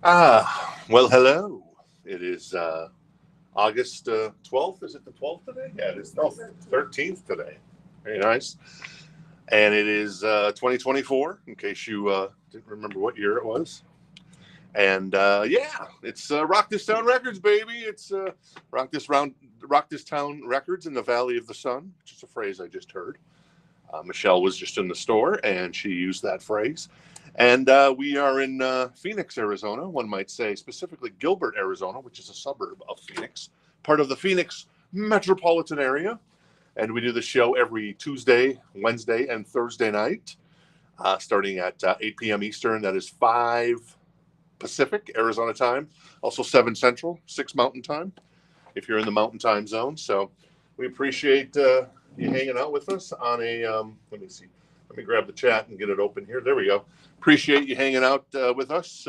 Well, hello. It is August 12th. Is it the 12th today? Yeah, it is. No, 13th today. Very nice. And it is 2024, in case you didn't remember what year it was. And yeah, it's Rock This Town Records, baby. It's Rock This Town Records in the Valley of the Sun, which is a phrase I just heard. Michelle was just in the store and she used that phrase. And we are in Phoenix, Arizona, one might say, specifically Gilbert, Arizona, which is a suburb of Phoenix, part of the Phoenix metropolitan area. And we do the show every Tuesday, Wednesday, and Thursday night, starting at 8 p.m. Eastern. That is 5 Pacific, Arizona time, also 7 Central, 6 Mountain time, if you're in the Mountain time zone. So we appreciate you hanging out with us on a, let me see, let me grab the chat and get it open here. There we go. Appreciate you hanging out with us.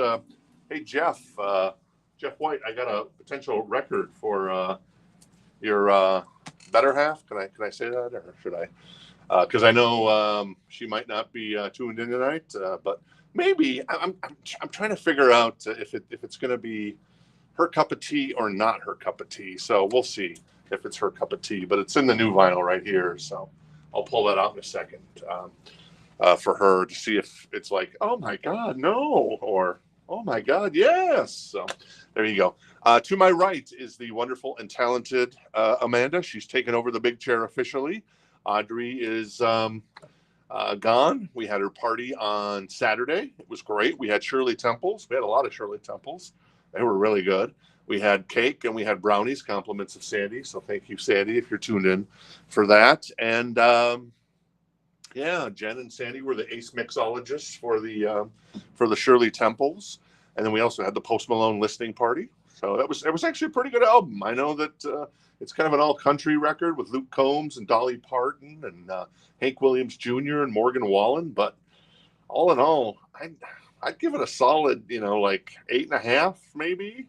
Hey, Jeff White, I got a potential record for your better half. Can I say that, or should I? Because I know she might not be tuned in tonight, but maybe I'm trying to figure out if it's going to be her cup of tea or not her cup of tea. So we'll see if it's her cup of tea. But it's in the new vinyl right here, so I'll pull that out in a second for her to see if it's like, oh my God, no, or oh my God, yes. So there you go. To my right is the wonderful and talented Amanda. She's taken over the big chair officially. Audrey is gone. We had her party on Saturday. It was great. We had Shirley Temples. We had a lot of Shirley Temples. They were really good. We had cake and we had brownies, compliments of Sandy. So thank you, Sandy, if you're tuned in for that. And yeah, Jen and Sandy were the ace mixologists for the Shirley Temples. And then we also had the Post Malone listening party. So it was actually a pretty good album. I know that it's kind of an all country record with Luke Combs and Dolly Parton and Hank Williams Jr. and Morgan Wallen. But all in all, I'd give it a solid, like 8.5, maybe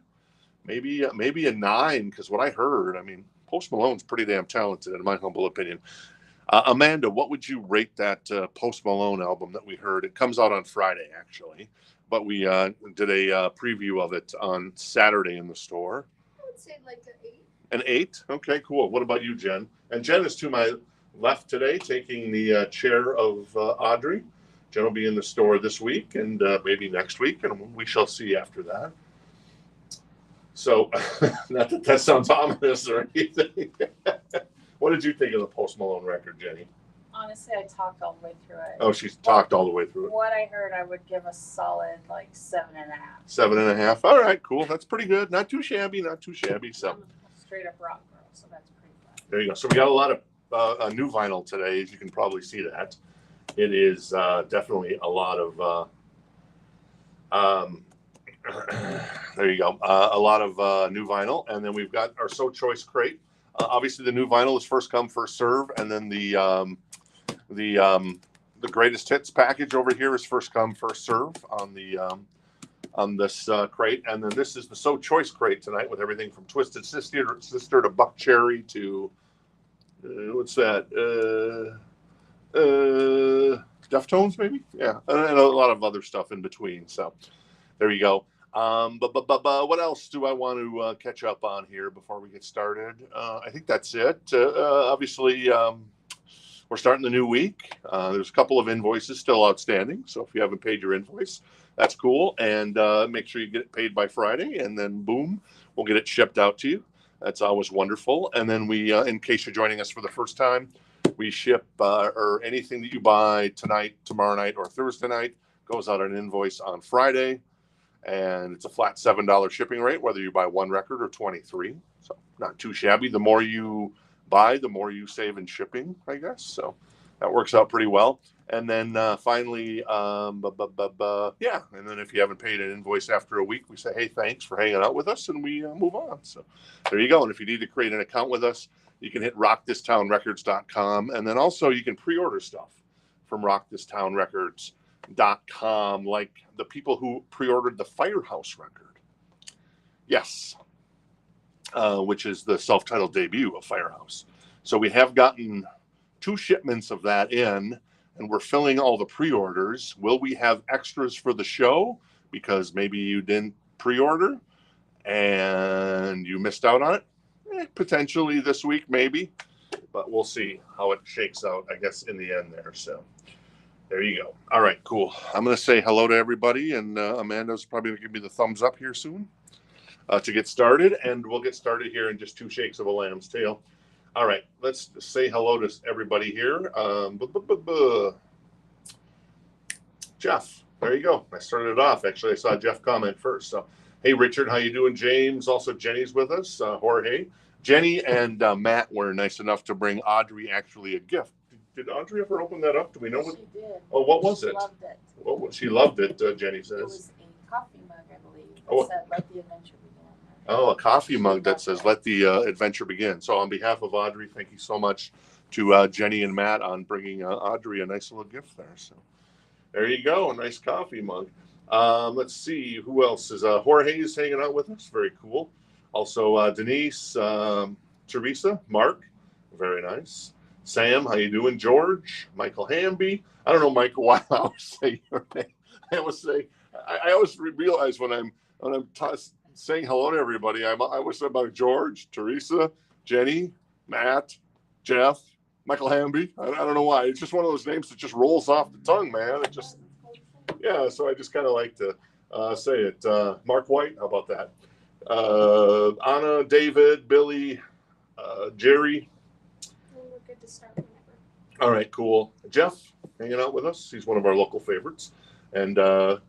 a 9. Because what I heard, I mean, Post Malone's pretty damn talented, in my humble opinion. Amanda, what would you rate that Post Malone album that we heard? It comes out on Friday, actually, but we did a preview of it on Saturday in the store. I would say like an 8. An 8? Okay, cool. What about you, Jen? And Jen is to my left today, taking the chair of Audrey. Jen will be in the store this week and maybe next week, and we shall see after that. So, not that that sounds ominous or anything. What did you think of the Post Malone record, Jenny? Honestly, I talked all the way through it. Oh, she's talked all the way through it. What I heard, I would give a solid like 7.5. 7.5. All right, cool. That's pretty good. Not too shabby. So I'm a straight up rock girl, so that's pretty fun. there you go. So we got a lot of new vinyl today, as you can probably see that. It is definitely a lot of. There you go. A lot of new vinyl, and then we've got our So Choice crate. Obviously, the new vinyl is first come, first serve, and then the greatest hits package over here is first come, first serve on this crate, and then this is the So Choice crate tonight with everything from Twisted Sister to Buckcherry to what's that? Deftones, maybe, yeah, and a lot of other stuff in between. So there you go. But what else do I want to catch up on here before we get started? I think that's it. Obviously, we're starting the new week. There's a couple of invoices still outstanding. So if you haven't paid your invoice, that's cool. And make sure you get it paid by Friday. And then, boom, we'll get it shipped out to you. That's always wonderful. And then we, in case you're joining us for the first time, we ship or anything that you buy tonight, tomorrow night, or Thursday night goes out an invoice on Friday. And it's a flat $7 shipping rate, whether you buy one record or 23. So not too shabby. The more you buy, the more you save in shipping, I guess. So that works out pretty well. And then finally, yeah. And then if you haven't paid an invoice after a week, we say, hey, thanks for hanging out with us, and we move on. So there you go. And if you need to create an account with us, you can hit rockthistownrecords.com. And then also you can pre-order stuff from rockthistownrecords.com, like the people who pre-ordered the Firehouse record. Yes. Which is the self-titled debut of Firehouse. So we have gotten 2 shipments of that in, and we're filling all the pre-orders. Will we have extras for the show? Because maybe you didn't pre-order and you missed out on it, potentially this week, maybe, but we'll see how it shakes out, I guess, in the end there. So there you go. All right, cool. I'm going to say hello to everybody, and Amanda's probably going to give me the thumbs up here soon to get started, and we'll get started here in just 2 shakes of a lamb's tail. All right, let's say hello to everybody here. Jeff, there you go. I started it off. Actually, I saw Jeff comment first. So, hey, Richard, how you doing? James, also Jenny's with us. Jorge, Jenny, and Matt were nice enough to bring Audrey actually a gift. Did Audrey ever open that up? Do we know what? She did. Oh, what was it? She loved it. Well, she loved it. Jenny says. It was a coffee mug, I believe. It Oh. said, "Let the adventure begin." Oh, a coffee mug that says "Let the adventure begin." So, on behalf of Audrey, thank you so much to Jenny and Matt on bringing Audrey a nice little gift there. So, there you go, a nice coffee mug. Let's see who else is. Jorge is hanging out with us. Very cool. Also, Denise, Teresa, Mark, very nice. Sam, how you doing? George, Michael Hamby. I don't know, Michael, why I always say your name. I always realize when I'm saying hello to everybody, I always say about George, Teresa, Jenny, Matt, Jeff, Michael Hamby. I don't know why. It's just one of those names that just rolls off the tongue, man. It just, yeah. So I just kind of like to say it. Mark White, how about that? Anna, David, Billy, Jerry. We're good to start whenever. All right, cool. Jeff hanging out with us. He's one of our local favorites. And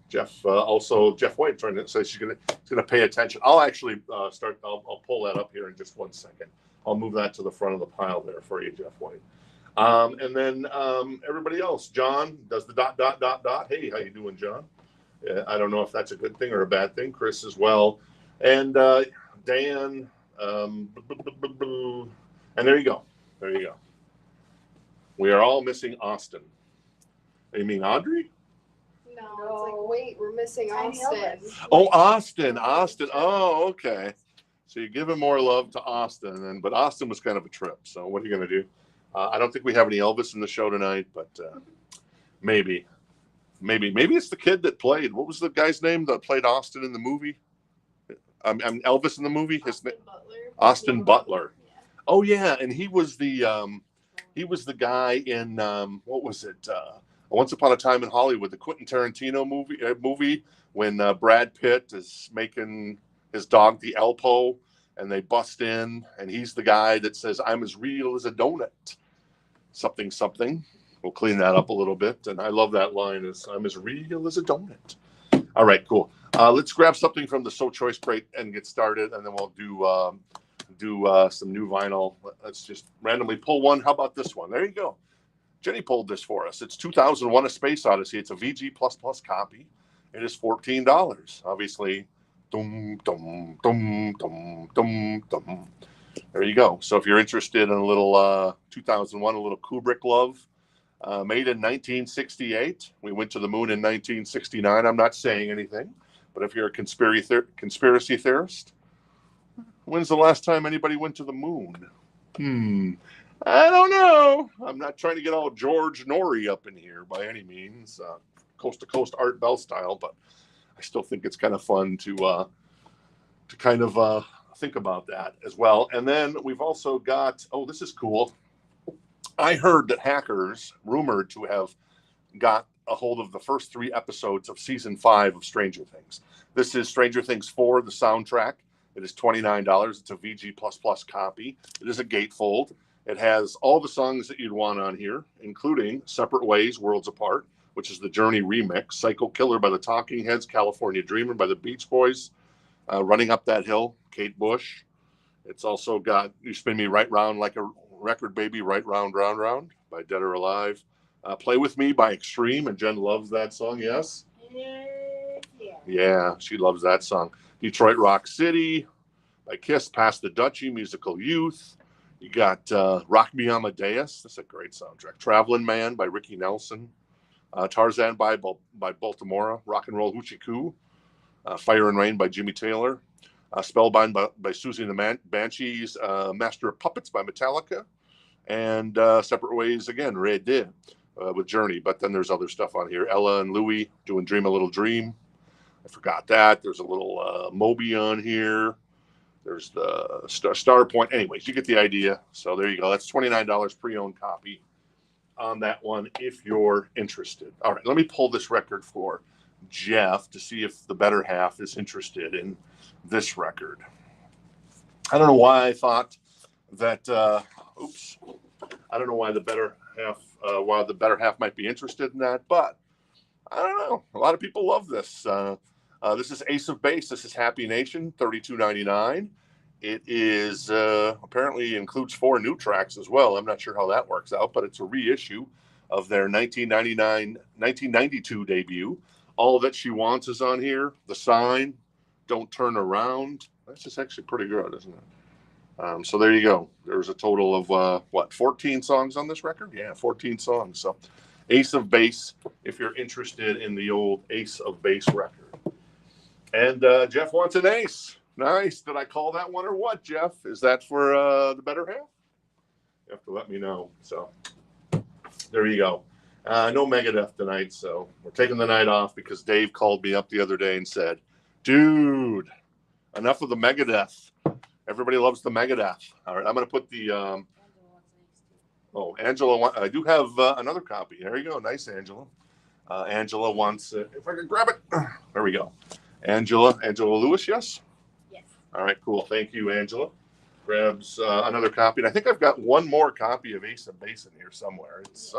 Jeff, also Jeff White, trying to say she's gonna pay attention. I'll actually start. I'll pull that up here in just 1 second. I'll move that to the front of the pile there for you, Jeff White. And then everybody else. John does the ... Hey, how you doing, John? I don't know if that's a good thing or a bad thing. Chris as well, and Dan. And there you go. There you go. We are all missing Austin. You mean Audrey? No, it's like, wait, we're missing Austin. Oh, Austin. Oh, okay. So you're giving more love to Austin, but Austin was kind of a trip. So what are you going to do? I don't think we have any Elvis in the show tonight, but maybe it's the kid that played. What was the guy's name that played Austin in the movie? Elvis in the movie. Austin Butler. Yeah. Oh yeah, and he was the guy in what was it? Once Upon a Time in Hollywood, the Quentin Tarantino movie when Brad Pitt is making his dog the Elpo, and they bust in, and he's the guy that says, "I'm as real as a donut." Something. We'll clean that up a little bit, and I love that line: "Is I'm as real as a donut." All right, cool. Let's grab something from the So Choice crate and get started, and then we'll do some new vinyl. Let's just randomly pull one. How about this one? There you go. Jenny pulled this for us. It's 2001: A Space Odyssey. It's a VG++ copy. It is $14. Obviously, dum dum dum dum dum dum. There you go. So if you're interested in a little 2001, a little Kubrick love, made in 1968. We went to the moon in 1969. I'm not saying anything, but if you're a conspiracy theorist, when's the last time anybody went to the moon? I don't know. I'm not trying to get all George Norrie up in here by any means, coast to coast Art Bell style, but I still think it's kind of fun to kind of think about that as well. And then we've also got, oh, this is cool. I heard that hackers rumored to have got a hold of the first 3 episodes of season 5 of Stranger Things. This is Stranger Things 4, the soundtrack. It is $29. It's a VG++ copy. It is a gatefold. It has all the songs that you'd want on here, including Separate Ways, Worlds Apart, which is the Journey remix, Psycho Killer by the Talking Heads, California Dreamer by the Beach Boys, Running Up That Hill, Kate Bush. It's also got You Spin Me Right Round Like a Record Baby, Right Round, Round, Round by Dead or Alive. Play With Me by Extreme, and Jen loves that song, yes? Yeah, she loves that song. Detroit Rock City by Kiss, Past the Dutchie, Musical Youth. You got Rock Me Amadeus. That's a great soundtrack. Traveling Man by Ricky Nelson. Tarzan by Baltimore. Rock and Roll Hoochie Coo. Fire and Rain by Jimmy Taylor. Spellbound by Susie and the Banshees. Master of Puppets by Metallica. And Separate Ways, again, Red did with Journey. But then there's other stuff on here. Ella and Louie doing Dream a Little Dream. I forgot that. There's a little Moby on here. There's the star point. Anyways, you get the idea. So there you go. That's $29 pre-owned copy on that one if you're interested. All right, let me pull this record for Jeff to see if the better half is interested in this record. I don't know why I thought that. Oops. I don't know why the better half might be interested in that, but I don't know. A lot of people love this. This is Ace of Base. This is Happy Nation, $32.99. It is apparently includes 4 new tracks as well. I'm not sure how that works out, but it's a reissue of their 1992 debut. All That She Wants is on here. The Sign, Don't Turn Around. That's just actually pretty good, isn't it? So there you go. There's a total of 14 songs on this record? Yeah, 14 songs. So Ace of Base, if you're interested in the old Ace of Base record. And Jeff wants an ace. Nice. Did I call that one or what, Jeff? Is that for the better half? You have to let me know. So there you go. No Megadeth tonight, so we're taking the night off because Dave called me up the other day and said, dude, enough of the Megadeth. Everybody loves the Megadeth. All right, I'm going to put the Angela, I do have another copy. There you go. Nice, Angela. Angela wants, if I can grab it. There we go. Angela Lewis, yes? Yes. All right, cool. Thank you, Angela. Grabs another copy. And I think I've got one more copy of Ace of Base in here somewhere. It's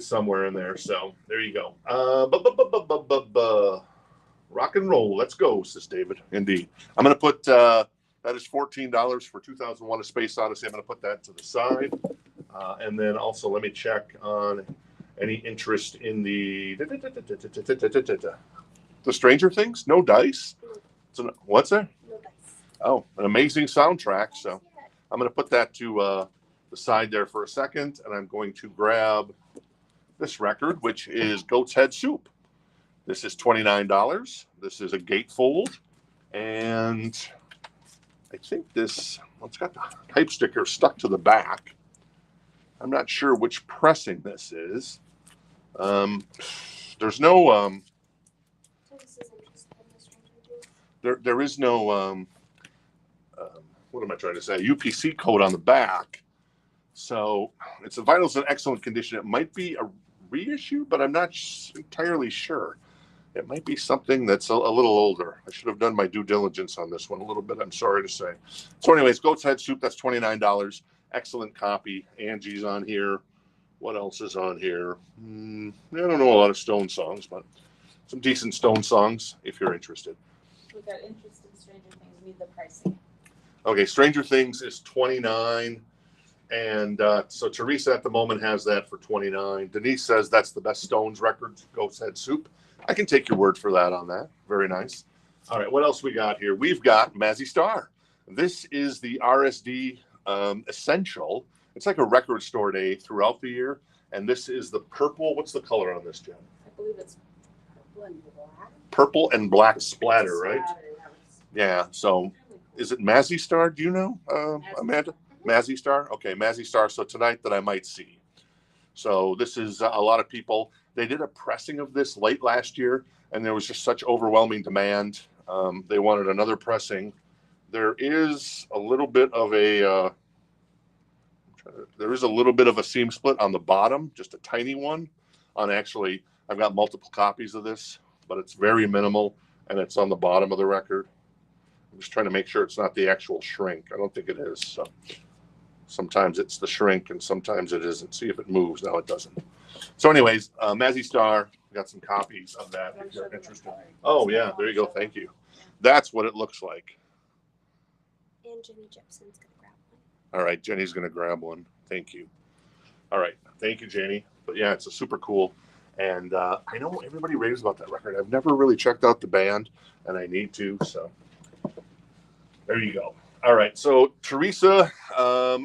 somewhere in there. So there you go. Rock and roll. Let's go, says David. Indeed. I'm going to put, that is $14 for 2001 A Space Odyssey. I'm going to put that to the side. And then also let me check on any interest in the Stranger Things. No dice. What's there? No dice. Oh, an amazing soundtrack. So I'm going to put that to the side there for a second. And I'm going to grab this record, which is Goat's Head Soup. This is $29. This is a gatefold. And I think this, well, it's got the type sticker stuck to the back. I'm not sure which pressing this is. There's no, there is no, what am I trying to say? UPC code on the back. So it's the vinyl's in excellent condition. It might be a reissue, but I'm not entirely sure. It might be something that's a little older. I should have done my due diligence on this one a little bit. I'm sorry to say. So anyways, Goat's Head Soup, that's $29. Excellent copy. Angie's on here. What else is on here? I don't know a lot of Stone songs, but some decent Stone songs if you're interested. We've got interest in Stranger Things. We need the pricing. Okay, Stranger Things is $29. And so Teresa at the moment has that for $29. Denise says that's the best Stones record, Goat's Head Soup. I can take your word for that on that. Very nice. All right, what else we got here? We've got Mazzy Star. This is the RSD Essential. It's like a record store day throughout the year. And this is the purple. What's the color on this, Jen? I believe it's purple and black. Purple and black splatter, right? Yeah, so is it Mazzy Star? Do you know, Amanda? Mazzy Star? Okay, Mazzy Star. So tonight that I might see. So this is a lot of people. They did a pressing of this late last year, and there was just such overwhelming demand. They wanted another pressing. There is a little bit of a seam split on the bottom, just a tiny one. I've got multiple copies of this, but it's very minimal, and it's on the bottom of the record. I'm just trying to make sure it's not the actual shrink. I don't think it is. So sometimes it's the shrink, and sometimes it isn't. See if it moves. No, it doesn't. So anyways, Mazzy Star, we got some copies of that if you're interested. Oh, yeah, there you go. Thank you. That's what it looks like. And Jenny Jepson's going to grab one. All right, Jenny's going to grab one. Thank you. All right, thank you, Jenny. But yeah, it's a super cool. And I know everybody raves about that record. I've never really checked out the band, and I need to. So there you go. All right, so Teresa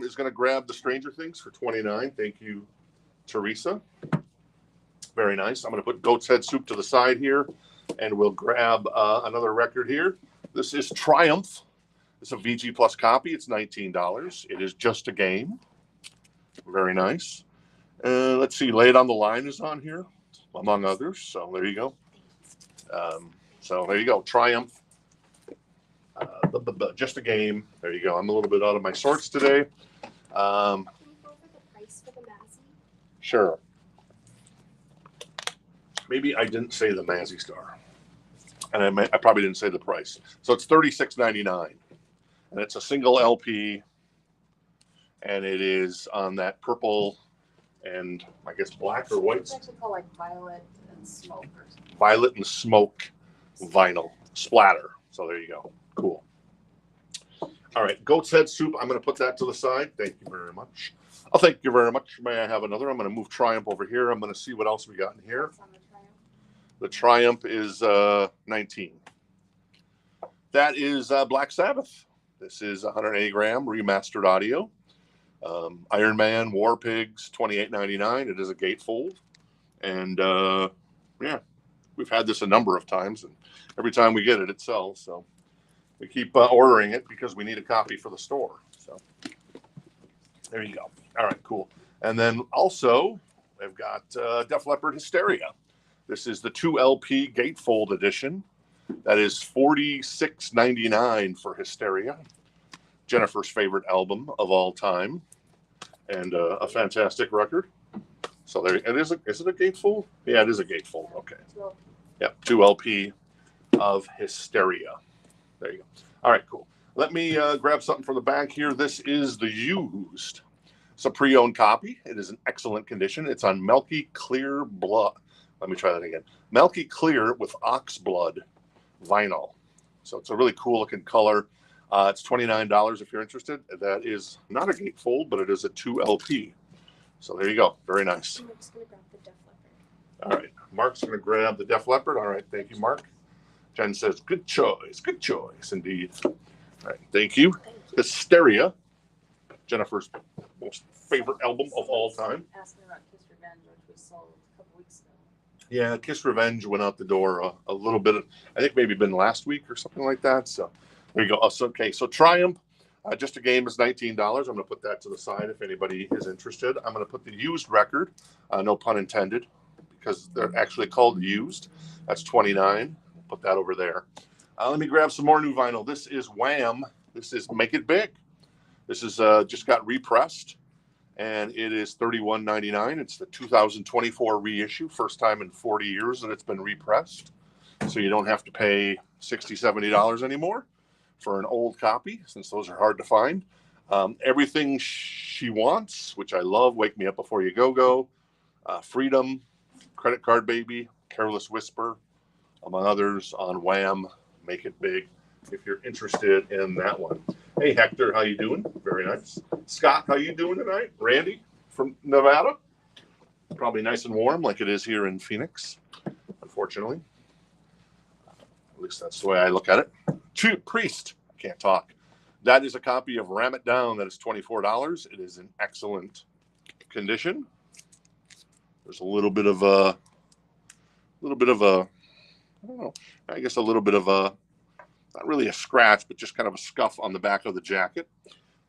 is going to grab the Stranger Things for $29. Thank you, Teresa. Very nice. I'm going to put Goat's Head Soup to the side here, and we'll grab another record here. This is Triumph. It's a VG Plus copy. It's $19. It is Just a Game. Very nice. Let's see. Lay It on the Line is on here, among others. So there you go. So there you go. Triumph. Just a game. There you go. I'm a little bit out of my sorts today. Can you go over the price for the Mazzy? Sure. Maybe I didn't say the Mazzy Star, and I probably didn't say the price. So it's $36.99, and it's a single LP, and it is on that purple and I guess black or white. It's actually called like violet and smoke or something. Violet and smoke vinyl splatter. So there you go. Cool. All right, goat's head soup. I'm going to put that to the side. Thank you very much. Oh, thank you very much. May I have another? I'm going to move Triumph over here. I'm going to see what else we got in here. What's on the Triumph? The Triumph is 19. That is Black Sabbath. This is 180 gram remastered audio. Iron Man, War Pigs, $28.99. It is a gatefold. And yeah, we've had this a number of times, and every time we get it, it sells. So we keep ordering it because we need a copy for the store. So there you go. All right, cool. And then also, I've got Def Leppard Hysteria. This is the 2LP gatefold edition. That is $46.99 for Hysteria. Jennifer's favorite album of all time, and a fantastic record. So there it is. Is it a gatefold? Yeah, it is a gatefold. Okay. Yep, 2LP of Hysteria. There you go. All right, cool. Let me grab something from the back here. This is the Used. It's a pre-owned copy. It is in excellent condition. It's on Milky Clear blood. Let me try that again. Milky Clear with ox blood vinyl. So it's a really cool looking color. It's $29 if you're interested. That is not a gatefold, but it is a 2LP. So there you go. Very nice. I'm just going to grab the Def Leppard. All right. Mark's going to grab the Def Leppard. All right. Thank you, Mark. Jen says, good choice. Good choice, indeed. All right. Thank you. Hysteria, Jennifer's most favorite album of all time. Asking about Kiss Revenge, which we sold a couple weeks ago. Yeah, Kiss Revenge went out the door a little bit. I think maybe been last week or something like that. So there you go. Okay, so Triumph, just a game is $19. I'm going to put that to the side if anybody is interested. I'm going to put the Used record, no pun intended, because they're actually called Used. That's $29. Put that over there. Let me grab some more new vinyl. This is Wham. This is Make It Big. This is just got repressed, and it is $31.99. It's the 2024 reissue, first time in 40 years that it's been repressed. So you don't have to pay $60, $70 anymore for an old copy, since those are hard to find. Everything She Wants, which I love, Wake Me Up Before You Go, Freedom, Credit Card Baby, Careless Whisper, among others, on Wham, Make It Big, if you're interested in that one. Hey, Hector, how you doing? Very nice. Scott, how you doing tonight? Randy from Nevada? Probably nice and warm like it is here in Phoenix, unfortunately. At least that's the way I look at it. Priest, I can't talk. That is a copy of Ram It Down. That is $24. It is in excellent condition. There's a little bit of a, I don't know, I guess a little bit of a, not really a scratch, but just kind of a scuff on the back of the jacket.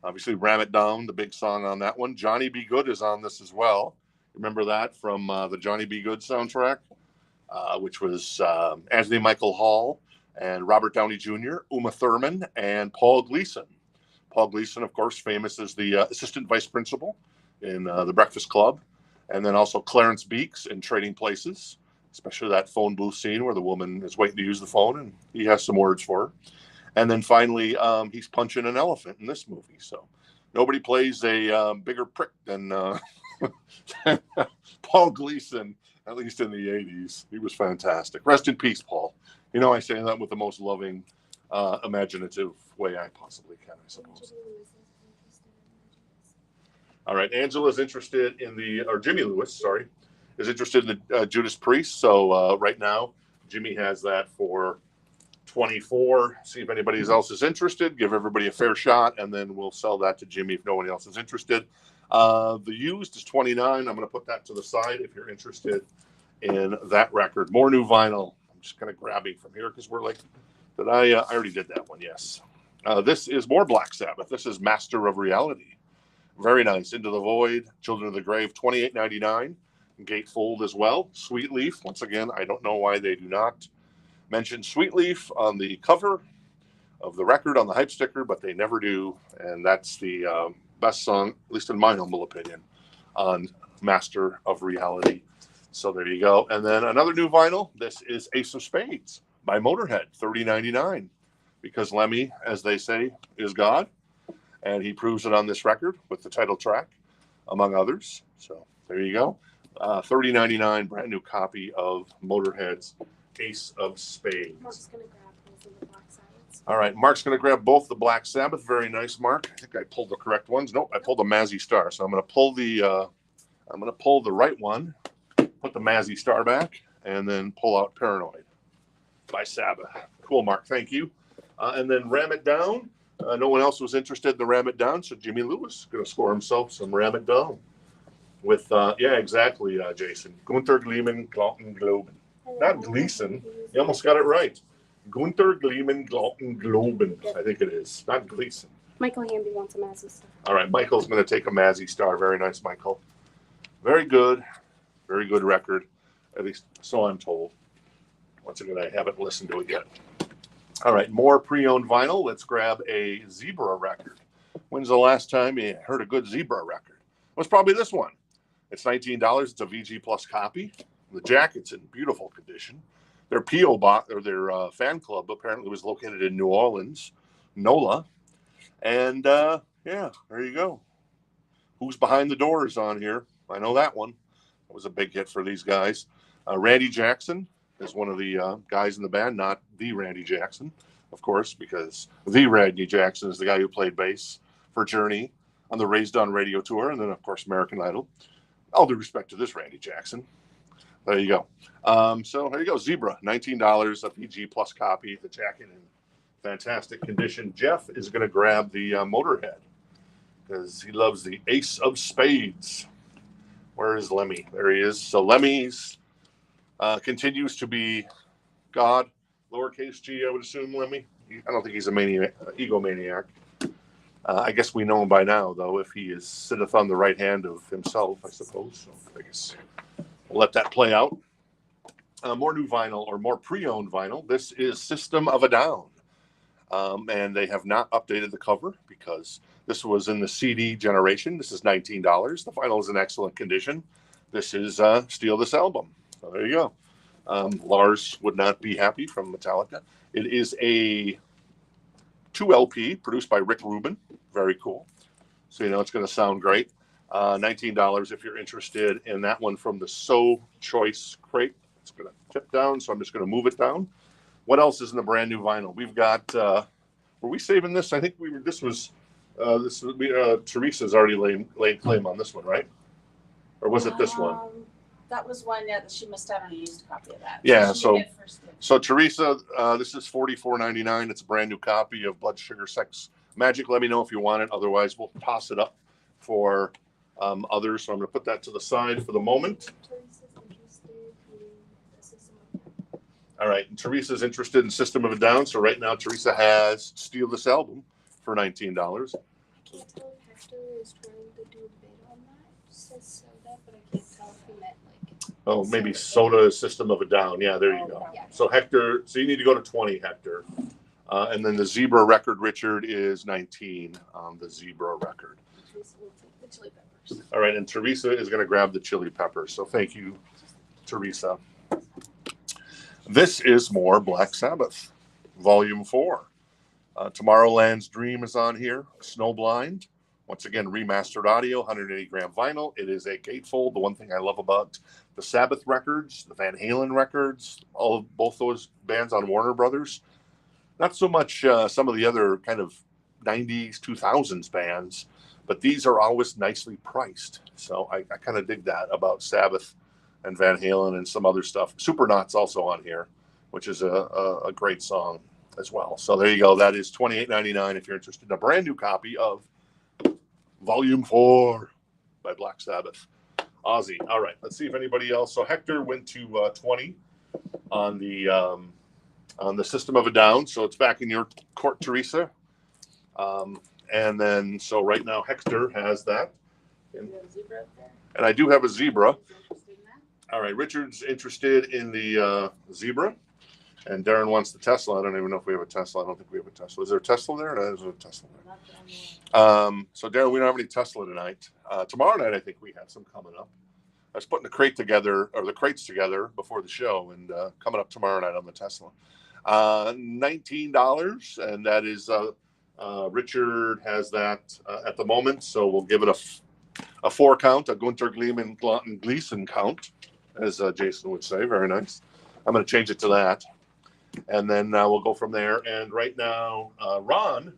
Obviously, Ram It Down, the big song on that one. Johnny B. Good is on this as well. Remember that from the Johnny B. Good soundtrack, which was Anthony Michael Hall and Robert Downey Jr., Uma Thurman, and Paul Gleason. Paul Gleason, of course, famous as the assistant vice principal in The Breakfast Club. And then also Clarence Beeks in Trading Places, especially that phone booth scene where the woman is waiting to use the phone and he has some words for her. And then finally, he's punching an elephant in this movie. So nobody plays a bigger prick than Paul Gleason, at least in the 80s. He was fantastic. Rest in peace, Paul. You know, I say that with the most loving, imaginative way I possibly can, I suppose. All right, Angela's interested in Jimmy Lewis, sorry, is interested in the Judas Priest. So right now, Jimmy has that for $24. See if anybody else is interested. Give everybody a fair shot, and then we'll sell that to Jimmy if no one else is interested. The Used is $29. I'm going to put that to the side if you're interested in that record. More new vinyl. I'm just kind of grabbing from here because we're like, I already did that one, yes. This is more Black Sabbath. This is Master of Reality. Very nice. Into the Void, Children of the Grave, $28.99. Gatefold as well. Sweet Leaf. Once again, I don't know why they do not mention Sweetleaf on the cover of the record on the hype sticker, but they never do. And that's the best song, at least in my humble opinion, on Master of Reality. So there you go. And then another new vinyl. This is Ace of Spades by Motorhead, $30.99. Because Lemmy, as they say, is God. And he proves it on this record with the title track, among others. So there you go. $30.99, brand new copy of Motorhead's Ace of Spades. Mark's gonna grab both of the Black Sabbaths. All right, Mark's going to grab both the Black Sabbath. Very nice, Mark. I think I pulled the correct ones. Nope, I pulled the Mazzy Star. So I'm going to pull the right one, put the Mazzy Star back, and then pull out Paranoid by Sabbath. Cool, Mark. Thank you. And then Ram It Down. No one else was interested in the Ram It Down, so Jimmy Lewis is going to score himself some Ram It Down. With, yeah, exactly, Jason. Gunther Gleeman, Glauton Globen. Not Gleason. You almost got it right. Gunther Gleeman, Glauton Globen, I think it is. Not Gleason. Michael Hamby wants a Mazzy Star. All right, Michael's going to take a Mazzy Star. Very nice, Michael. Very good record, at least so I'm told. Once again, I haven't listened to it yet. All right, more pre-owned vinyl. Let's grab a Zebra record. When's the last time you heard a good Zebra record? It was probably this one. It's $19. It's a VG Plus copy. The jacket's in beautiful condition. Their P.O. box, or their fan club, apparently was located in New Orleans, NOLA. And, yeah, there you go. Who's Behind the Doors on here? I know that one. It was a big hit for these guys. Randy Jackson is one of the guys in the band, not the Randy Jackson, of course, because the Randy Jackson is the guy who played bass for Journey on the Raised On Radio tour, and then, of course, American Idol. All due respect to this Randy Jackson. There you go. So there you go. Zebra, $19, a VG Plus copy. The jacket in fantastic condition. Jeff is going to grab the Motorhead because he loves the Ace of Spades. Where is Lemmy? There he is. So Lemmy's continues to be God, lowercase g, I would assume, Lemmy. I don't think he's a egomaniac. I guess we know him by now, though, if he is sitteth on the right hand of himself, I suppose. So I guess we'll let that play out. More new vinyl, or more pre-owned vinyl. This is System of a Down. And they have not updated the cover because this was in the CD generation. This is $19. The vinyl is in excellent condition. This is Steal This Album. So there you go. Lars would not be happy from Metallica. It is a 2 LP produced by Rick Rubin. Very cool. So, you know, it's going to sound great. $19 if you're interested in that one from the So Choice crate. It's going to tip down, so I'm just going to move it down. What else is in the brand new vinyl? We've got, were we saving this? I think we were, Teresa's already laid claim on this one, right? Or was it this one? That was one that she missed out on a used copy of that. Yeah, So Teresa, this is $44.99. It's a brand new copy of Blood Sugar Sex Magic. Let me know if you want it. Otherwise, we'll toss it up for others. So I'm going to put that to the side for the moment. All right, and Teresa's interested in System of a Down. So right now, Teresa has Steal This Album for $19. I can't tell if Hector is trying to do a bit on that. It says soda, but I can't tell if he meant like. Oh, maybe Soda is System of a Down. Yeah, there you go. Yeah. So Hector, so you need to go to 20, Hector. And then the Zebra record, Richard, is 19 on the Zebra record. Teresa will take the chili peppers. All right, and Teresa is going to grab the chili peppers. So thank you, Teresa. This is more Black Sabbath, Volume 4. Tomorrowland's Dream is on here. Snowblind. Once again, remastered audio, 180-gram vinyl. It is a gatefold. The one thing I love about the Sabbath records, the Van Halen records, both those bands on Warner Brothers, not so much some of the other kind of 90s, 2000s bands, but these are always nicely priced. So I kind of dig that about Sabbath and Van Halen and some other stuff. Supernaut's also on here, which is a great song as well. So there you go. That is $28.99 if you're interested in a brand new copy of Volume 4 by Black Sabbath. Ozzy. All right. Let's see if anybody else. So Hector went to 20 on the System of a Down. So it's back in your court, Teresa. And then, so right now Hector has that. you have a zebra up there? And I do have a Zebra. Is interested in that? All right. Richard's interested in the Zebra. And Darren wants the Tesla. I don't even know if we have a Tesla. I don't think we have a Tesla. Is there a Tesla there? No, there's a Tesla there. So Darren, we don't have any Tesla tonight. Tomorrow night, I think we have some coming up. I was putting the crates together before the show, and coming up tomorrow night on the Tesla. $19, and that is Richard has that at the moment, so we'll give it a 4 count, a Gunter Gleason count, as Jason would say. Very nice. I'm going to change it to that, and then we'll go from there. And right now, Ron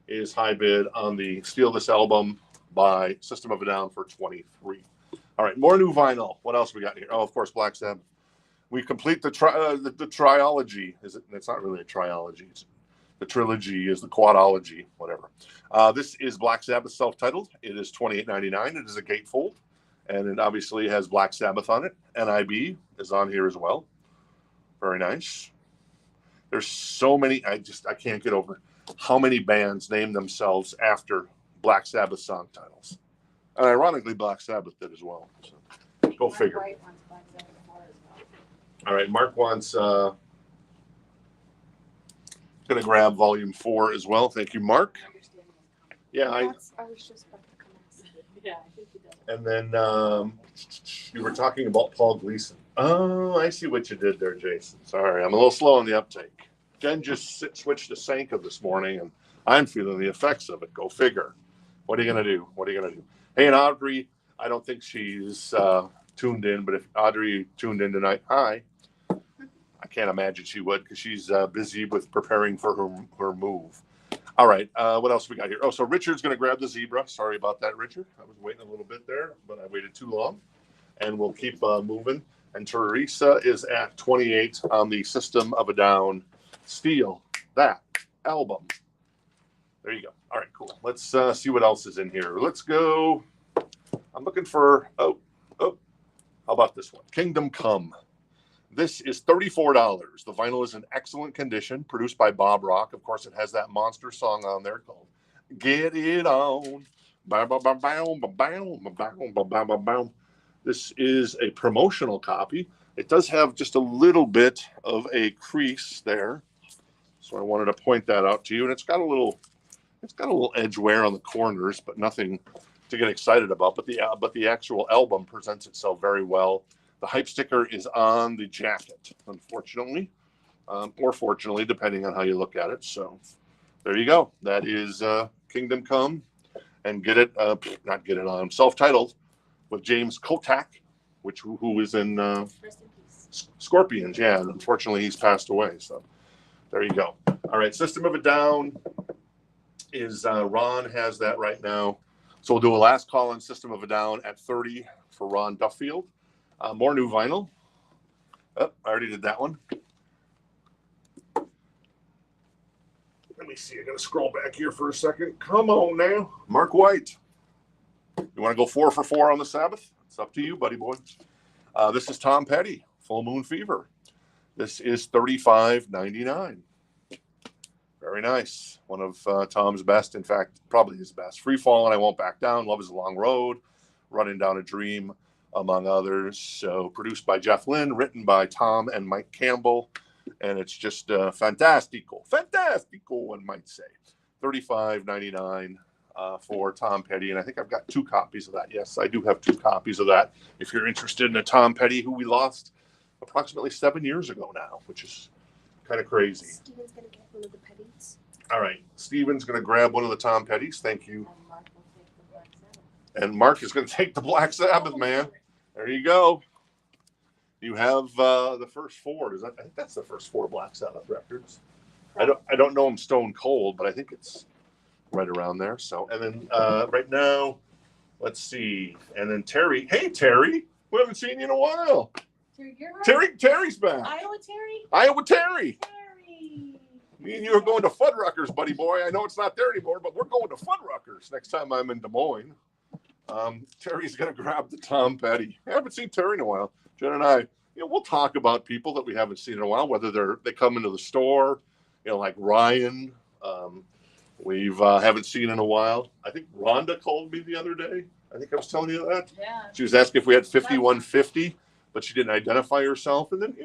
is high bid on the Steal This Album by System of a Down for $23. All right, more new vinyl. What else we got here? Oh, of course, Black Sabbath. We complete the triology. It's not really a triology. The trilogy is the quadology, whatever. This is Black Sabbath self-titled. It is $28.99. It is a gatefold, and it obviously has Black Sabbath on it. NIB is on here as well. Very nice. There's so many. I can't get over how many bands name themselves after Black Sabbath song titles. And ironically, Black Sabbath did as well. So, go figure. All right, Mark wants going to grab volume 4 as well. Thank you, Mark. Yeah, I was just about to come ask. Yeah, I think he does. And then you were talking about Paul Gleason. Oh, I see what you did there, Jason. Sorry, I'm a little slow on the uptake. Jen just switched to Sanka this morning, and I'm feeling the effects of it. Go figure. What are you going to do? What are you going to do? Hey, and Audrey, I don't think she's tuned in, but if Audrey tuned in tonight, hi. I can't imagine she would because she's busy with preparing for her move. All right, what else we got here? Oh, so Richard's going to grab the zebra. Sorry about that, Richard. I was waiting a little bit there, but I waited too long. And we'll keep moving. And Teresa is at 28 on the System of a Down Steal That album. There you go. All right, cool. Let's see what else is in here. Let's go. I'm looking for, how about this one? Kingdom Come. This is $34. The vinyl is in excellent condition, produced by Bob Rock. Of course, it has that monster song on there called Get It On. This is a promotional copy. It does have just a little bit of a crease there. So I wanted to point that out to you. And it's got a little edge wear on the corners, but nothing to get excited about. But the actual album presents itself very well. The hype sticker is on the jacket, unfortunately, or fortunately, depending on how you look at it. So there you go. That is Kingdom Come, and not Get It On, self-titled with James Kotak, who is in Scorpions. Yeah, and unfortunately, he's passed away. So there you go. All right, System of a Down is Ron has that right now. So we'll do a last call on System of a Down at 30 for Ron Duffield. More new vinyl. Oh, I already did that one. Let me see. I got to scroll back here for a second. Come on now. Mark White. You want to go 4 for 4 on the Sabbath? It's up to you, buddy boy. This is Tom Petty, Full Moon Fever. This is $35.99. Very nice. One of Tom's best. In fact, probably his best. Free Fall and I Won't Back Down. Love is a Long Road. Running Down a Dream, among others. So produced by Jeff Lynne, written by Tom and Mike Campbell, and it's just fantastical, one might say. $35.99 for Tom Petty, and I think I've got 2 copies of that. Yes, I do have 2 copies of that. If you're interested in a Tom Petty, who we lost approximately 7 years ago now, which is kind of crazy. Steven's gonna get one of the Pettys. All right, Steven's going to grab one of the Tom Pettys. Thank you. And Mark is going to take the Black Sabbath, man. There you go. You have the first 4. I think that's the first 4 Black Sabbath records. I don't know them stone cold, but I think it's right around there. So, and then right now, let's see. And then Terry. Hey, Terry. We haven't seen you in a while. Terry's back. Iowa Terry. Me and you are going to Fuddruckers, buddy boy. I know it's not there anymore, but we're going to Fuddruckers next time I'm in Des Moines. Terry's going to grab the Tom Petty. I haven't seen Terry in a while. Jen and I, we'll talk about people that we haven't seen in a while, whether they come into the store, like Ryan, we've haven't seen in a while. I think Rhonda called me the other day. I think I was telling you that. Yeah. She was asking if we had 5150, but she didn't identify herself. And then,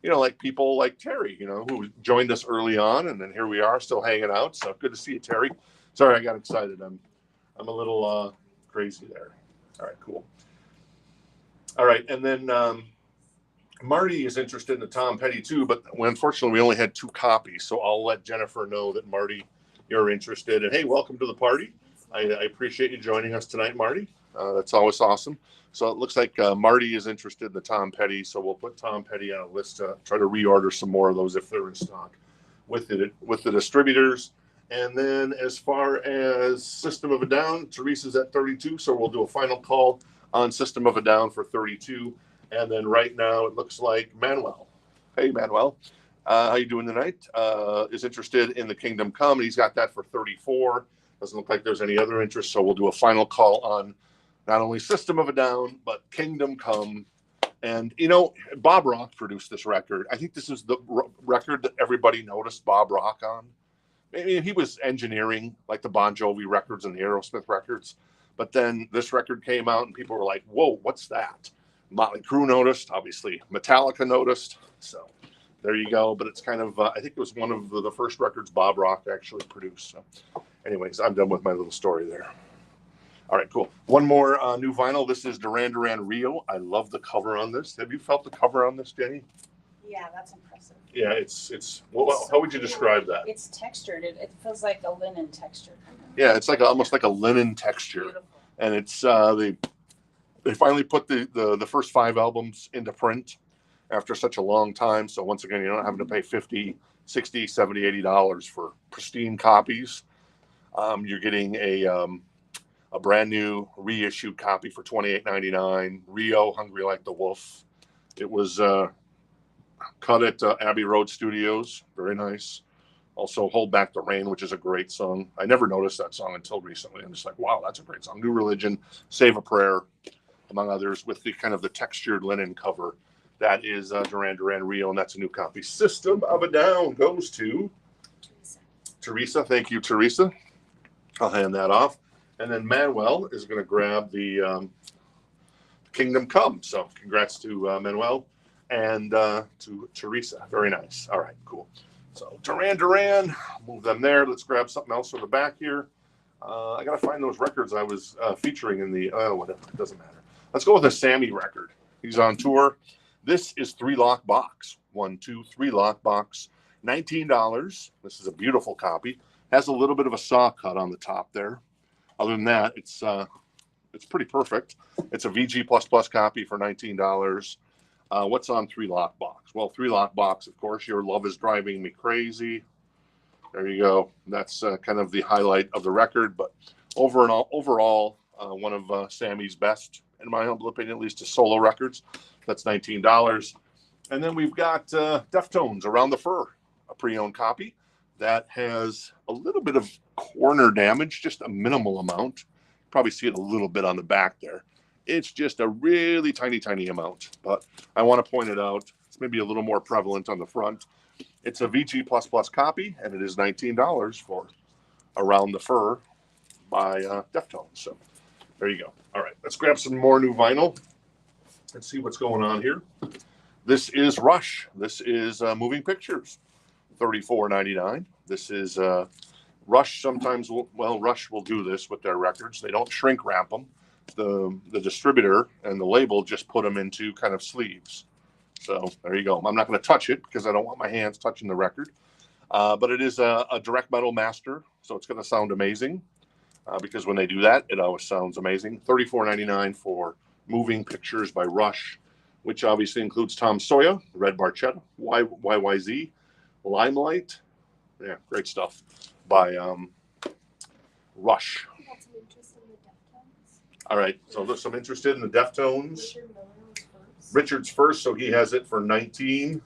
like people like Terry, who joined us early on, and then here we are still hanging out. So good to see you, Terry. Sorry, I got excited. I'm a little crazy there. All right, cool. All right, and then Marty is interested in the Tom Petty too, but unfortunately we only had 2 copies, so I'll let Jennifer know that Marty, you're interested. And hey, welcome to the party. I appreciate you joining us tonight, Marty. That's always awesome. So it looks like Marty is interested in the Tom Petty, so we'll put Tom Petty on a list to try to reorder some more of those if they're in stock with the distributors. And then as far as System of a Down, Teresa's at 32, so we'll do a final call on System of a Down for 32. And then right now it looks like Manuel. Hey, Manuel. How you doing tonight? Is interested in the Kingdom Come. He's got that for 34. Doesn't look like there's any other interest, so we'll do a final call on not only System of a Down, but Kingdom Come. And, Bob Rock produced this record. I think this is the record that everybody noticed Bob Rock on. I mean, he was engineering like the Bon Jovi records and the Aerosmith records. But then this record came out and people were like, whoa, what's that? Motley Crue noticed. Obviously, Metallica noticed. So there you go. But it's kind of, I think it was one of the first records Bob Rock actually produced. So anyways, I'm done with my little story there. All right, cool. One more new vinyl. This is Duran Duran Rio. I love the cover on this. Have you felt the cover on this, Jenny? Yeah, that's impressive. Yeah, it's well, how would you describe that? It's textured. It feels like a linen texture. Yeah, it's like almost like a linen texture. Beautiful. And it's they finally put the first 5 albums into print after such a long time. So once again, you're not having to pay $50, $60, $70, $80 for pristine copies. You're getting a brand new reissued copy for $28.99. Rio, Hungry Like the Wolf. It was cut at Abbey Road Studios. Very nice. Also, Hold Back the Rain, which is a great song. I never noticed that song until recently. I'm just like, wow, that's a great song. New Religion, Save a Prayer, among others, with the kind of the textured linen cover. That is Duran Duran Rio, and that's a new copy. System of a Down goes to Teresa. Thank you, Teresa. I'll hand that off. And then Manuel is going to grab the Kingdom Come. So congrats to Manuel and to Teresa. Very nice. All right, cool. So Duran, move them there. Let's grab something else from the back here. I got to find those records I was featuring in the, whatever, it doesn't matter. Let's go with a Sammy record. He's on tour. This is 3-lock box. 1, 2, 3-lock box. $19. This is a beautiful copy. Has a little bit of a saw cut on the top there. Other than that, it's pretty perfect. It's a VG++ copy for $19. What's on 3-lock box? Well, 3-lock box, of course, Your Love Is Driving Me Crazy. There you go. That's kind of the highlight of the record. But overall, one of Sammy's best, in my humble opinion, at least his solo records. That's $19. And then we've got Deftones, Around the Fur, a pre-owned copy that has a little bit of corner damage, just a minimal amount. Probably see it a little bit on the back there. It's just a really tiny, tiny amount. But I want to point it out. It's maybe a little more prevalent on the front. It's a VG++ copy, and it is $19 for Around the Fur by Deftones. So there you go. All right, let's grab some more new vinyl and see what's going on here. This is Rush. This is Moving Pictures, $34.99. This is Rush. Sometimes, Rush will do this with their records. They don't shrink wrap them. The distributor and the label just put them into kind of sleeves. So there you go. I'm not going to touch it because I don't want my hands touching the record. But it is a direct metal master, so it's going to sound amazing because when they do that, it always sounds amazing. $34.99 for Moving Pictures by Rush, which obviously includes Tom Sawyer, Red Barchetta, YYZ, Limelight. Yeah, great stuff by Rush. All right, so there's some interested in the Deftones. Richard's first, so he has it for $19.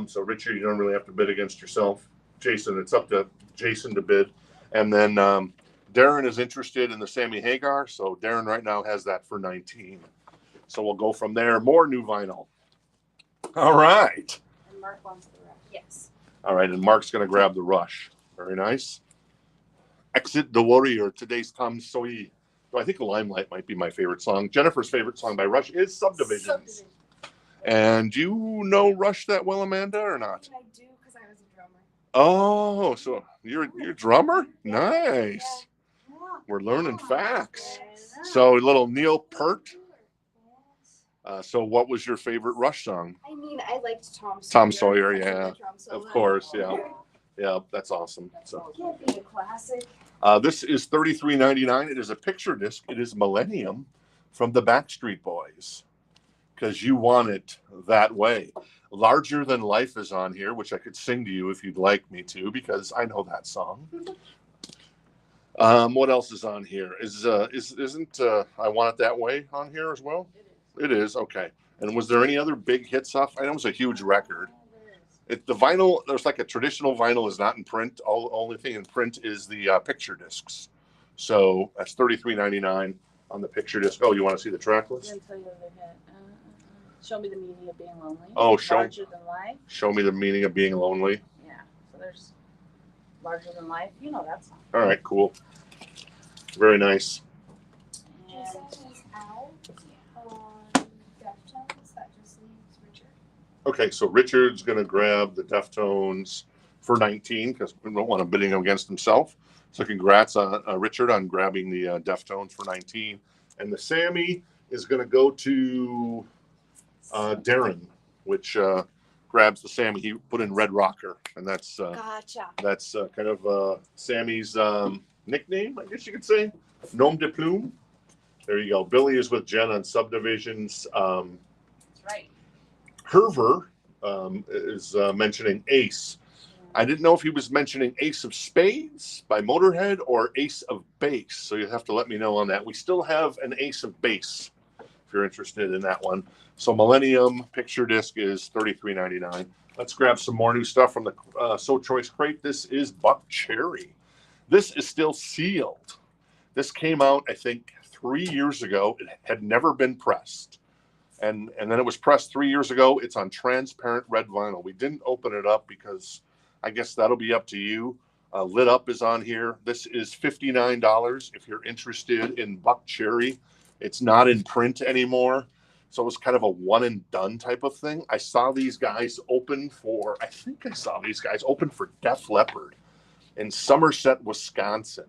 So Richard, you don't really have to bid against yourself. Jason, it's up to Jason to bid. And then Darren is interested in the Sammy Hagar, so Darren right now has that for $19. So we'll go from there. More new vinyl. All right. And Mark wants the Rush. Yes. All right, and Mark's going to grab the Rush. Very nice. Exit the Warrior, today's Tom Sawyer. So I think Limelight might be my favorite song. Jennifer's favorite song by Rush is Subdivisions. And do you know Rush that well, Amanda, or not? I do because I was a drummer. Oh, so you're a drummer? Nice. We're learning facts. So a little Neil Peart. So what was your favorite Rush song? I mean, I liked Tom Sawyer. Tom Sawyer, because of yeah. the drum solo. Of course, yeah. Yeah, that's awesome. So Can't be a classic. this is $33.99. It is a picture disc. It is Millennium from the Backstreet Boys. Because you want it that way. Larger Than Life is on here, which I could sing to you if you'd like me to, because I know that song. What else is on here? Isn't I Want It That Way on here as well? It is, okay. And was there any other big hits off? I know it was a huge record. The vinyl, there's like a traditional vinyl is not in print. Only thing in print is the picture discs. So that's $33.99 on the picture disc. Oh, you want to see the track list? Didn't tell you the other hit. Show Me the Meaning of Being Lonely. Oh, Larger Than Life. Show Me the Meaning of Being Lonely. Yeah. So there's Larger Than Life. You know that song. All right, cool. Very nice. And Jason is out on Deftones. That just leaves Richard. Okay, so Richard's going to grab the Deftones for 19 because we don't want him bidding against himself. So congrats on Richard on grabbing the Deftones for 19. And the Sammy is going to go to Darren, which grabs the Sammy. He put in Red Rocker, and that's Gotcha. kind of Sammy's nickname, I guess you could say. Nom de plume. There you go. Billy is with Jen on Subdivisions. that's right. Herver is mentioning Ace. I didn't know if he was mentioning Ace of Spades by Motorhead or Ace of Base. So you have to let me know on that. We still have an Ace of Base if you're interested in that one. So Millennium picture disc is $33.99. Let's grab some more new stuff from the So Choice crate. This is Buckcherry. This is still sealed. This came out, I think, 3 years ago. It had never been pressed. And then it was pressed 3 years ago. It's on transparent red vinyl. We didn't open it up because I guess that'll be up to you. Lit Up is on here. This is $59 if you're interested in Buckcherry. It's not in print anymore. So it was kind of a one and done type of thing. I saw these guys open for Def Leppard in Somerset, Wisconsin,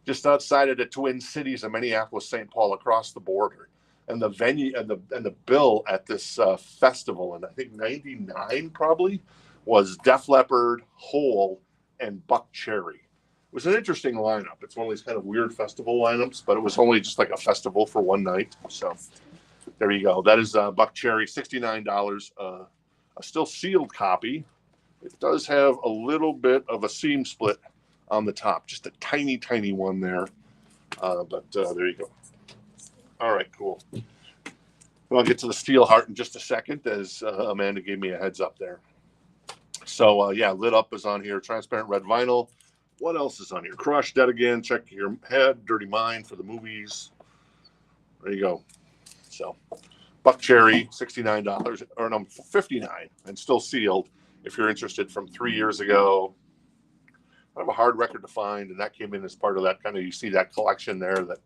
just outside of the Twin Cities of Minneapolis, St. Paul, across the border. And the venue and the bill at this festival in I think '99 probably was Def Leppard, Hole, and Buckcherry. It was an interesting lineup. It's one of these kind of weird festival lineups, but it was only just like a festival for one night. So there you go. That is Buckcherry, $69. A still sealed copy. It does have a little bit of a seam split on the top, just a tiny, tiny one there. But there you go. All right, cool. I'll get to the Steel Heart in just a second, as Amanda gave me a heads up there. So, yeah, Lit Up is on here. Transparent red vinyl. What else is on here? Crush, Dead Again, Check Your Head, Dirty Mind for the movies. There you go. So, Buckcherry, $69, or no, $59, and still sealed if you're interested from 3 years ago. Kind of a hard record to find, and that came in as part of that kind of, you see that collection there that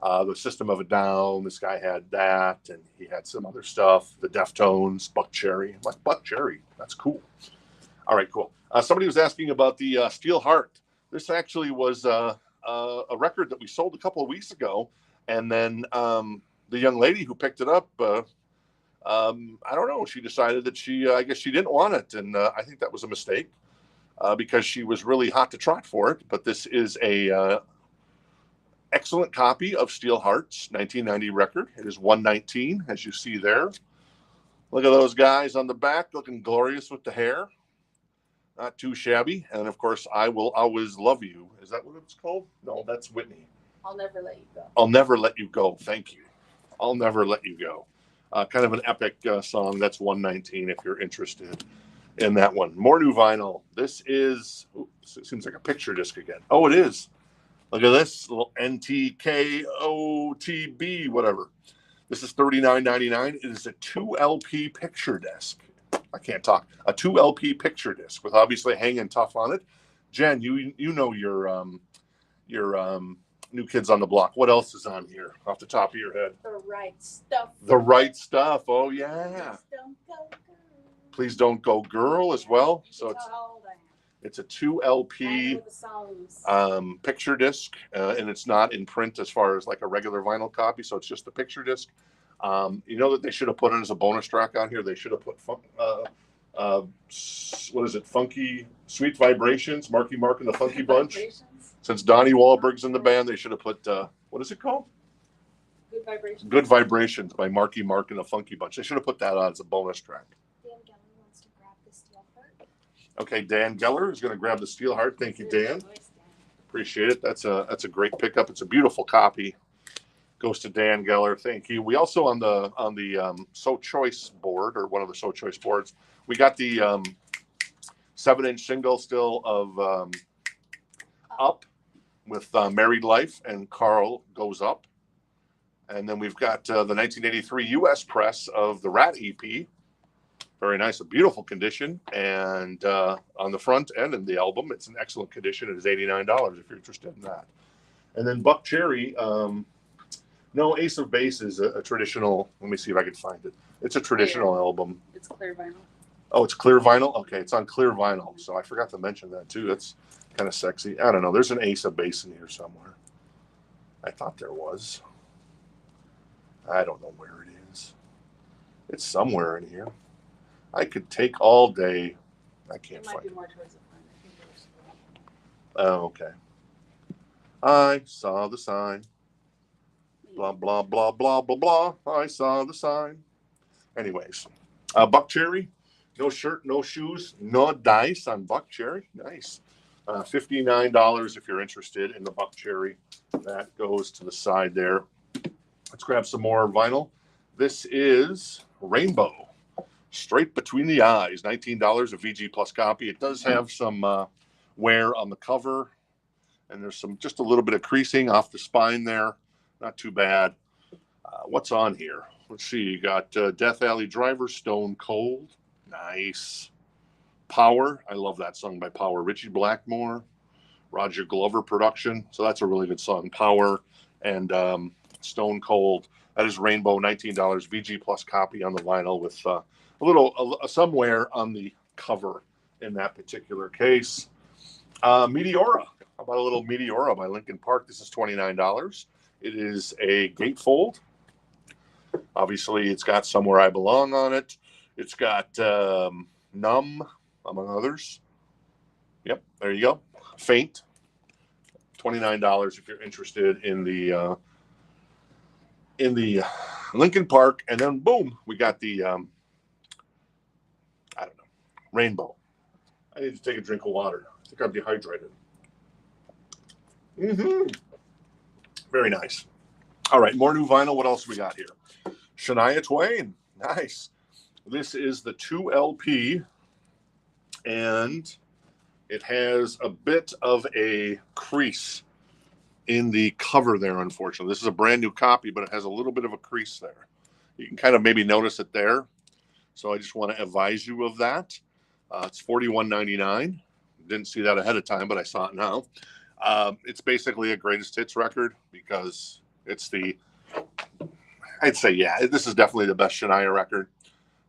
the System of a Down, this guy had that, and he had some other stuff, the Deftones, Buckcherry. I'm like, Buckcherry, that's cool. All right, cool. Somebody was asking about the Steel Heart. This actually was a record that we sold a couple of weeks ago, and then the young lady who picked it up, I don't know, she decided that I guess she didn't want it, and I think that was a mistake because she was really hot to trot for it, but this is a excellent copy of Steel Heart's 1990 record. It is 119, as you see there. Look at those guys on the back looking glorious with the hair. Not too shabby. And, of course, I Will Always Love You. Is that what it's called? No, that's Whitney. I'll Never Let You Go. I'll Never Let You Go. Thank you. I'll Never Let You Go. Kind of an epic song. That's 119 if you're interested in that one. More new vinyl. This is, it seems like a picture disc again. Oh, it is. Look at this little NTKOTB, whatever. This is $39.99. It is a 2 LP picture disc. I can't talk. A 2 LP picture disc with obviously Hanging Tough on it. Jen, you know your New Kids on the Block. What else is on here off the top of your head? The right stuff. The Right Stuff. Oh, yeah. Don't go, girl. Please Don't Go Girl as well. So it's a 2 I LP know the songs. picture disc, and it's not in print as far as like a regular vinyl copy. So it's just the picture disc. You know that they should have put it as a bonus track on here. They should have put what is it? Funky Sweet Vibrations, Marky Mark and the Funky Bunch. Since Donnie Wahlberg's in the band, they should have put what is it called? Good Vibrations. Good Vibrations by Marky Mark and the Funky Bunch. They should have put that on as a bonus track. Dan Geller wants to grab the steel part. Okay, Dan Geller is going to grab the steel heart. Thank you, Dan. Appreciate it. That's a great pickup. It's a beautiful copy. Goes to Dan Geller. Thank you. We also on the So Choice board, or one of the So Choice boards, we got the 7-inch single still of Up with Married Life and Carl Goes Up. And then we've got the 1983 US press of the Ratt EP. Very nice, a beautiful condition. And on the front end of the album, it's an excellent condition. It is $89 if you're interested in that. And then Buckcherry, no, Ace of Base is a traditional. Let me see if I can find it. It's a traditional album. It's clear vinyl. Oh, it's clear vinyl? Okay, it's on clear vinyl. So I forgot to mention that too. That's kind of sexy. I don't know. There's an Ace of Base in here somewhere. I thought there was. I don't know where it is. It's somewhere in here. I could take all day. I can't It might find be it. more towards the front. I think there's. Oh, okay. I saw the sign. Blah, blah, blah, blah, blah, blah. I saw the sign. Anyways, Buckcherry. No shirt, no shoes, no dice on Buckcherry. Nice. $59 if you're interested in the Buckcherry. That goes to the side there. Let's grab some more vinyl. This is Rainbow. Straight Between the Eyes. $19 a VG Plus copy. It does have some wear on the cover. And there's just a little bit of creasing off the spine there. Not too bad. What's on here? Let's see. You got Death Alley Driver, Stone Cold. Nice. Power. I love that song by Power. Richie Blackmore. Roger Glover production. So that's a really good song. Power and Stone Cold. That is Rainbow, $19 VG Plus copy on the vinyl with a little somewhere on the cover in that particular case. Meteora. How about a little Meteora by Linkin Park? This is $29. It is a gatefold. Obviously, it's got Somewhere I Belong on it. It's got Numb, among others. Yep, there you go. Faint. $29 if you're interested in the Linkin Park. And then, boom, we got the, I don't know, Rainbow. I need to take a drink of water. I think I'm dehydrated. Very nice. All right, more new vinyl. What else we got here? Shania Twain. Nice. This is the 2 LP, and it has a bit of a crease in the cover there, unfortunately. This is a brand new copy, but it has a little bit of a crease there. You can kind of maybe notice it there. So I just want to advise you of that. It's $41.99. Didn't see that ahead of time, but I saw it now. It's basically a greatest hits record because it's I'd say, yeah, this is definitely the best Shania record.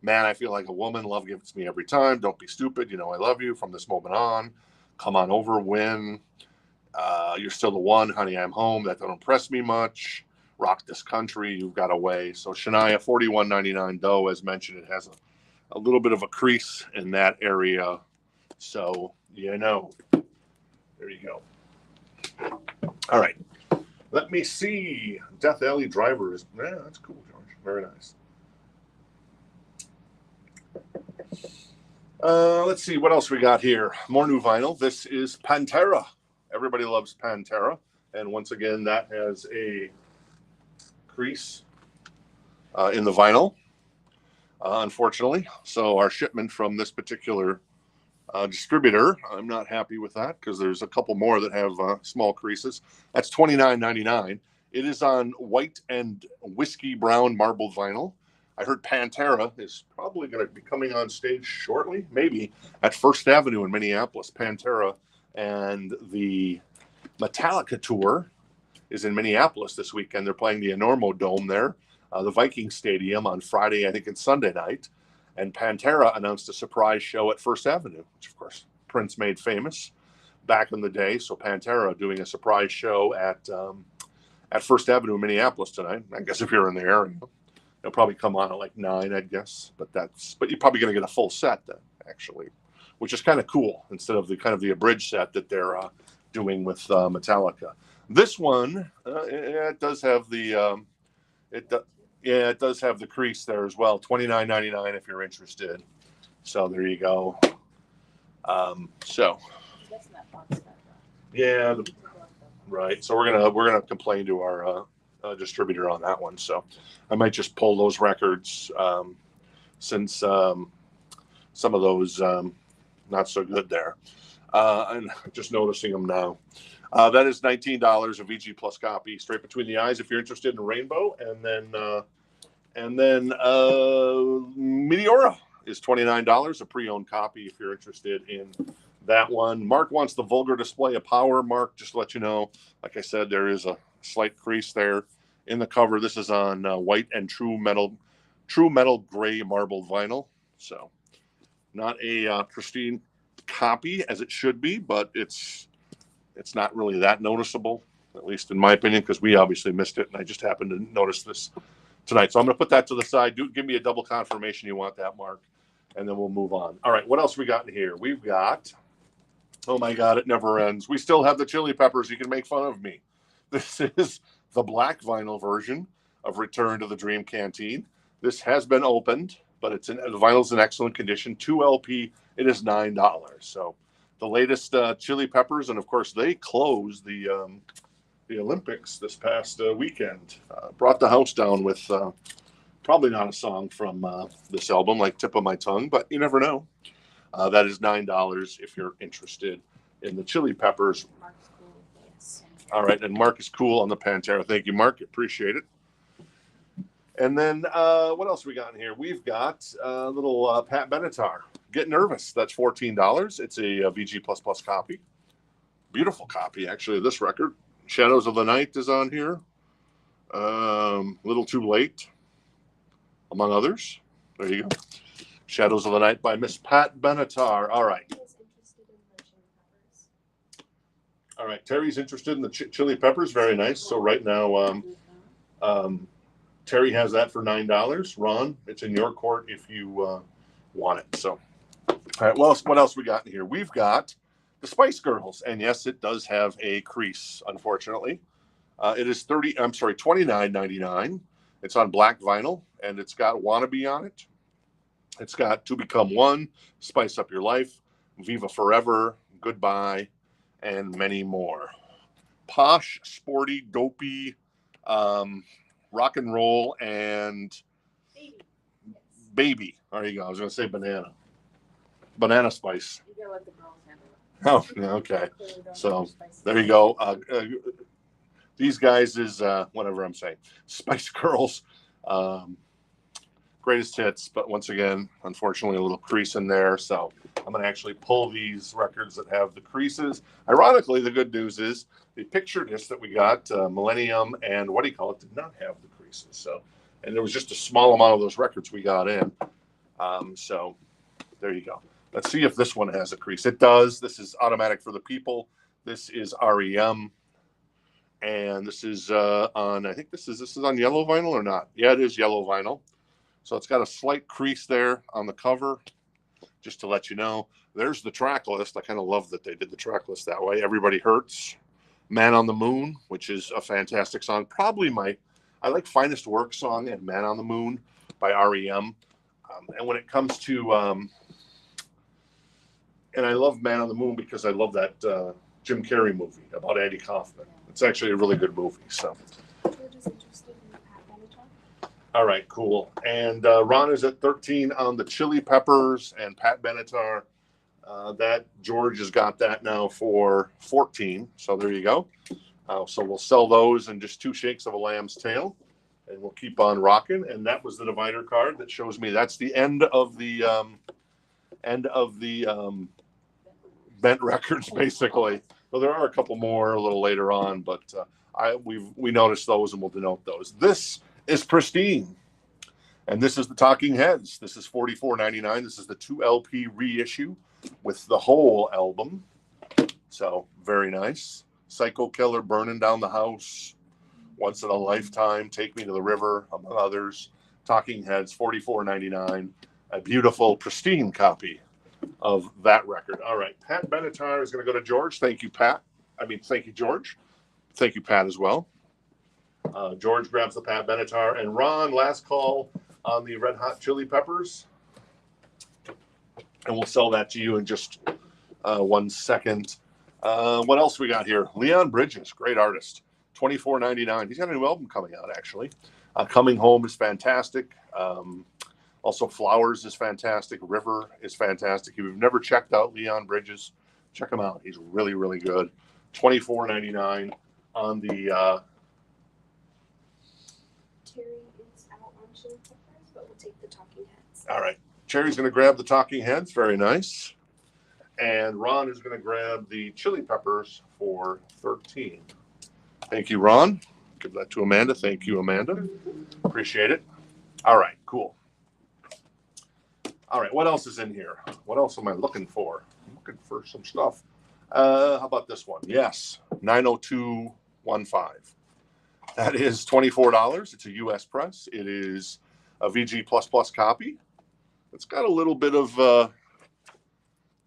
Man, I Feel Like a Woman, Love Gives Me Every Time, Don't Be Stupid, You Know I Love You, From This Moment On, Come On Over, Win, You're Still the One, Honey, I'm Home, That Don't Impress Me Much, Rock This Country, You've Got Away. So Shania, $41.99, though, as mentioned, it has a little bit of a crease in that area. So, you know, there you go. All right. Let me see. Death Alley Drivers. Yeah, that's cool, George. Very nice. Let's see what else we got here. More new vinyl. This is Pantera. Everybody loves Pantera. And once again, that has a crease in the vinyl, unfortunately. So our shipment from this particular distributor, I'm not happy with that because there's a couple more that have small creases. That's $29.99. It is on white and whiskey brown marbled vinyl. I heard Pantera is probably going to be coming on stage shortly, maybe at First Avenue in Minneapolis. Pantera and the Metallica tour is in Minneapolis this weekend. They're playing the Enormo Dome there, the Viking Stadium on Friday, I think, and Sunday night. And Pantera announced a surprise show at First Avenue, which, of course, Prince made famous back in the day. So Pantera doing a surprise show at First Avenue in Minneapolis tonight. I guess if you're in the area, they'll probably come on at like 9, I'd guess. But you're probably going to get a full set then, actually, which is kind of cool instead of the abridged set that they're doing with Metallica. This one, it does have the it does have the crease there as well. $29.99 if you're interested. So there you go. Yeah, right. So we're gonna complain to our distributor on that one. So I might just pull those records since some of those not so good there. And just noticing them now. That is $19 a VG Plus copy, straight between the eyes if you're interested in Rainbow, and then Meteora is $29, a pre-owned copy if you're interested in that one. Mark wants the vulgar display of power. Mark, just to let you know, like I said, there is a slight crease there in the cover. This is on white and true metal gray marble vinyl. So not a pristine copy as it should be, but it's not really that noticeable, at least in my opinion, because we obviously missed it, and I just happened to notice this tonight. So I'm going to put that to the side. Give me a double confirmation you want that, Mark, and then we'll move on. All right, what else we got in here? We've got, oh my God, it never ends. We still have the Chili Peppers. You can make fun of me. This is the black vinyl version of Return to the Dream Canteen. This has been opened, but the vinyl's in excellent condition. 2 LP, it is $9. So the latest Chili Peppers, and of course they closed the Olympics this past weekend. Brought the house down with probably not a song from this album, like Tip of My Tongue, but you never know. That is $9 if you're interested in the Chili Peppers. All right, and Mark is cool on the Pantera. Thank you, Mark. Appreciate it. And then what else we got in here? We've got a little Pat Benetar. Get Nervous. That's $14. It's a VG++ copy. Beautiful copy, actually, of this record. Shadows of the Night is on here. Little Too Late, among others. There you go. Shadows of the Night by Miss Pat Benetar. All right. All right. Terry's interested in the Chili Peppers. Very nice. So right now, Terry has that for $9. Ron, it's in your court if you want it. So, all right. Well, what else we got in here? We've got the Spice Girls, and yes, it does have a crease. Unfortunately, it is $29.99. It's on black vinyl, and it's got "Wannabe" on it. It's got "To Become One," "Spice Up Your Life," "Viva Forever," "Goodbye," and many more. Posh, sporty, dopey, rock and roll, and baby. There you go. I was going to say banana spice. You gotta let the girls handle it. Oh, okay. So there you go. These guys is whatever I'm saying. Spice Girls, greatest hits, but once again, unfortunately, a little crease in there. So I'm going to actually pull these records that have the creases. Ironically, the good news is the picture disc that we got, Millennium and what do you call it, did not have the creases. So, and there was just a small amount of those records we got in. So there you go. Let's see if this one has a crease. It does. This is Automatic for the People. This is REM. And this is on, I think this is on yellow vinyl or not? Yeah, it is yellow vinyl. So it's got a slight crease there on the cover, just to let you know. There's the track list. I kind of love that they did the track list that way. Everybody Hurts, Man on the Moon, which is a fantastic song. Probably I like Finest Work song and Man on the Moon by REM. And when it comes to, and I love Man on the Moon because I love that Jim Carrey movie about Andy Kaufman. It's actually a really good movie. So. All right, cool. And Ron is at 13 on the Chili Peppers and Pat Benetar. That George has got that now for 14. So there you go. So we'll sell those in just 2 shakes of a lamb's tail, and we'll keep on rocking. And that was the divider card that shows me that's the end of the bent records, basically. Well, there are a couple more a little later on, but we noticed those and we'll denote those. This is pristine. And this is the Talking Heads. This is $44.99. This is the 2 LP reissue with the whole album. So very nice. Psycho Killer, Burning Down the House, Once in a Lifetime, Take Me to the River, among others. Talking Heads, $44.99. A beautiful, pristine copy of that record. All right, Pat Benetar is going to go to George. Thank you, Pat. Thank you, George. Thank you, Pat, as well. George grabs the Pat Benetar. And Ron, last call on the Red Hot Chili Peppers. And we'll sell that to you in just 1 second. What else we got here? Leon Bridges, great artist. $24.99. He's got a new album coming out, actually. Coming Home is fantastic. Also, Flowers is fantastic. River is fantastic. If you've never checked out Leon Bridges, check him out. He's really, really good. $24.99 on the... Terry is out on Chili Peppers, but we'll take the Talking Heads. All right. Cherry's going to grab the Talking Heads. Very nice. And Ron is going to grab the Chili Peppers for $13. Thank you, Ron. Give that to Amanda. Thank you, Amanda. Appreciate it. All right. Cool. All right. What else is in here? What else am I looking for? I'm looking for some stuff. How about this one? Yes. 90215. That is $24. It's a U.S. press. It is a VG++ copy. It's got a little bit of, a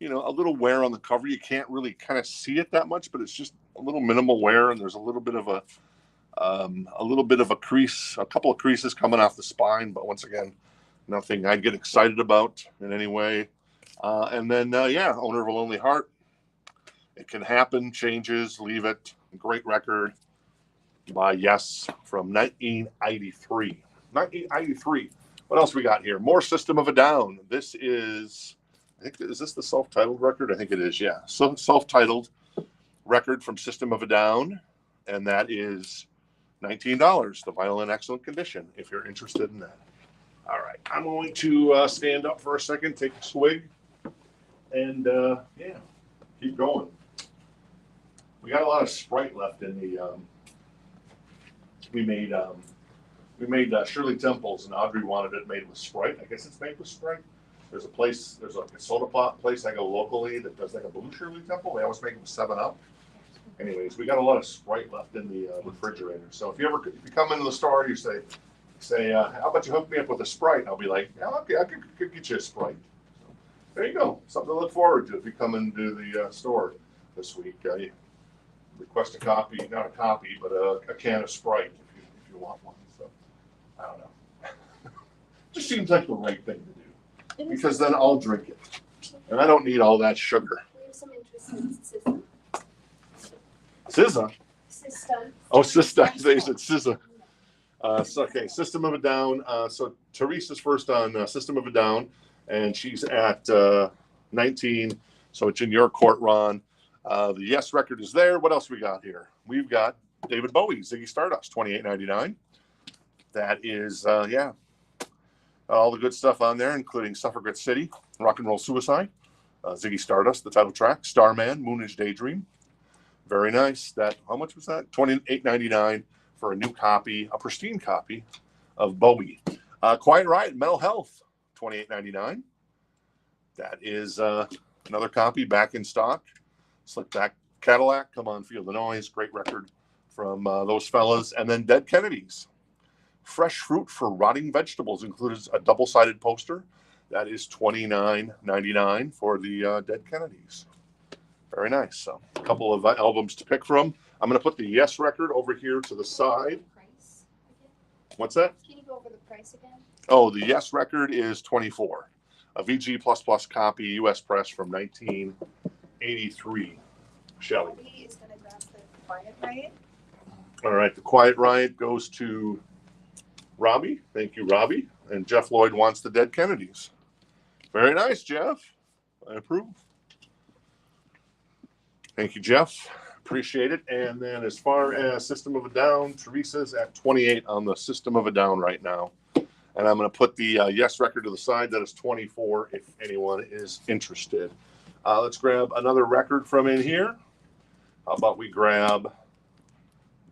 little wear on the cover. You can't really kind of see it that much, but it's just a little minimal wear, and there's a little bit of a crease, a couple of creases coming off the spine. But once again, nothing I'd get excited about in any way. And then, Owner of a Lonely Heart. It Can Happen, Changes, Leave It. Great record by Yes from 1983. 1983. What else we got here? More System of a Down. This is, is this the self-titled record? I think it is, yeah. So self-titled record from System of a Down, and that is $19. The vinyl in excellent condition, if you're interested in that. All right, I'm going to stand up for a second, take a swig, and keep going. We got a lot of Sprite left in the. We made Shirley Temple's, and Audrey wanted it made with Sprite. I guess it's made with Sprite. There's a soda pop place I go locally that does like a blue Shirley Temple. They always make it with 7-Up. Anyways, we got a lot of Sprite left in the refrigerator. So if you come into the store, you say, how about you hook me up with a Sprite? I'll be like, yeah, okay, I could get you a Sprite. So, there you go. Something to look forward to if you come into the store this week. You request a copy, not a copy, but a can of Sprite if you want one. So I don't know. Just seems like the right thing to do, because then I'll drink it, and I don't need all that sugar. We have some interest in System. SZA? System. Oh, System. They said SZA. Okay, System of a Down. So Teresa's first on System of a Down, and she's at 19. So it's in your court, Ron. The Yes record is there. What else we got here? We've got David Bowie, Ziggy Stardust, $28.99. That is, all the good stuff on there, including Suffragette City, Rock and Roll Suicide, Ziggy Stardust, the title track, Starman, Moonish Daydream. Very nice. How much was that? $28.99 for a new copy, a pristine copy of Bowie. Quiet Riot, Mental Health, $28.99. That is another copy back in stock. Slick Back Cadillac, Come On Feel the Noise, great record from those fellas. And then Dead Kennedys. Fresh Fruit for Rotting Vegetables includes a double-sided poster. That is $29.99 for the Dead Kennedys. Very nice. So a couple of albums to pick from. I'm going to put the Yes record over here to the side. Price again? What's that? Can you go over the price again? Oh, the Yes record is $24. A VG++ copy, U.S. press from 1983. Shelley. Robbie is going to grab the Quiet Riot. All right, the Quiet Riot goes to Robbie. Thank you, Robbie. And Jeff Lloyd wants the Dead Kennedys. Very nice, Jeff. I approve. Thank you, Jeff. Appreciate it. And then as far as System of a Down, Teresa's at 28 on the System of a Down right now. And I'm going to put the Yes record to the side. That is 24 if anyone is interested. Let's grab another record from in here. How about we grab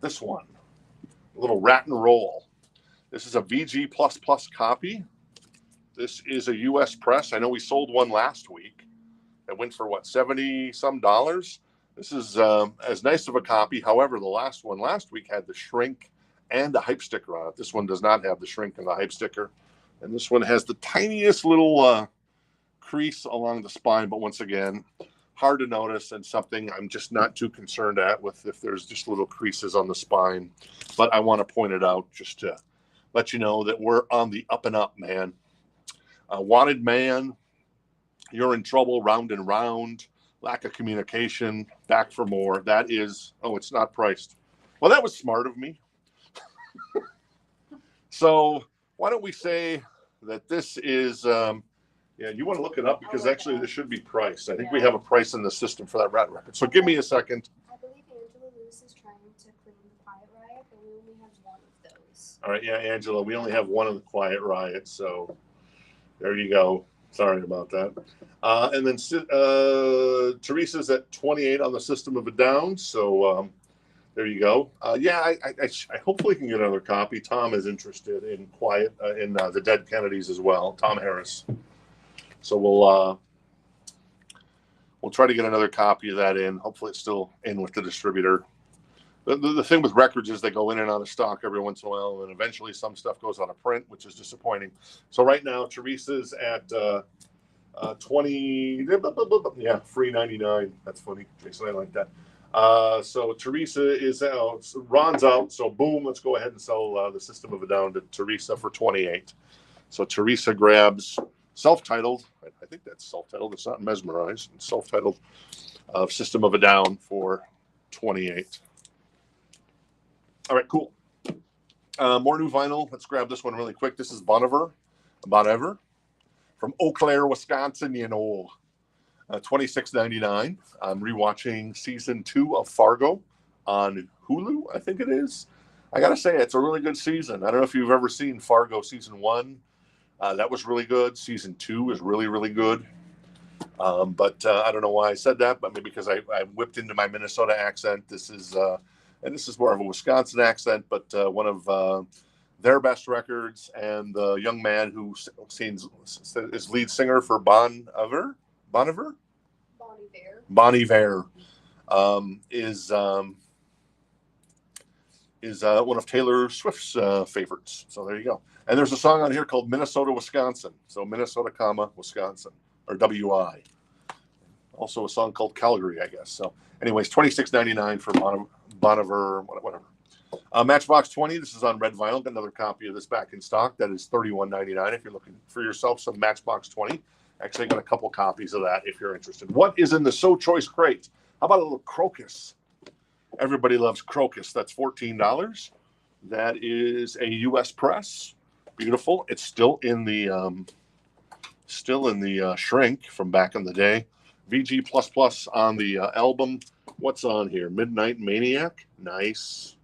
this one, a little Ratt and Roll. This is a VG++ copy. This is a U.S. press. I know we sold one last week. It went for what, $70 some? This is as nice of a copy. However, the last one last week had the shrink and the hype sticker on it. This one does not have the shrink and the hype sticker. And this one has the tiniest little crease along the spine. But once again, hard to notice and something I'm just not too concerned at with if there's just little creases on the spine. But I want to point it out just to let you know that we're on the up and up, man. Wanted man, you're in trouble, round and round, lack of communication, back for more. That is, oh, it's not priced. Well, that was smart of me. So why don't we say that this is, yeah, you want to look it up because actually this should be priced. I think we have a price in the system for that Ratt record. So give me a second. I believe Angela Lewis is trying to claim the Quiet Riot, but we only have one of those. All right, yeah, Angela, we only have one of the Quiet Riot, so there you go. Sorry about that. And then Teresa's at 28 on the System of a Down, so there you go. Yeah, I hopefully can get another copy. Tom is interested in Quiet in the Dead Kennedys as well. Tom Harris. So we'll try to get another copy of that in. Hopefully, it's still in with the distributor. The thing with records is they go in and out of stock every once in a while, and eventually some stuff goes out of print, which is disappointing. So right now, Teresa's at 20, yeah, free 99. That's funny, Jason. I like that. So Teresa is out. Ron's out. So boom, let's go ahead and sell the System of a Down to Teresa for 28. So Teresa grabs self-titled. I think that's self-titled. It's not mesmerized. It's self-titled System of a Down for 28. All right, cool. More new vinyl. Let's grab this one really quick. This is Benetar from Eau Claire, Wisconsin. You know, $26.99. I'm rewatching season 2 of Fargo on Hulu. I think it is. I gotta say, it's a really good season. I don't know if you've ever seen Fargo season 1. That was really good. Season 2 is really, really good. But I don't know why I said that, but maybe because I whipped into my Minnesota accent. This is and this is more of a Wisconsin accent, but one of their best records. And the young man who is lead singer for Bon Iver is one of Taylor Swift's favorites. So there you go. And there's a song on here called Minnesota, Wisconsin. So Minnesota, Wisconsin, or WI. Also a song called Calgary, I guess. So anyways, $26.99 for Benetar, whatever. Matchbox 20, this is on red vinyl. Got another copy of this back in stock. That is $31.99 if you're looking for yourself some Matchbox 20. Actually, got a couple copies of that if you're interested. What is in the So Choice crate? How about a little Krokus? Everybody loves Krokus. That's $14. That is a U.S. press. Beautiful. It's still in the shrink from back in the day. VG++ on the album. What's on here? Midnight Maniac. Nice.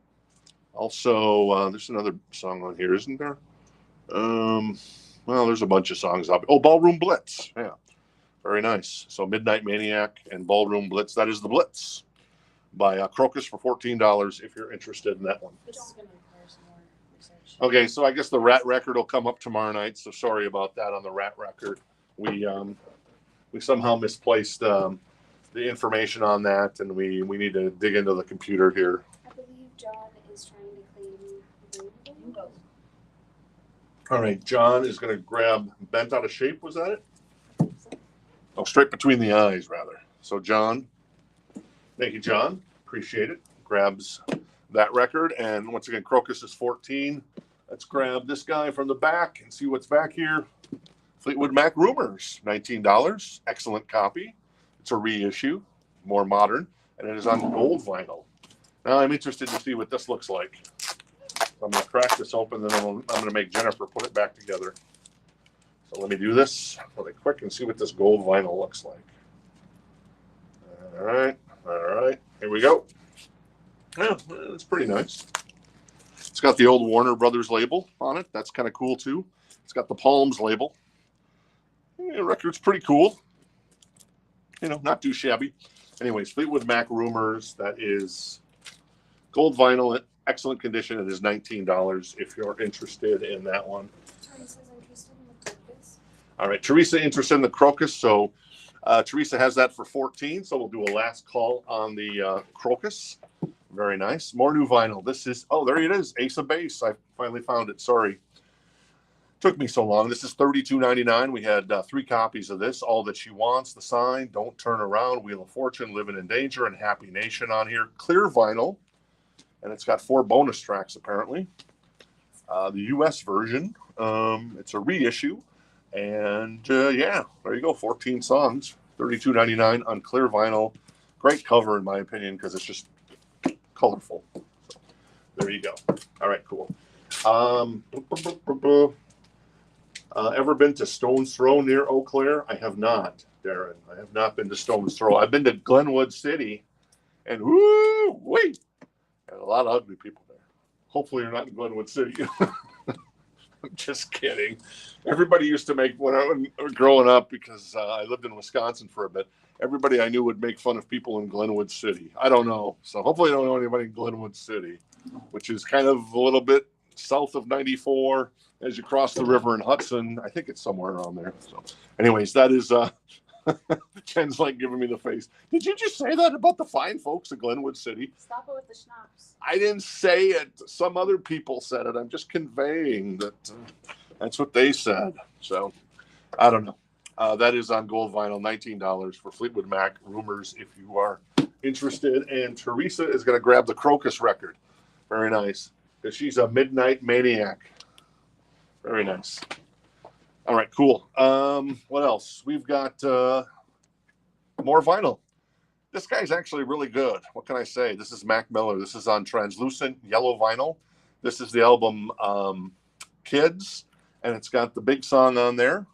Also, there's another song on here, isn't there? Well, there's a bunch of songs. Oh, Ballroom Blitz. Yeah. Very nice. So Midnight Maniac and Ballroom Blitz. That is the Blitz by Krokus for $14 if you're interested in that one. Okay, so I guess the Ratt record will come up tomorrow night. So sorry about that on the Ratt record. We somehow misplaced the information on that, and we need to dig into the computer here. I believe John is trying to claim Rainbow. All right, John is going to grab Bent Out of Shape. Was that it? Oh, Straight Between the Eyes, rather. So John, thank you, John. Appreciate it. Grabs that record, and once again, Krokus is 14. Let's grab this guy from the back and see what's back here. Fleetwood Mac Rumors, $19. Excellent copy. It's a reissue, more modern, and it is on gold vinyl. Now I'm interested to see what this looks like. I'm going to crack this open, then I'm going to make Jennifer put it back together. So let me do this really quick and see what this gold vinyl looks like. All right, here we go. Yeah, it's pretty nice. It's got the old Warner Brothers label on it. That's kind of cool too. It's got the Palms label. The record's pretty cool. You know, not too shabby. Anyways, Fleetwood Mac Rumors. That is Gold vinyl, excellent condition. It is $19 if you're interested in that one. Teresa's interested in the Krokus. All right, Teresa interested in the Krokus, so Teresa has that for 14. So we'll do a last call on the Krokus. Very nice. More new vinyl. This is there it is. Ace of Base. I finally found it. Sorry, took me so long. This is $32.99. We had 3 copies of this. All That She Wants, The Sign, Don't Turn Around, Wheel of Fortune, Living in Danger, and Happy Nation on here. Clear vinyl, and it's got 4 bonus tracks apparently. The U.S. version. It's a reissue. And yeah, there you go. 14 songs, $32.99 on clear vinyl. Great cover in my opinion because it's just colorful. So, there you go. All right, cool. Ever been to Stone's Throw near Eau Claire? I have not, Darren. I have not been to Stone's Throw. I've been to Glenwood City, and wait, a lot of ugly people there. Hopefully, you're not in Glenwood City. I'm just kidding. Everybody used to make, when I was growing up, because I lived in Wisconsin for a bit, everybody I knew would make fun of people in Glenwood City. I don't know. So hopefully I don't know anybody in Glenwood City, which is kind of a little bit south of 94 as you cross the river in Hudson. I think it's somewhere around there. So anyways, that is, Jen's like giving me the face. Did you just say that about the fine folks of Glenwood City? Stop it with the schnapps. I didn't say it. Some other people said it. I'm just conveying that that's what they said. So I don't know. That is on gold vinyl, $19 for Fleetwood Mac. Rumors, if you are interested. And Teresa is going to grab the Krokus record. Very nice. Because she's a midnight maniac. Very nice. All right, cool. What else? We've got more vinyl. This guy's actually really good. What can I say? This is Mac Miller. This is on translucent yellow vinyl. This is the album Kids, and it's got the big song on there.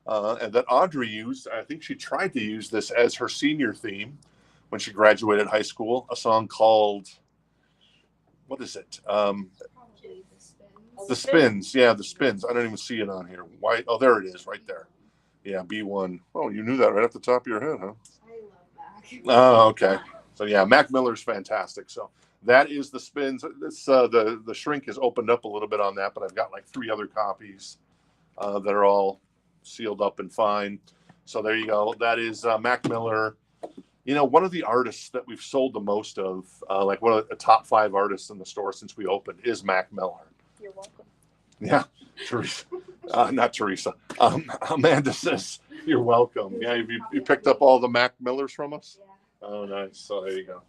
And that Audrey used. I think she tried to use this as her senior theme when she graduated high school. A song called, what is it? Probably the Spins. The Spins. Yeah, the Spins. I don't even see it on here. Why? Oh, there it is, right there. Yeah, B1. Oh, you knew that right off the top of your head, huh? I love Mac. Oh, okay. So yeah, Mac Miller's fantastic. So that is the Spins. This the shrink is opened up a little bit on that, but I've got like 3 other copies that are all sealed up and fine. So there you go. That is Mac Miller. You know, one of the artists that we've sold the most of, like one of the top 5 artists in the store since we opened, is Mac Miller. You're welcome. Yeah, Teresa. Not Teresa. Amanda says you're welcome. Yeah, you picked up all the Mac Millers from us? Yeah. Oh, nice. So there you go.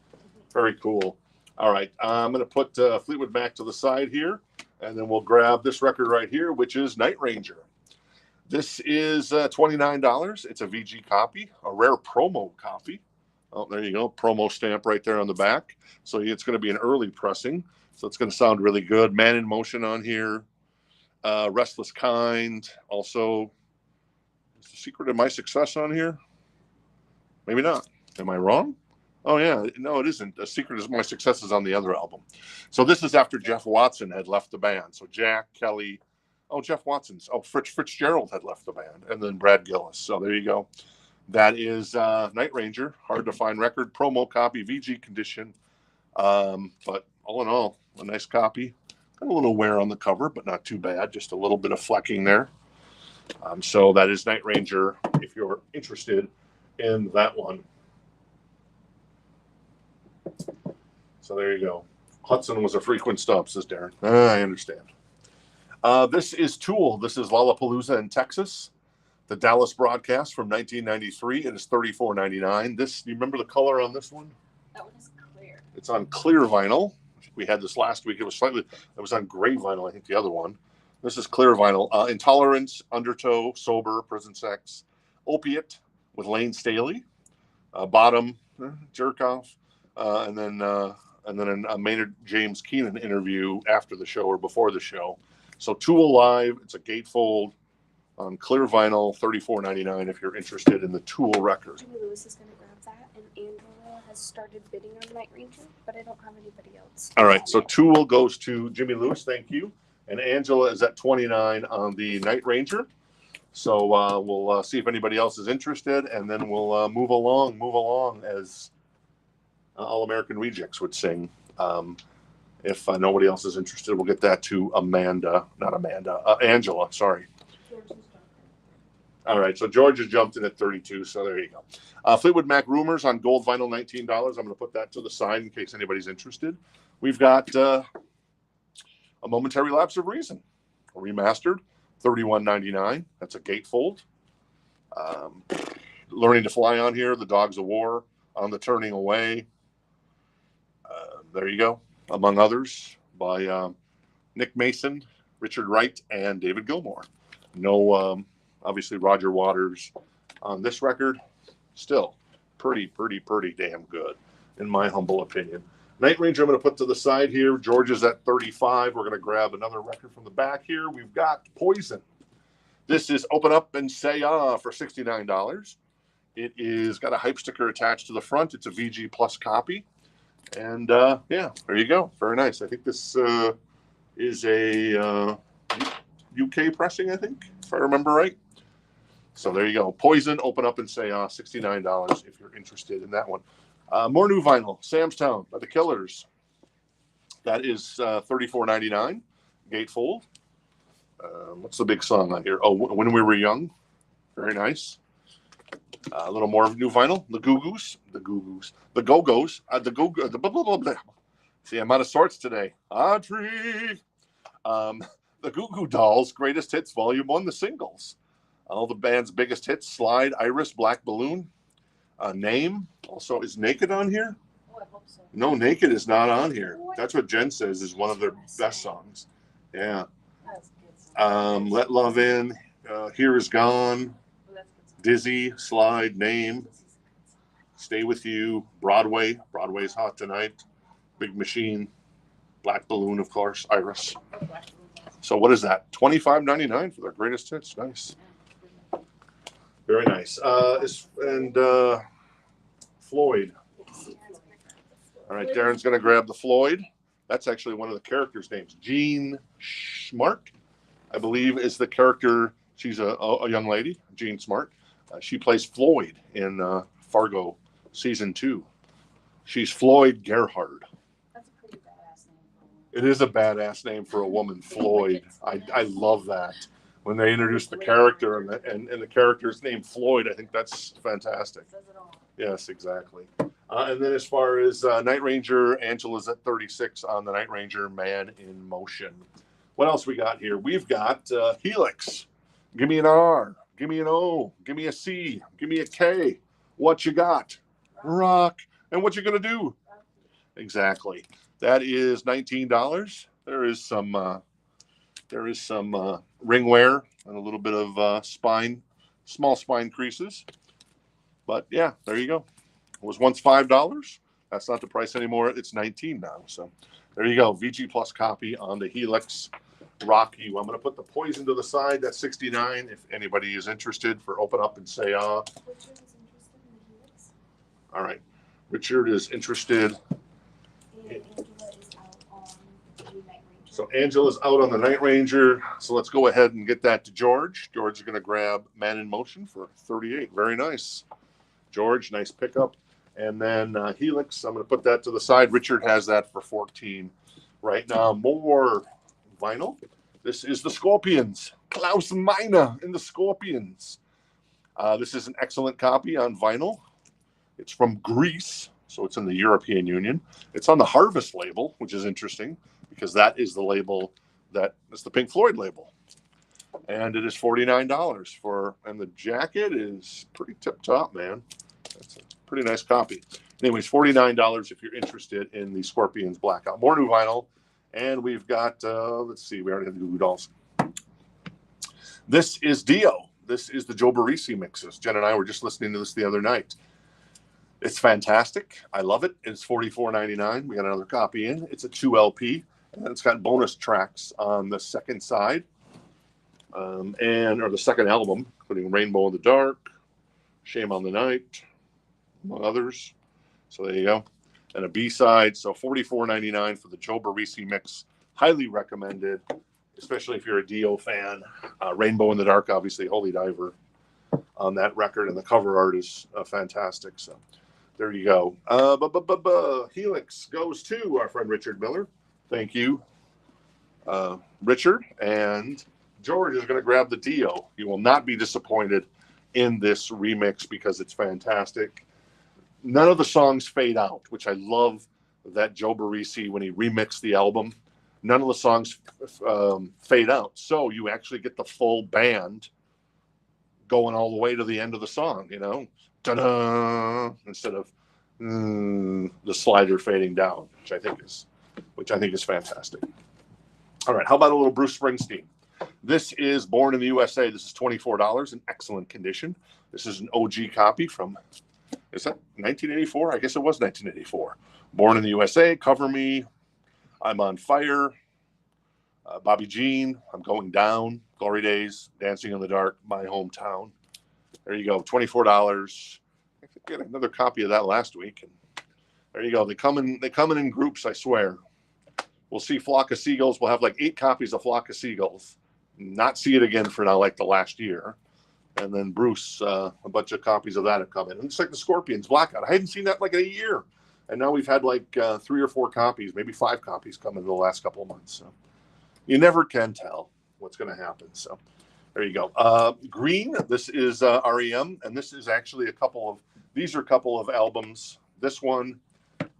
Very cool. All right. I'm going to put Fleetwood Mac to the side here, and then we'll grab this record right here, which is Night Ranger. This is $29. It's a VG copy, a rare promo copy. Oh, there you go. Promo stamp right there on the back. So it's going to be an early pressing. So it's going to sound really good. Man in Motion on here. Restless Kind. Also, is The Secret of My Success on here? Maybe not. Am I wrong? Oh, yeah. No, it isn't. The Secret of My Success is on the other album. So this is after Jeff Watson had left the band. So Jack, Kelly. Oh, Jeff Watson's. Oh, Fitzgerald had left the band. And then Brad Gillis. So there you go. That is Night Ranger. Hard to find record. Promo copy. VG condition. But all in all, a nice copy. Got a little wear on the cover, but not too bad. Just a little bit of flecking there. So that is Night Ranger, if you're interested in that one. So there you go. Hudson was a frequent stop, says Darren. I understand. This is Tool. This is Lollapalooza in Texas. The Dallas broadcast from 1993. It is $34.99. This, do you remember the color on this one? That one is clear. It's on clear vinyl. We had this last week. It was on gray vinyl, I think the other one. This is clear vinyl. Intolerance, Undertow, Sober, Prison Sex, Opiate with Lane Staley, Bottom, Jerk Off, and then a Maynard James Keenan interview after the show or before the show. So Tool Live, it's a gatefold on clear vinyl, $34.99 if you're interested in the Tool record. Jimmy Lewis is going to grab that, and Angela has started bidding on Night Ranger, but I don't have anybody else. All right, so Tool goes to Jimmy Lewis, thank you. And Angela is at $29 on the Night Ranger. So we'll see if anybody else is interested, and then we'll move along as All American Rejects would sing. If nobody else is interested, we'll get that to Angela. Sorry. All right, so George has jumped in at 32, so there you go. Fleetwood Mac Rumors on gold vinyl, $19. I'm going to put that to the side in case anybody's interested. We've got A Momentary Lapse of Reason, remastered, $31.99. That's a gatefold. Learning to Fly on here, The Dogs of War, On the Turning Away. There you go, among others, by Nick Mason, Richard Wright, and David Gilmour. No, obviously, Roger Waters on this record. Still pretty damn good, in my humble opinion. Night Ranger, I'm going to put to the side here. George is at 35. We're going to grab another record from the back here. We've got Poison. This is Open Up and Say Ah for $69. It is got a hype sticker attached to the front. It's a VG Plus copy. And yeah, there you go. Very nice. I think this is a UK pressing, I think, if I remember right. So there you go. Poison, Open Up and Say Ah, $69 if you're interested in that one. More new vinyl, Sam's Town by the Killers. That is $34.99. Gatefold. What's the big song on here? Oh, When We Were Young. Very nice. A little more new vinyl. The Go-Go's. The Go-Go's. See, I'm out of sorts today. Audrey. The Goo Goo Dolls, Greatest Hits, Volume 1, the singles. All the band's biggest hits, Slide, Iris, Black Balloon. Name. Also, is Naked on here? Oh, I hope so. No, Naked is not on here. That's what Jen says is one of their best songs. Yeah. That's good. Let Love In. Here Is Gone. Dizzy, Slide, Name, Stay With You, Broadway. Broadway's Hot Tonight. Big Machine. Black Balloon, of course. Iris. So what is that? $25.99 for their greatest hits. Nice. Very nice. Floyd. All right, Darren's going to grab the Floyd. That's actually one of the characters' names. Jean Smart, I believe, is the character. She's a young lady, Jean Smart. She plays Floyd in Fargo Season 2. She's Floyd Gerhard. That's a pretty badass name. It is a badass name for a woman, Floyd. I love that. When they introduce the character and the character's named Floyd, I think that's fantastic. Says it all. Yes, exactly. And then as far as Night Ranger, Angela's at 36 on the Night Ranger Man in Motion. What else we got here? We've got Helix. Give me an R. Give me an O. Give me a C. Give me a K. What you got? Rock. And what you going to do? Exactly. That is $19. There is some ring wear and a little bit of small spine creases. But yeah, there you go. It was once $5. That's not the price anymore. It's $19 now. So there you go. VG Plus copy on the Helix Rock You. I'm going to put the Poison to the side. That's $69 if anybody is interested for Open Up and Say Ah. Richard is interested in the Helix. All right. Richard is interested. And Angela is out on the Night Ranger. So Angela's out on the Night Ranger. So let's go ahead and get that to George. George is going to grab Man in Motion for $38. Very nice. George, nice pickup. And then Helix, I'm going to put that to the side. Richard has that for $14 right now. More vinyl. This is the Scorpions. Klaus Meine and the Scorpions. This is an excellent copy on vinyl. It's from Greece, so it's in the European Union. It's on the Harvest label, which is interesting because that is the label that is the Pink Floyd label. And it is $49 for, and the jacket is pretty tip top, man. That's a pretty nice copy. Anyways, $49 if you're interested in the Scorpions Blackout. More new vinyl. And we've got, let's see, we already have the Goo Goo Dolls. This is Dio. This is the Joe Barresi mixes. Jen and I were just listening to this the other night. It's fantastic. I love it. It's $44.99. We got another copy in. It's a 2 LP. And it's got bonus tracks on the second side. Or the second album, including Rainbow in the Dark, Shame on the Night, among others. So there you go. And a B-side. So $44.99 for the Joe Barresi mix. Highly recommended, especially if you're a Dio fan. Rainbow in the Dark, obviously, Holy Diver on that record. And the cover art is fantastic. So There you go. Helix goes to our friend Richard Miller. Thank you, Richard. And George is going to grab the Dio. You will not be disappointed in this remix because it's fantastic. None of the songs fade out, which I love that Joe Barresi, when he remixed the album, none of the songs fade out. So you actually get the full band going all the way to the end of the song, you know, ta-da, instead of the slider fading down, which I think is fantastic. All right, how about a little Bruce Springsteen? This is Born in the USA. This is $24 in excellent condition. This is an OG copy from, is that 1984? I guess it was 1984. Born in the USA, Cover Me, I'm on Fire, Bobby Jean, I'm Going Down, Glory Days, Dancing in the Dark, My Hometown. There you go, $24. I think we had another copy of that last week. And there you go. They come in groups, I swear. We'll see Flock of Seagulls. We'll have like 8 copies of Flock of Seagulls. Not see it again for now, like the last year. And then Bruce, a bunch of copies of that have come in. And it's like the Scorpions Blackout. I hadn't seen that like in a year. And now we've had like 3 or 4 copies, maybe 5 copies come in the last couple of months. So you never can tell what's going to happen. So there you go. Green, this is REM. And this is actually a couple of albums. This one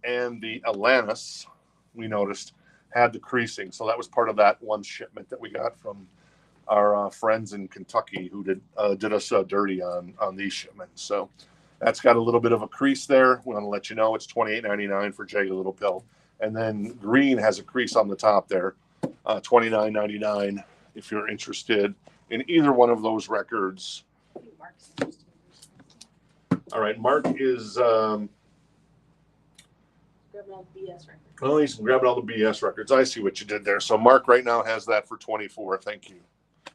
and the Alanis, we noticed, had the creasing. So that was part of that one shipment that we got from our friends in Kentucky who did us dirty on these shipments. So that's got a little bit of a crease there. We want to let you know it's $28.99 for Jagged Little Pill. And then Green has a crease on the top there, $29.99 if you're interested in either one of those records. All right, Mark is Grabbing all the BS records. Oh, he's grabbing all the BS records. I see what you did there. So Mark right now has that for $24. Thank you.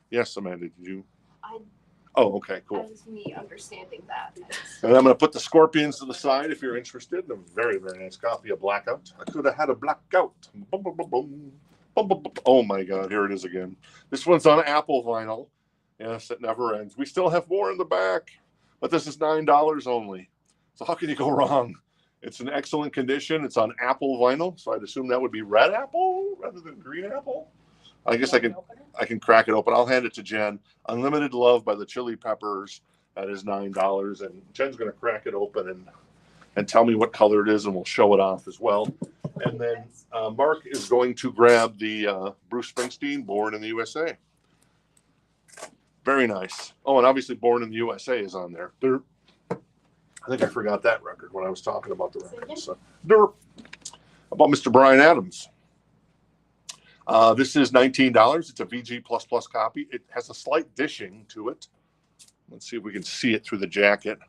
Yes, Amanda, did you? Oh, okay, cool. That was me understanding that. And I'm going to put the Scorpions to the side if you're interested. A very, very nice copy of Blackout. I could have had a Blackout. Boom, boom, boom, boom. Boom, boom, boom. Oh, my God. Here it is again. This one's on Apple vinyl. Yes, it never ends. We still have more in the back, but this is $9 only. So how can you go wrong? It's in excellent condition. It's on Apple vinyl, so I'd assume that would be red apple rather than green apple. I guess I can crack it open. I'll hand it to Jen. Unlimited Love by the Chili Peppers. That is $9, and Jen's going to crack it open and tell me what color it is, and we'll show it off as well. And then Mark is going to grab the Bruce Springsteen, Born in the USA. Very nice. Oh, and obviously Born in the USA is on there. I think I forgot that record when I was talking about the record. So, how about Mr. Bryan Adams? This is $19. It's a VG++ copy. It has a slight dishing to it. Let's see if we can see it through the jacket.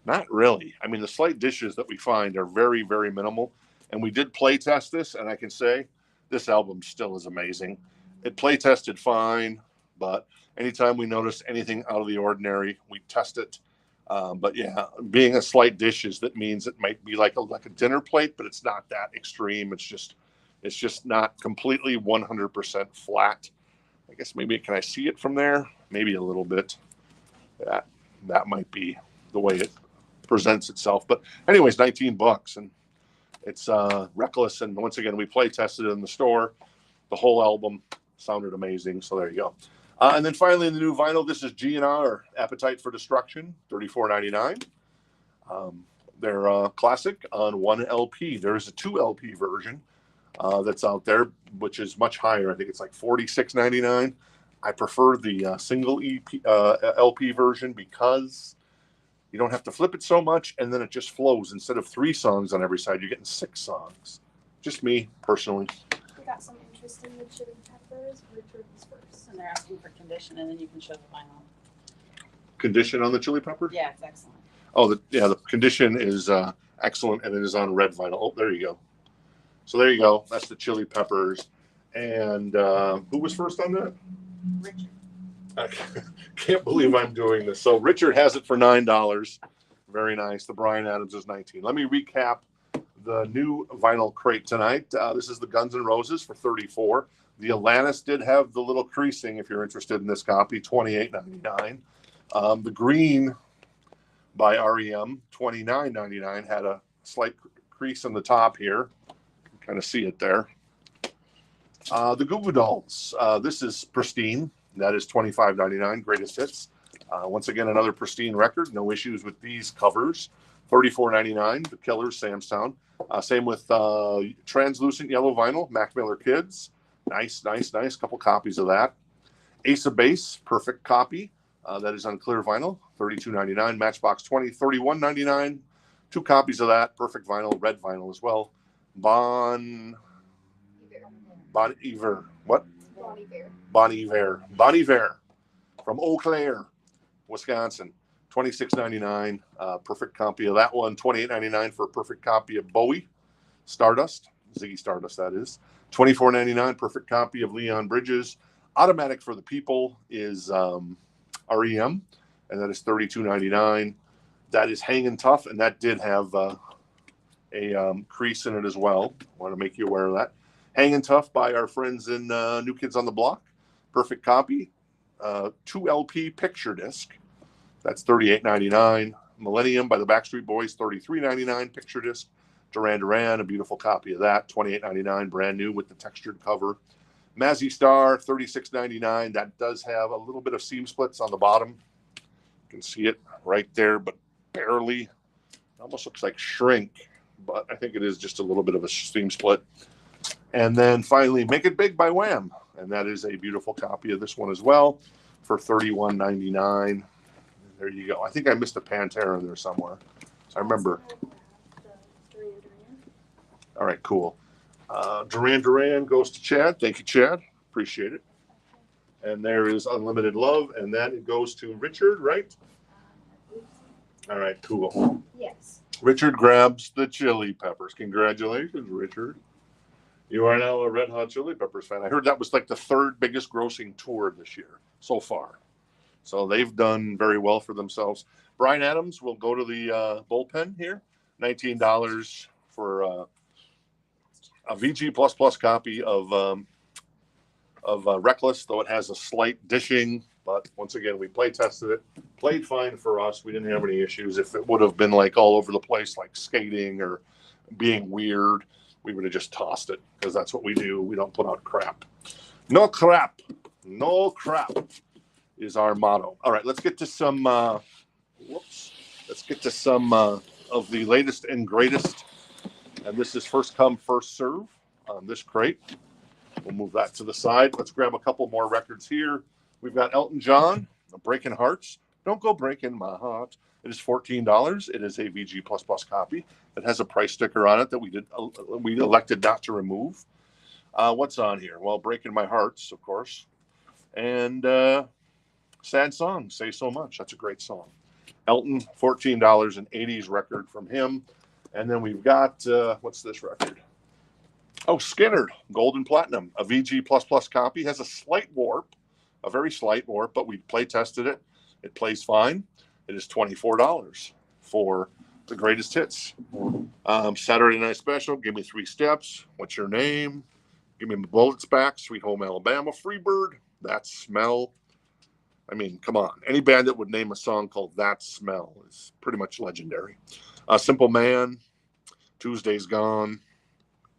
Not really. I mean, the slight dishes that we find are very, very minimal. And we did play test this, and I can say this album still is amazing. It play tested fine, but anytime we notice anything out of the ordinary, we test it. But yeah, being a slight dishes, that means it might be like a dinner plate, but it's not that extreme. It's just not completely 100% flat. I guess maybe, can I see it from there? Maybe a little bit. That might be the way it presents itself. But anyways, $19, and it's Reckless. And once again, we play tested it in the store. The whole album sounded amazing. So there you go. And then finally, in the new vinyl, this is G&R, Appetite for Destruction, $34.99. They're classic on 1 LP. There's a 2 LP version that's out there, which is much higher. I think it's like $46.99. I prefer the single LP version because you don't have to flip it so much, and then it just flows. Instead of 3 songs on every side, you're getting 6 songs. Just me, personally. We got some interest in the Chili Peppers. Richard was first. And they're asking for condition, and then you can show the vinyl. Condition on the Chili Pepper? Yeah, it's excellent. Oh, the condition is excellent, and it is on red vinyl. Oh, there you go. So there you go. That's the Chili Peppers. And who was first on that? Richard. I can't believe I'm doing this. So Richard has it for $9. Very nice. The Bryan Adams is $19. Let me recap the new vinyl crate tonight. This is the Guns N' Roses for $34. The Alanis did have the little creasing, if you're interested in this copy, $28.99. The green by REM, $29.99. Had a slight crease in the top here. Kind of see it there. The Goo Goo Dolls. This is pristine. That is $25.99. Greatest hits. Once again, another pristine record. No issues with these covers. $34.99. The Killers, Samstown. Same with translucent yellow vinyl. Mac Miller Kids. Nice. Couple copies of that. Ace of Base, perfect copy. That is on clear vinyl. $32.99. Matchbox 20, $31.99. 2 copies of that. Perfect vinyl, red vinyl as well. Bon Iver. What? Bon Iver from Eau Claire, Wisconsin. $26.99. Perfect copy of that one. $28.99 for a perfect copy of Bowie Stardust. Ziggy Stardust, that is. $24.99. Perfect copy of Leon Bridges. Automatic for the People is REM, and that is $32.99. That is Hangin' Tough, and that did have a crease in it as well. I want to make you aware of that. Hangin' Tough by our friends in New Kids on the Block. Perfect copy. 2 LP picture disc. That's $38.99. Millennium by the Backstreet Boys, $33.99 picture disc. Duran Duran, a beautiful copy of that, $28.99, brand new with the textured cover. Mazzy Star, $36.99. That does have a little bit of seam splits on the bottom. You can see it right there, but barely. It almost looks like shrink, but I think it is just a little bit of a seam split. And then finally, Make It Big by Wham! And that is a beautiful copy of this one as well for $31.99. There you go. I think I missed a Pantera in there somewhere. So I remember. All right, cool. Duran Duran goes to Chad. Thank you, Chad. Appreciate it. And there is Unlimited Love, and then it goes to Richard, right? All right, cool. Yes. Richard grabs the Chili Peppers. Congratulations, Richard. You are now a Red Hot Chili Peppers fan. I heard that was like the 3rd biggest grossing tour this year so far. So they've done very well for themselves. Bryan Adams will go to the bullpen here. $19 for a VG++ copy of Reckless, though it has a slight dishing. But once again, we play tested it. Played fine for us. We didn't have any issues. If it would have been like all over the place, like skating or being weird, we would have just tossed it because that's what we do. We don't put out crap. No crap. No crap is our motto. All right, let's get to some Let's get to some of the latest and greatest. And this is first come, first serve on this crate. We'll move that to the side. Let's grab a couple more records here. We've got Elton John, Breaking Hearts. Don't go breaking my heart. It is $14. It is a VG++ copy. It has a price sticker on it that we elected not to remove. What's on here? Well, Breaking My Hearts, of course. And Sad Song, Say So Much. That's a great song. Elton, $14, an 80s record from him. And then we've got, what's this record? Oh, Skinner, Gold and Platinum, a VG++ copy. Has a slight warp, a very slight warp, but we play tested it. It plays fine. It is $24 for the greatest hits. Saturday Night Special, Give Me 3 Steps, What's Your Name? Give Me My Bullets Back, Sweet Home Alabama, Freebird, That Smell. I mean, come on. Any band that would name a song called That Smell is pretty much legendary. Simple Man, Tuesday's Gone.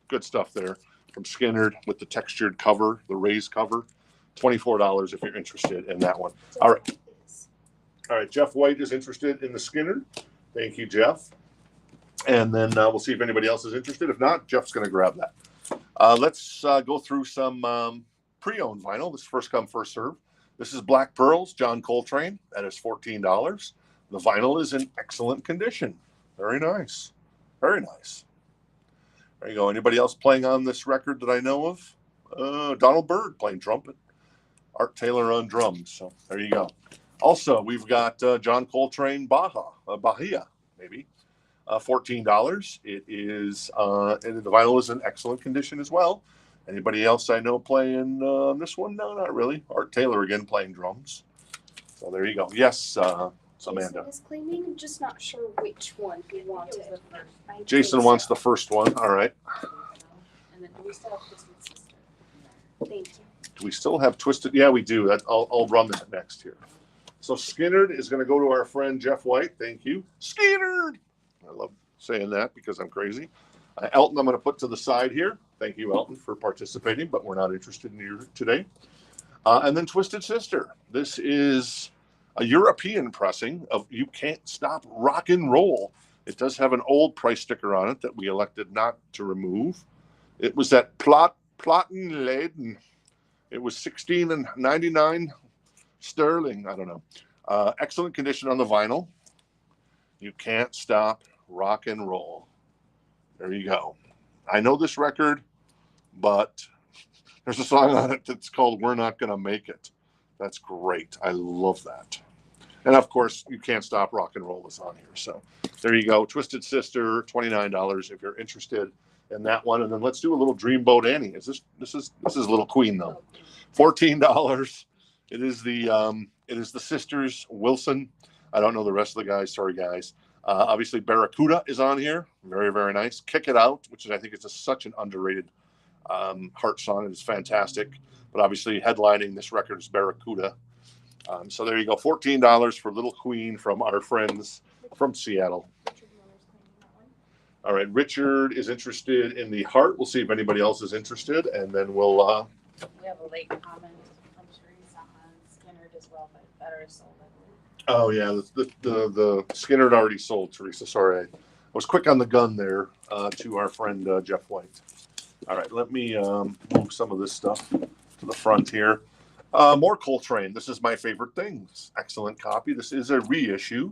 Good stuff there from Skinner with the textured cover, the raised cover. $24 if you're interested in that one. All right. Jeff White is interested in the Skinner. Thank you, Jeff. And then we'll see if anybody else is interested. If not, Jeff's going to grab that. Let's go through some pre-owned vinyl. This is first come, first serve. This is Black Pearls, John Coltrane. That is $14. The vinyl is in excellent condition. Very nice. Very nice. There you go. Anybody else playing on this record that I know of? Donald Byrd playing trumpet. Art Taylor on drums. So there you go. Also, we've got John Coltrane Bahia, maybe. $14. It is, and the vinyl is in excellent condition as well. Anybody else I know playing this one? No, not really. Art Taylor again playing drums. So there you go. Yes, Amanda. Jason is claiming, I'm just not sure which one he wanted. Jason wants the first one. All right. And then do we still have Twisted Sister? Thank you. Do we still have Twisted? Yeah, we do. I'll run that next here. So Skinnerd is going to go to our friend Jeff White. Thank you. Skinnerd. I love saying that because I'm crazy. Elton, I'm going to put to the side here. Thank you, Elton, for participating, but we're not interested in you today. And then Twisted Sister. This is a European pressing of You Can't Stop Rock and Roll. It does have an old price sticker on it that we elected not to remove. It was at Plattenläden. It was $16.99 sterling. I don't know. Excellent condition on the vinyl. You Can't Stop Rock and Roll. There you go. I know this record, but there's a song on it that's called We're Not Gonna Make It. That's great. I love that. And of course, You Can't Stop Rock and Roll is on here. So there you go. Twisted Sister, $29 if you're interested in that one. And then let's do a little Dreamboat Annie. This is Little Queen though. $14. It is the sisters Wilson. I don't know the rest of the guys. Sorry guys. Obviously Barracuda is on here. Very, very nice. Kick It Out, which is I think it's such an underrated Heart song. It is fantastic. But obviously headlining this record is Barracuda. So there you go. $14 for Little Queen from our friends from Seattle. All right. Richard is interested in the Heart. We'll see if anybody else is interested. And then we'll... We have a late comment from Teresa on Skinnerd as well, but better is sold, I believe. Oh, yeah. The Skinnerd already sold, Teresa. Sorry. I was quick on the gun there to our friend Jeff White. All right. Let me move some of this stuff to the front here. More Coltrane. This is my favorite thing. Excellent copy. This is a reissue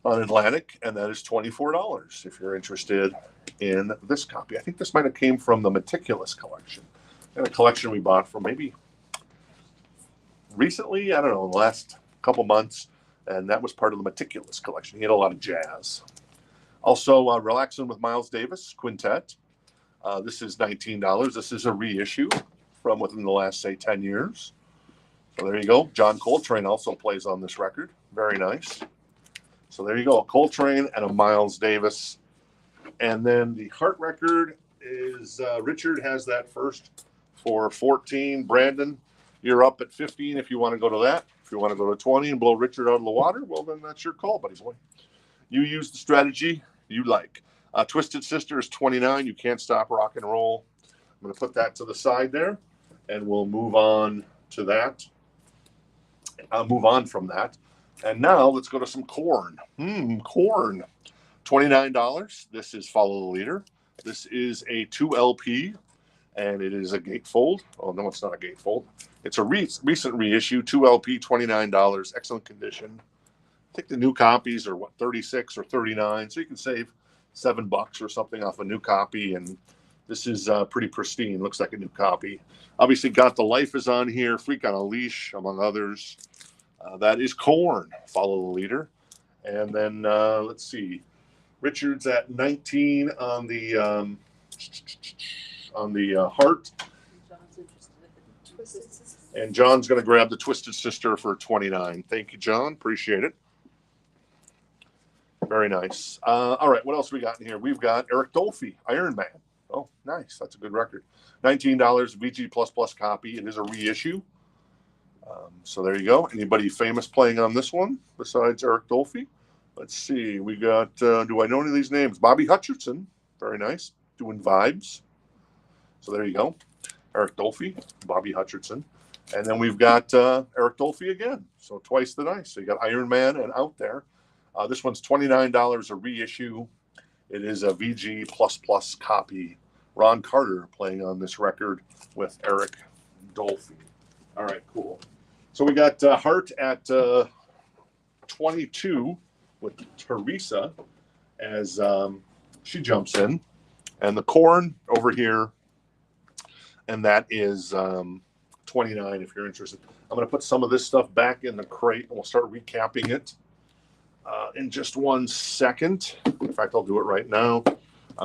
on Atlantic, and that is $24 if you're interested in this copy. I think this might have came from the Meticulous collection. And a collection we bought for maybe recently, I don't know, in the last couple months, and that was part of the Meticulous collection. He had a lot of jazz. Also, Relaxing with Miles Davis Quintet. This is $19. This is a reissue from within the last, say, 10 years. So there you go. John Coltrane also plays on this record. Very nice. So there you go. A Coltrane and a Miles Davis. And then the Heart record is Richard has that first for 14. Brandon, you're up at 15 if you want to go to that. If you want to go to 20 and blow Richard out of the water, well, then that's your call, buddy boy. You use the strategy you like. Twisted Sister is 29. You Can't Stop Rock and Roll. I'm going to put that to the side there, and we'll move on to that. I'll move on from that. And now let's go to some Korn. Korn. $29. This is Follow the Leader. This is a 2 LP, and it is a gatefold. Oh, no, it's not a gatefold. It's a recent reissue, 2 LP, $29. Excellent condition. I think the new copies are, 36 or 39, so you can save $7 or something off a new copy, and this is pretty pristine. Looks like a new copy. Obviously, Got the Life is on here, Freak on a Leash, among others. That is Korn, Follow the Leader. And then, let's see. Richard's at 19 on the Heart. John's interested in Twisted Sister. And John's going to grab the Twisted Sister for 29. Thank you, John. Appreciate it. Very nice. All right, what else we got in here? We've got Eric Dolphy, Iron Man. Oh, nice. That's a good record. $19 VG++ copy. It is a reissue. So there you go. Anybody famous playing on this one besides Eric Dolphy? Let's see. We got, do I know any of these names? Bobby Hutcherson. Very nice. Doing Vibes. So there you go. Eric Dolphy, Bobby Hutcherson. And then we've got Eric Dolphy again. So twice the nice. So you got Iron Man and Out There. This one's $29 a reissue. It is a VG++ copy. Ron Carter playing on this record with Eric Dolphy. All right, cool. So we got Heart at 22 with Teresa as she jumps in. And the Korn over here, and that is 29 if you're interested. I'm going to put some of this stuff back in the crate, and we'll start recapping it in just 1 second. In fact, I'll do it right now.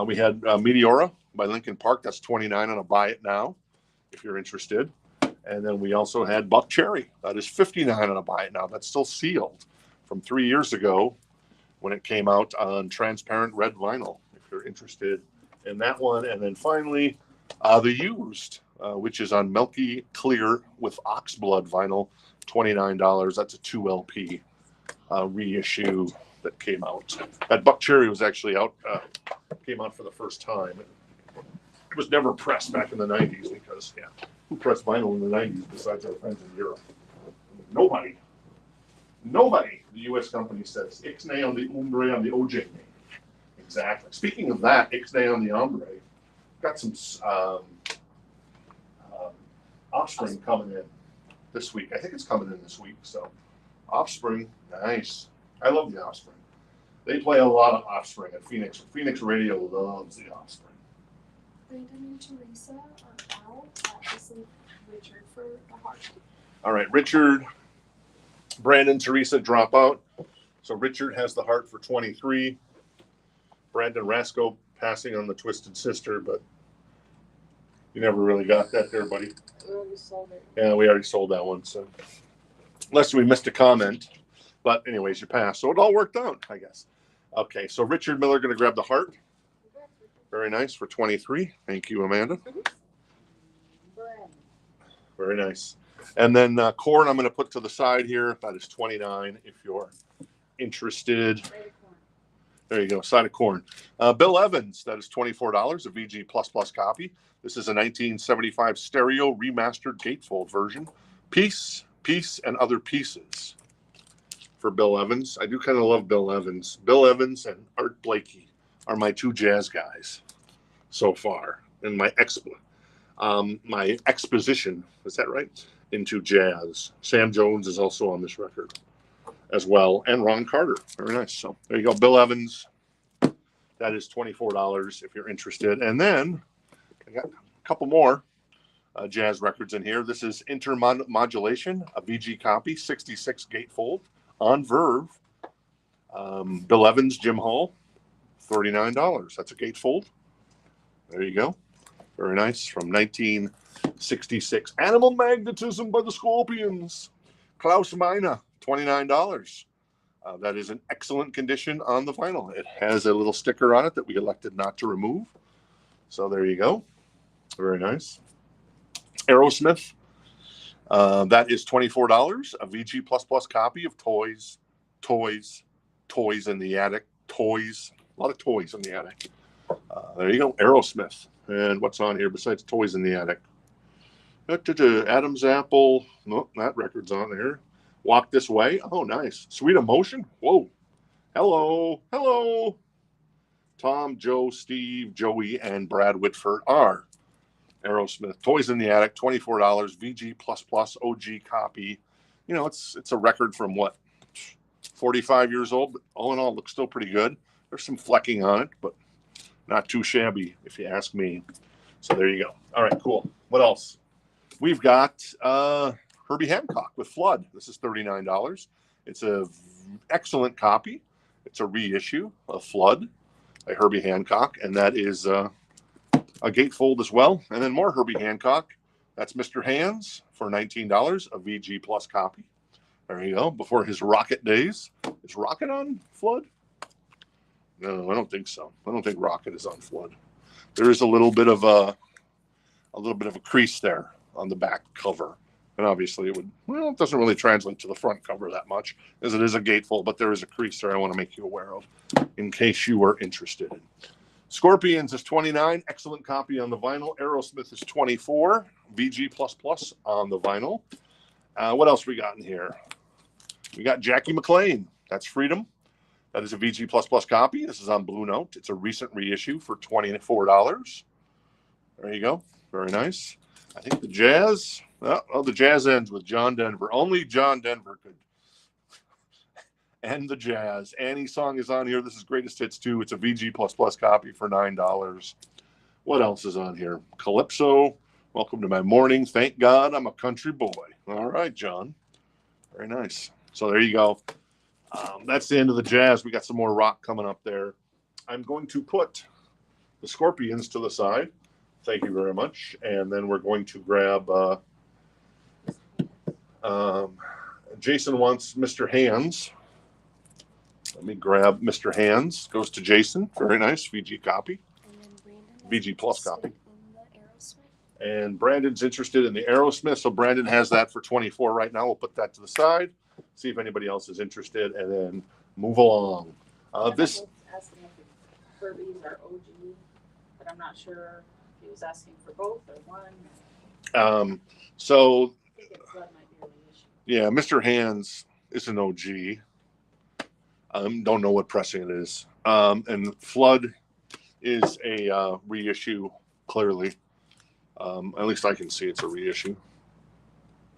We had Meteora by Linkin Park. That's 29 on a Buy It Now if you're interested. And then we also had Buckcherry. That is 59 on a Buy It Now. That's still sealed from 3 years ago when it came out on transparent red vinyl if you're interested in that one. And then finally, The Used. which is on Milky Clear with Oxblood vinyl, $29. That's a 2 LP reissue that came out. That Buckcherry was actually out, came out for the first time. It was never pressed back in the 90s because, yeah, who pressed vinyl in the 90s besides our friends in Europe? Nobody. Nobody, the U.S. company says. Ixnay on the ombre on the OJ name. Exactly. Speaking of that, Ixnay on the ombre, got some Offspring coming in this week. I think it's coming in this week. So, Offspring, nice. I love the Offspring. They play a lot of Offspring at Phoenix. Phoenix Radio loves the Offspring. Brandon and Teresa are out. Just leave Richard for the heart. All right, Richard, Brandon, Teresa drop out. So Richard has the heart for 23. Brandon Rasco passing on the Twisted Sister, but you never really got that there, buddy. We already sold it. Yeah, we already sold that one. So unless we missed a comment. But anyways, you passed. So it all worked out, I guess. Okay, so Richard Miller going to grab the heart. Very nice for 23. Thank you, Amanda. Very nice. And then corn I'm going to put to the side here. That is 29 if you're interested. There you go, side of corn. Bill Evans, that is $24, a VG++ copy. This is a 1975 stereo remastered gatefold version. Piece, and other pieces for Bill Evans. I do kind of love Bill Evans. Bill Evans and Art Blakey are my two jazz guys so far in my exposition, is that right, into jazz. Sam Jones is also on this record as well, and Ron Carter. Very nice. So there you go, Bill Evans. That is $24 if you're interested. And then I got a couple more jazz records in here. This is Intermodulation, a VG copy, 66 gatefold on Verve. Bill Evans, Jim Hall, $39. That's a gatefold. There you go. Very nice. From 1966. Animal Magnetism by the Scorpions. Klaus Meine, $29. That is in excellent condition on the vinyl. It has a little sticker on it that we elected not to remove. So there you go. Very nice. Aerosmith. That is $24. A VG++ copy of Toys in the Attic. Toys. A lot of toys in the attic. There you go. Aerosmith. And what's on here besides Toys in the Attic? Adam's Apple. Nope, that record's on there. Walk This Way. Oh, nice. Sweet Emotion. Whoa. Hello. Tom, Joe, Steve, Joey, and Brad Whitford are Aerosmith. Toys in the Attic, $24. VG++ OG copy. You know, it's a record from what, 45 years old, but all in all, looks still pretty good. There's some flecking on it, but not too shabby, if you ask me. So there you go. All right, cool. What else? We've got Herbie Hancock with Flood. This is $39. It's an excellent copy. It's a reissue of Flood by Herbie Hancock, and that is a gatefold as well. And then more Herbie Hancock. That's Mr. Hands for $19, a VG Plus copy. There you go. Before his Rocket days. Is Rocket on Flood? No, I don't think so. I don't think Rocket is on Flood. There is a little bit of a crease there on the back cover. And obviously it doesn't really translate to the front cover that much, as it is a gatefold, but there is a crease there I want to make you aware of in case you were interested. Scorpions is $29, excellent copy on the vinyl. Aerosmith is $24, VG++ on the vinyl. What else we got in here? We got Jackie McLean. That's Freedom. That is a VG++ copy. This is on Blue Note. It's a recent reissue for $24. There you go. Very nice. I think the jazz... the jazz ends with John Denver. Only John Denver could end the jazz. Annie's song is on here. This is Greatest Hits 2. It's a VG++ copy for $9. What else is on here? Calypso. Welcome to my morning. Thank God I'm a country boy. All right, John. Very nice. So there you go. That's the end of the jazz. We got some more rock coming up there. I'm going to put the Scorpions to the side. Thank you very much. And then we're going to grab... Jason wants Mr. Hands. Let me grab Mr. Hands. Goes to Jason. Very nice. VG copy. And then Brandon VG plus copy. And Brandon's interested in the Aerosmith, so Brandon has that for 24 right now. We'll put that to the side, see if anybody else is interested, and then move along. This I was asking if the Furbies are OG, but I'm not sure if he was asking for both or one. So I think Flood might be a reissue. yeah, Mr. Hands is an OG. Don't know what pressing it is. And Flood is a reissue, clearly. At least I can see it's a reissue.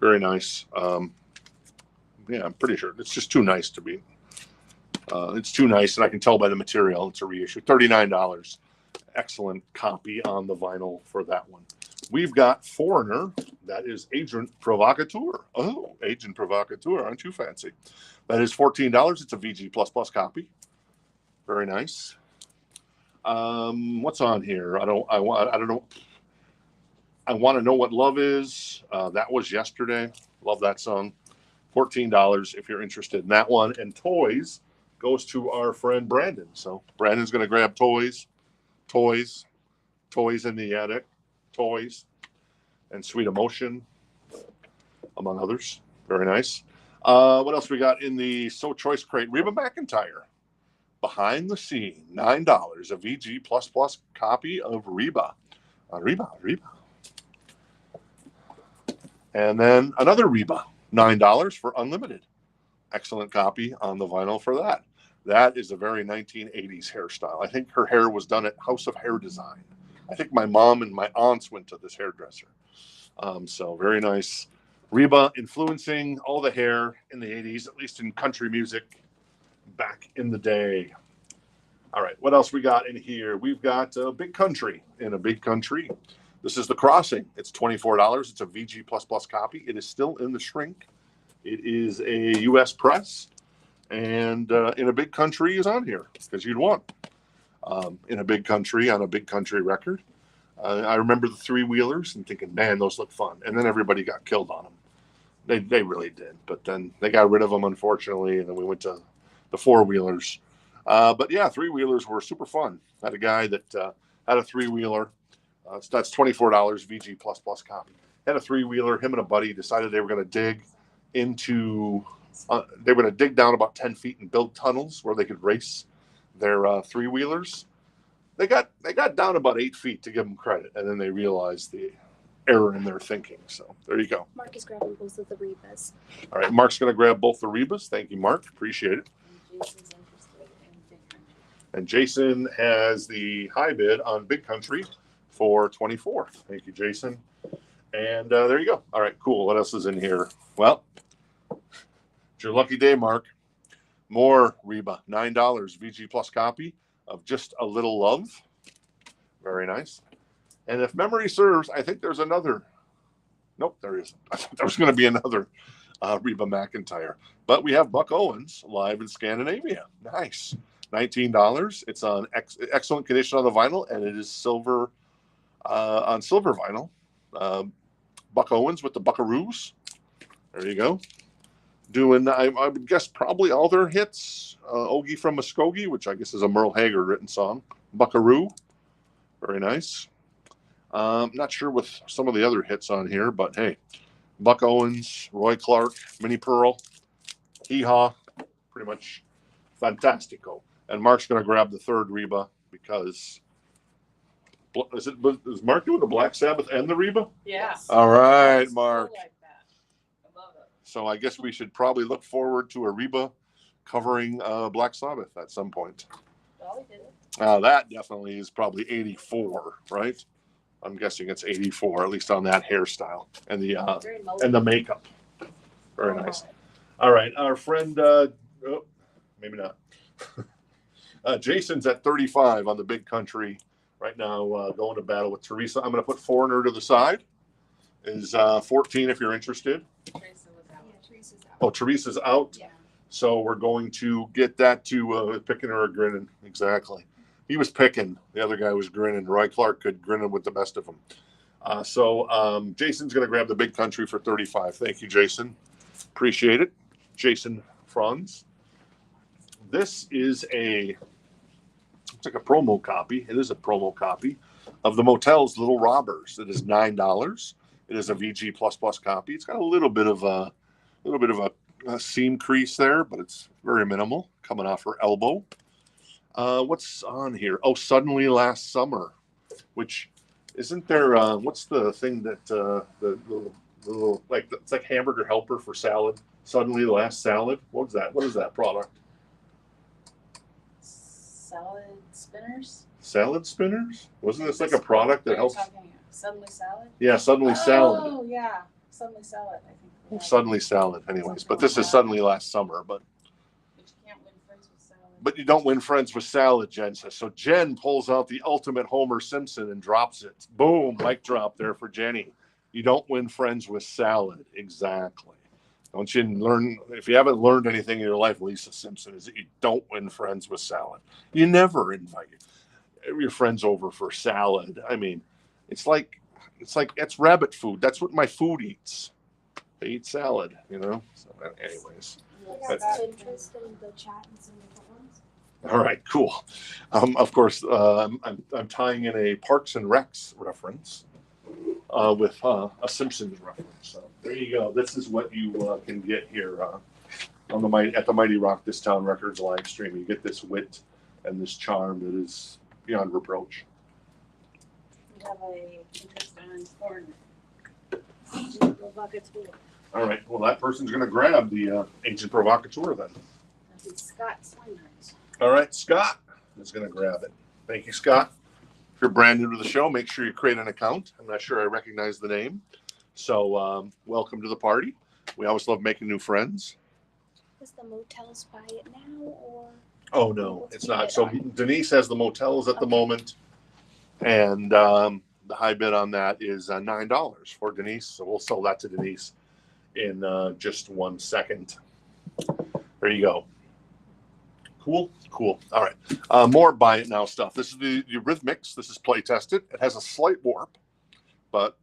Very nice. Yeah, I'm pretty sure. It's just too nice to be. It's too nice, and I can tell by the material it's a reissue. $39. Excellent copy on the vinyl for that one. We've got Foreigner. That is Agent Provocateur. Oh, Agent Provocateur. Aren't you fancy? That is $14. It's a VG++ copy. Very nice. What's on here? I don't know. I want to know what love is. That was yesterday. Love that song. $14 if you're interested in that one. And toys goes to our friend Brandon. So Brandon's going to grab toys in the attic, toys, and Sweet Emotion, among others. Very nice. What else we got in the So Choice crate? Reba McEntire. Behind the Scene, $9. A VG++ copy of Reba. Reba. And then another Reba, $9 for Unlimited. Excellent copy on the vinyl for that. That is a very 1980s hairstyle. I think her hair was done at House of Hair Design. I think my mom and my aunts went to this hairdresser. So very nice. Reba influencing all the hair in the 80s, at least in country music back in the day. All right, what else we got in here? We've got Big Country in a Big Country. This is The Crossing. It's $24. It's a VG++ copy. It is still in the shrink. It is a U.S. press. And In a Big Country is on here, because you'd want In a Big Country on a Big Country record. I remember the three-wheelers and thinking, man, those look fun. And then everybody got killed on them. They really did. But then they got rid of them, unfortunately, and then we went to the four-wheelers. But yeah, three-wheelers were super fun. I had a guy that had a three-wheeler. That's $24 VG++ copy. Had a three-wheeler. Him and a buddy decided they were going to dig into... they were going to dig down about 10 feet and build tunnels where they could race their three-wheelers. They got down about 8 feet, to give them credit, and then they realized the error in their thinking. So there you go. Mark is grabbing both of the Rebas. All right, Mark's going to grab both the Rebas. Thank you, Mark. Appreciate it. Jason's interested in Big Country. And Jason has the high bid on Big Country for $24. Thank you, Jason. And there you go. All right, cool. What else is in here? Well, it's your lucky day, Mark. More Reba, $9 VG+ copy of Just a Little Love. Very nice. And if memory serves, I think there's another. Nope, there isn't. I thought there was going to be another Reba McEntire. But we have Buck Owens live in Scandinavia. Nice. $19. It's on excellent condition on the vinyl, and it is silver on silver vinyl. Buck Owens with the Buckaroos. There you go. Doing, I would guess, probably all their hits. Ogie from Muskogee, which I guess is a Merle Haggard written song. Buckaroo. Very nice. Not sure with some of the other hits on here, but hey. Buck Owens, Roy Clark, Minnie Pearl, Hee Haw. Pretty much fantastico. And Mark's going to grab the third Reba because... Is Mark doing the Black Sabbath and the Reba? Yeah. All right, It's Mark. cool like that. I love it. So I guess we should probably look forward to a Reba covering Black Sabbath at some point. Dolly did it. That definitely is probably 84, right? I'm guessing it's 84, at least on that hairstyle and the makeup. Very nice. All right, our friend, maybe not. Jason's at 35 on the Big Country right now, going to battle with Teresa. I'm going to put Foreigner to the side. Is 14 if you're interested. Teresa was out. Yeah, Teresa's out. Oh, Teresa's out. Yeah. So we're going to get that to picking or grinning. Exactly. He was picking. The other guy was grinning. Roy Clark could grin with the best of them. So Jason's going to grab the Big Country for 35. Thank you, Jason. Appreciate it. Jason Franz. This is it's like a promo copy. It is a promo copy of the Motel's Little Robbers. It is $9. It is a VG++ copy. It's got a little bit of a seam crease there, but it's very minimal, coming off her elbow. What's on here? Oh, Suddenly Last Summer, which isn't there? What's the thing that the little like it's like Hamburger Helper for salad? Suddenly Last Salad. What is that? What is that product? Salad spinners? Salad spinners? Wasn't this like a product that helps? Suddenly Salad? Yeah, Suddenly Salad. Oh, yeah. Suddenly Salad, I think. Well, Suddenly Salad, anyways. But this is Suddenly Last Summer. But you can't win friends with salad. But you don't win friends with salad, Jen says. So Jen pulls out the ultimate Homer Simpson and drops it. Boom, mic drop there for Jenny. You don't win friends with salad. Exactly. Don't you learn, if you haven't learned anything in your life, Lisa Simpson, is that you don't win friends with salad. You never invite your friends over for salad. I mean, it's like it's rabbit food. That's what my food eats. They eat salad, you know? So anyways. I got some interest in the chat and some different ones. All right, cool. Of course, I'm tying in a Parks and Recs reference with a Simpsons reference. So there you go. This is what you can get here at the Mighty Rock This Town Records live stream. You get this wit and this charm that is beyond reproach. We have a interest on foreigner. All right. Well, that person's going to grab the Ancient Provocateur then. That's Scott Swinehurst. All right, Scott is going to grab it. Thank you, Scott. If you're brand new to the show, make sure you create an account. I'm not sure I recognize the name. So welcome to the party. We always love making new friends. Is the Motels by it now or? Oh, no, it's not. So Denise has the Motels at the moment. And the high bid on that is $9 for Denise. So we'll sell that to Denise in just 1 second. There you go. Cool. All right. More buy it now stuff. This is the Eurythmics. This is play tested. It has a slight warp, but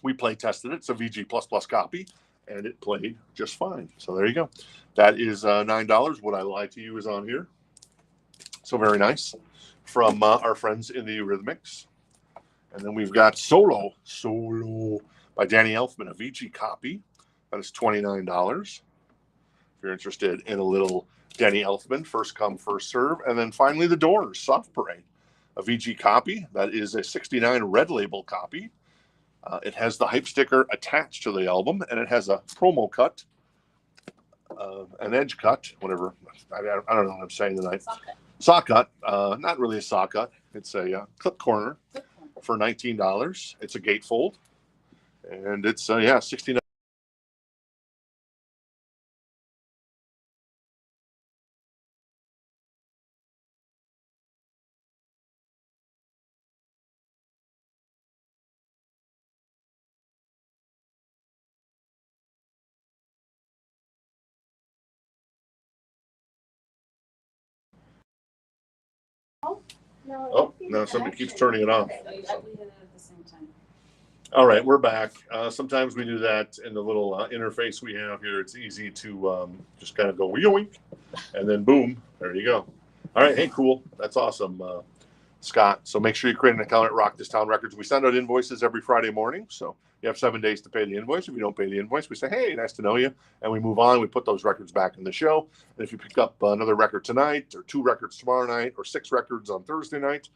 we play tested it. It's a VG++ copy, and it played just fine. So there you go. That is $9. What I lied to you is on here. So very nice from our friends in the Eurythmics. And then we've got Solo by Danny Elfman, a VG copy. That is $29. If you're interested in a little Danny Elfman, first come, first serve. And then finally, The Doors, Soft Parade, a VG copy. That is a 69 red label copy. It has the hype sticker attached to the album, and it has a promo cut, an edge cut, whatever. I don't know what I'm saying tonight. Saw cut. Not really a saw cut. It's a clip corner for $19. It's a gatefold, and it's 69. Oh, no, somebody keeps turning it off. We did it at the same time. All right, we're back. Sometimes we do that in the little interface we have here. It's easy to just kind of go yoink, and then boom, there you go. All right, hey, cool. That's awesome, Scott. So make sure you create an account at Rock This Town Records. We send out invoices every Friday morning, so you have 7 days to pay the invoice. If you don't pay the invoice, we say, hey, nice to know you, and we move on. We put those records back in the show. And if you pick up another record tonight, or 2 records tomorrow night, or 6 records on Thursday night,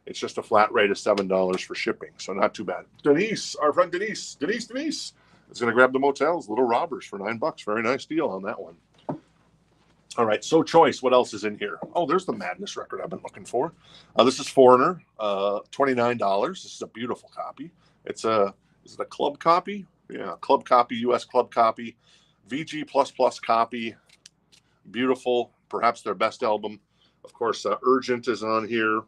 it's just a flat rate of $7 for shipping, so not too bad. Denise, our friend Denise is going to grab the Motels, Little Robbers for $9. Very nice deal on that one. All right, so Choice, what else is in here? Oh, there's the Madness record I've been looking for. This is Foreigner, $29. This is a beautiful copy. Is it a club copy? Yeah, club copy, US club copy, VG++ copy. Beautiful, perhaps their best album. Of course, Urgent is on here.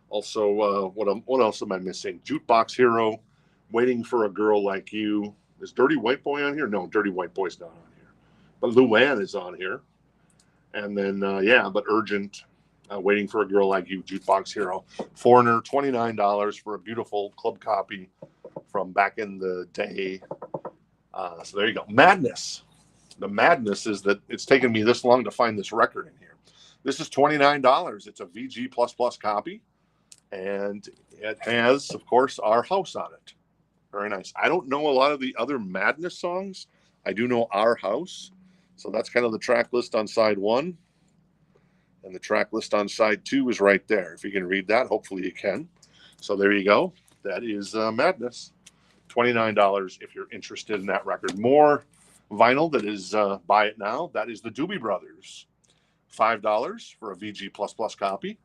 Also, what else am I missing? Jukebox Hero, Waiting for a Girl Like You. Is Dirty White Boy on here? No, Dirty White Boy's not on here. But Luann is on here. And then, but Urgent, Waiting for a Girl Like You, Jukebox Hero. Foreigner, $29 for a beautiful club copy from back in the day. So there you go. Madness. The madness is that it's taken me this long to find this record in here. This is $29. It's a VG++ copy. And it has, of course, our house on it. Very nice. I don't know a lot of the other Madness songs. I do know Our House. So that's kind of the track list on side 1. And the track list on side 2 is right there. If you can read that, hopefully you can. So there you go. That is Madness. $29 if you're interested in that record. More vinyl that is buy it now. That is the Doobie Brothers. $5 for a VG++ copy.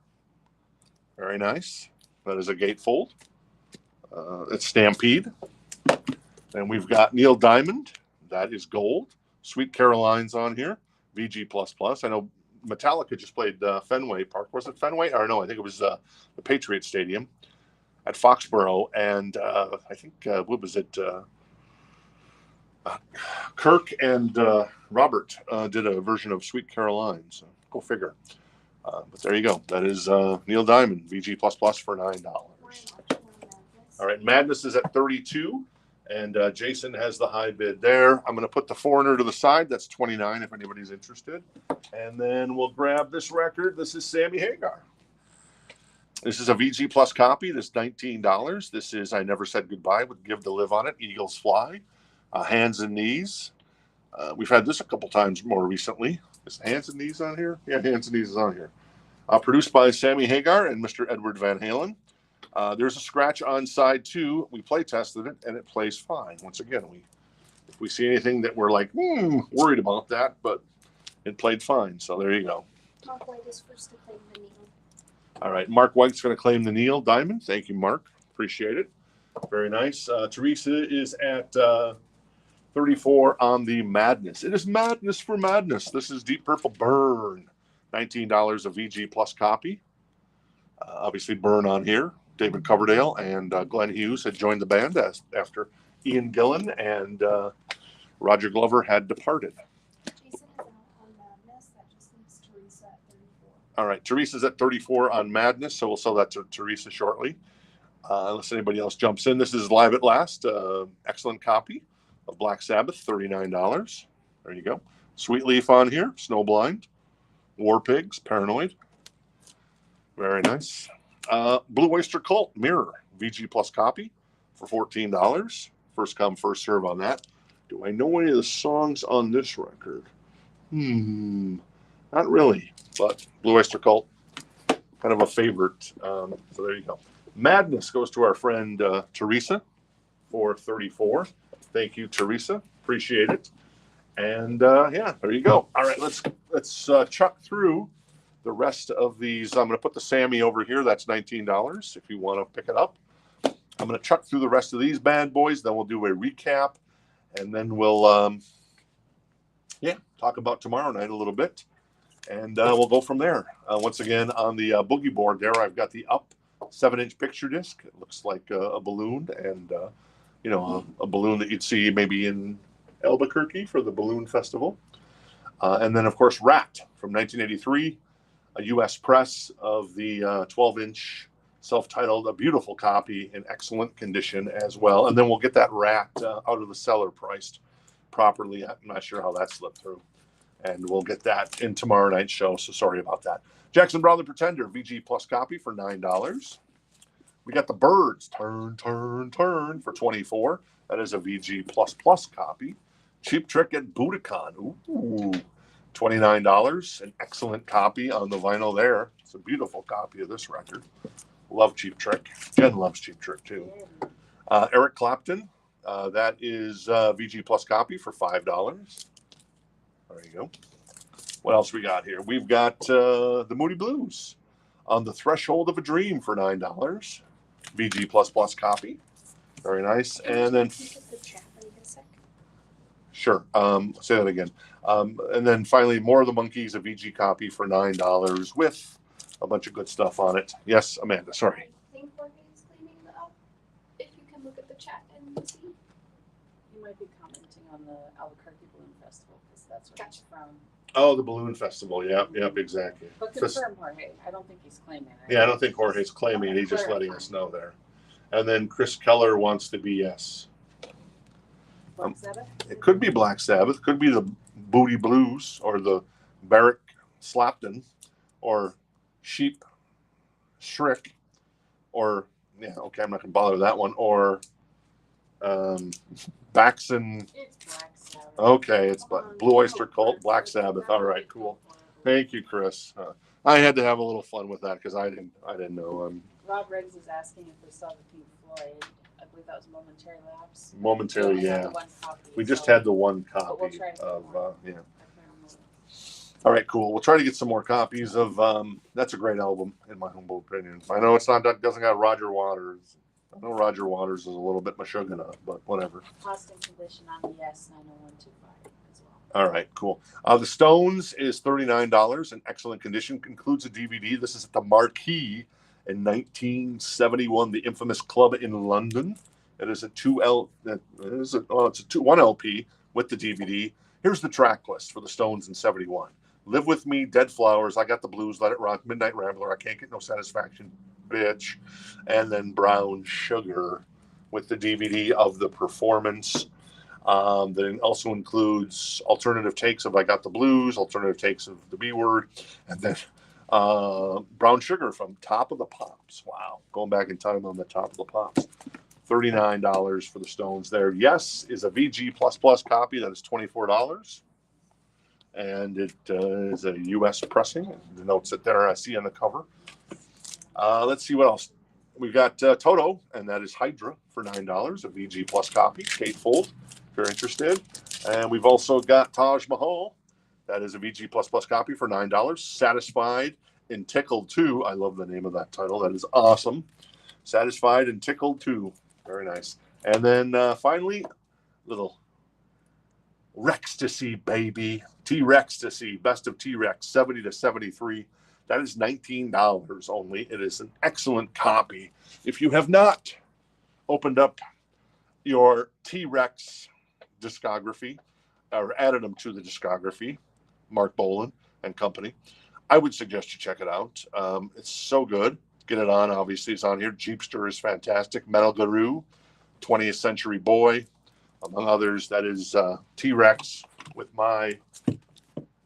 Very nice. That is a gatefold. It's Stampede. And we've got Neil Diamond. That is gold. Sweet Caroline's on here. VG++. I know Metallica just played Fenway Park. Was it Fenway? Or no, I think it was the Patriot Stadium at Foxborough. And I think, what was it? Kirk and Robert did a version of Sweet Caroline. So go figure. But there you go. That is Neil Diamond, VG++ for $9. All right, Madness is at 32, and Jason has the high bid there. I'm going to put the Foreigner to the side. That's 29 if anybody's interested. And then we'll grab this record. This is Sammy Hagar. This is a VG Plus copy. This is $19. This is I Never Said Goodbye with Give the Live on it. Eagles Fly. Hands and Knees. We've had this a couple times more recently. Is Hands and Knees on here? Yeah, Hands and Knees is on here. Produced by Sammy Hagar and Mr. Edward Van Halen. There's a scratch on side 2. We play tested it, and it plays fine. Once again, if we see anything that we're like, worried about that, but it played fine. So there you go. Mark White is first to claim the needle. All right, Mark White's going to claim the Neil Diamond. Thank you, Mark. Appreciate it. Very nice. Teresa is at 34 on the Madness. It is Madness for Madness. This is Deep Purple Burn. $19 a VG Plus copy. Obviously, Burn on here. David Coverdale and Glenn Hughes had joined the band after Ian Gillan and Roger Glover had departed. Jason is out on Madness. That just leaves Teresa at 34. All right, Teresa's at 34 on Madness, so we'll sell that to Teresa shortly. Unless anybody else jumps in. This is Live at Last. Excellent copy of Black Sabbath, $39. There you go. Sweet Leaf on here, Snowblind. War Pigs, Paranoid. Very nice. Blue Oyster Cult, Mirror, VG Plus copy for $14. First come, first serve on that. Do I know any of the songs on this record? Not really, but Blue Oyster Cult, kind of a favorite. So there you go. Madness goes to our friend Teresa for 34. Thank you, Teresa. Appreciate it. And yeah, there you go. All right, let's chuck through the rest of these. I'm going to put the Sammy over here. That's $19 if you want to pick it up. I'm going to chuck through the rest of these bad boys. Then we'll do a recap, and then we'll talk about tomorrow night a little bit, and we'll go from there. Once again, on the boogie board there, I've got the up 7-inch picture disc. It looks like a balloon, and a balloon that you'd see maybe in Albuquerque for the Balloon Festival. And then, of course, Ratt from 1983, a U.S. press of the 12-inch self-titled, a beautiful copy in excellent condition as well. And then we'll get that Ratt out of the cellar priced properly. I'm not sure how that slipped through. And we'll get that in tomorrow night's show, so sorry about that. Jackson Brown the Pretender, VG Plus copy for $9. We got the Birds, Turn, Turn, Turn for $24. That is a VG Plus copy. Cheap Trick at Budokan. Ooh, $29. An excellent copy on the vinyl there. It's a beautiful copy of this record. Love Cheap Trick. Jen loves Cheap Trick too. Eric Clapton. That is VG Plus copy for $5. There you go. What else we got here? We've got the Moody Blues on the Threshold of a Dream for $9. VG Plus copy. Very nice. And then sure. Say that again. And then finally, More of the Monkees, a VG copy for $9 with a bunch of good stuff on it. Yes, Amanda. Sorry. I think Jorge is claiming the up. If you can look at the chat and see. You might be commenting on the Albuquerque Balloon Festival because that's where it's from. Oh, the Balloon Festival. Yep, exactly. But confirm, Jorge. I don't think he's claiming it. Yeah, I don't think Jorge's claiming it. He's just letting us know there. And then Chris Keller wants to be yes. Black Sabbath? It could be Black Sabbath. Could be the Booty Blues or the Barrick Slapton or Sheep Shriek. or yeah, okay, I'm not gonna bother with that one. Or Baxen. It's Black Sabbath. Okay, it's Blue Oyster Cult, Black Sabbath. All right, cool. Thank you, Chris. I had to have a little fun with that because I didn't know. Rob Riggs is asking if we saw the Pink Floyd. I believe that was Momentary Lapse. Momentary, We only had yeah. the one copy, We just so- had the one but we'll copy try to get of more. yeah. I can't remember. All right, cool. We'll try to get some more copies of. That's a great album, in my humble opinion. I know it's not doesn't got Roger Waters. I know Roger Waters is a little bit mashugana, but whatever. Cost and condition on the S90125 as well. All right, cool. The Stones is $39 in excellent condition. Includes a DVD. This is at the Marquee in 1971, the infamous club in London. It is a 1 LP with the DVD. Here's the track list for the Stones in 71. Live With Me, Dead Flowers, I Got the Blues, Let It Rock, Midnight Rambler, I Can't Get No Satisfaction, Bitch, and then Brown Sugar with the DVD of the performance. That also includes alternative takes of I Got the Blues, alternative takes of the B Word, and then Brown Sugar from Top of the Pops. Wow, going back in time on the Top of the Pops. $39 for the Stones there. Yes is a VG++ copy that is $24. And it is a U.S. pressing. The notes it there I see on the cover. Let's see what else. We've got Toto, and that is Hydra for $9, a VG Plus copy, gatefold, if you're interested. And we've also got Taj Mahal. That is a VG Plus copy for $9. Satisfied and Tickled 2. I love the name of that title. That is awesome. Satisfied and Tickled 2. Very nice. And then finally, little Rextasy, baby. T-Rextasy, best of T-Rex, 70 to 73. That is $19 only. It is an excellent copy. If you have not opened up your T-Rex discography or added them to the discography, Mark Bolan and company, I would suggest you check it out. It's so good. Get it on, obviously. It's on here. Jeepster is fantastic. Metal Guru, 20th Century Boy, among others. That is T-Rex with my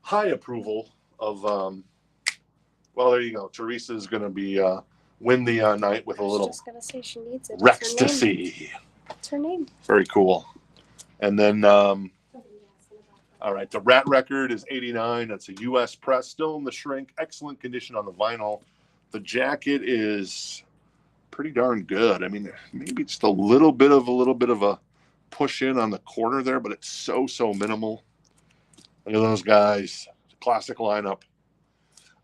high approval of, well, there you go. Teresa's going to be win the night with a I was little just gonna say she needs it. It's her name. Rextasy. It's her name. Very cool. And then, all right, the Ratt record is 89. That's a U.S. press, still in the shrink. Excellent condition on the vinyl. The jacket is pretty darn good. I mean, maybe just a little bit of a push in on the corner there, but it's so minimal. Look at those guys. Classic lineup.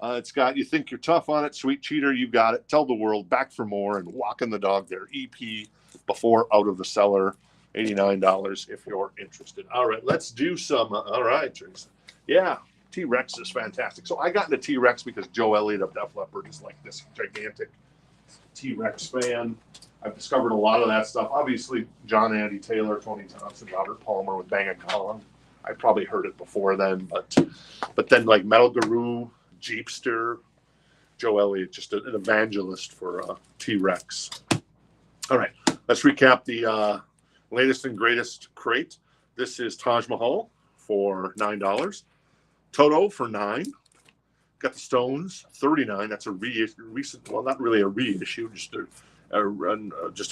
It's got You Think You're Tough on it. Sweet Cheater, You Got It. Tell the World, Back for More, and Walking the Dog there. EP before Out of the Cellar. $89 if you're interested. All right, let's do some. All right, Teresa. Yeah, T-Rex is fantastic. So I got into T-Rex because Joe Elliott of Def Leppard is like this gigantic T-Rex fan. I've discovered a lot of that stuff. Obviously, John Andy Taylor, Tony Thompson, Robert Palmer with Bang & Gong. I probably heard it before then, but then like Metal Guru, Jeepster, Joe Elliott, just an evangelist for T-Rex. All right, let's recap the latest and greatest crate. This is Taj Mahal for $9. Toto for $9. Got the Stones, $39. That's a recent, well, not really a reissue, just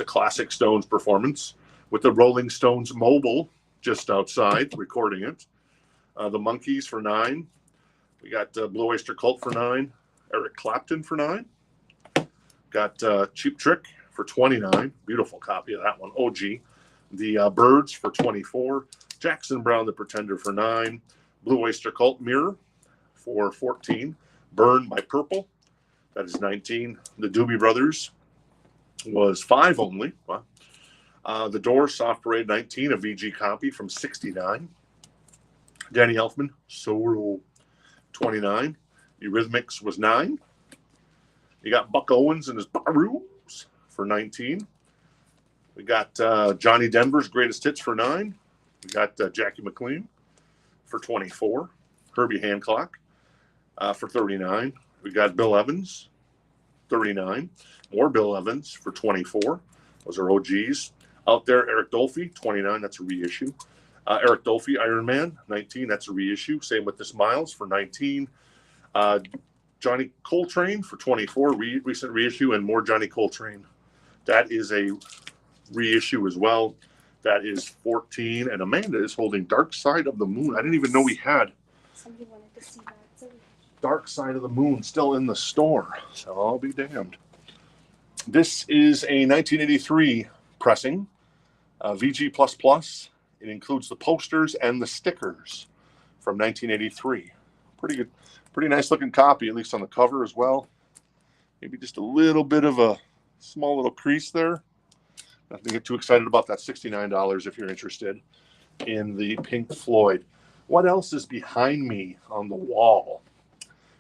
a classic Stones performance with the Rolling Stones mobile just outside recording it. The Monkees for $9. We got Blue Oyster Cult for $9. Eric Clapton for $9. Got Cheap Trick for $29. Beautiful copy of that one. OG. The Birds for $24. Jackson Brown the Pretender for $9. Blue Oyster Cult Mirror for $14. Burn by Purple. That is $19. The Doobie Brothers was $5 only. Wow. The Doors Soft Parade $19, a VG copy from $69. Danny Elfman, Solo, $29. Eurythmics was $9. You got Buck Owens and his Baroos for $19. We got Johnny Denver's Greatest Hits for $9. We got Jackie McLean for $24. Herbie Hancock for $39. We got Bill Evans, $39. More Bill Evans for $24. Those are OGs. Out there, Eric Dolphy, $29. That's a reissue. Eric Dolphy, Iron Man, $19. That's a reissue. Same with this Miles for $19. Johnny Coltrane for 24, recent reissue, and more Johnny Coltrane. That is a reissue as well. That is 14, and Amanda is holding Dark Side of the Moon. I didn't even know we had Somebody wanted to see that. So Dark Side of the Moon still in the store, so I'll be damned. This is a 1983 pressing, VG++. It includes the posters and the stickers from 1983. Pretty good, pretty nice looking copy, at least on the cover as well. Maybe just a little bit of a small little crease there. Nothing to get too excited about. That $69 if you're interested in the Pink Floyd. What else is behind me on the wall?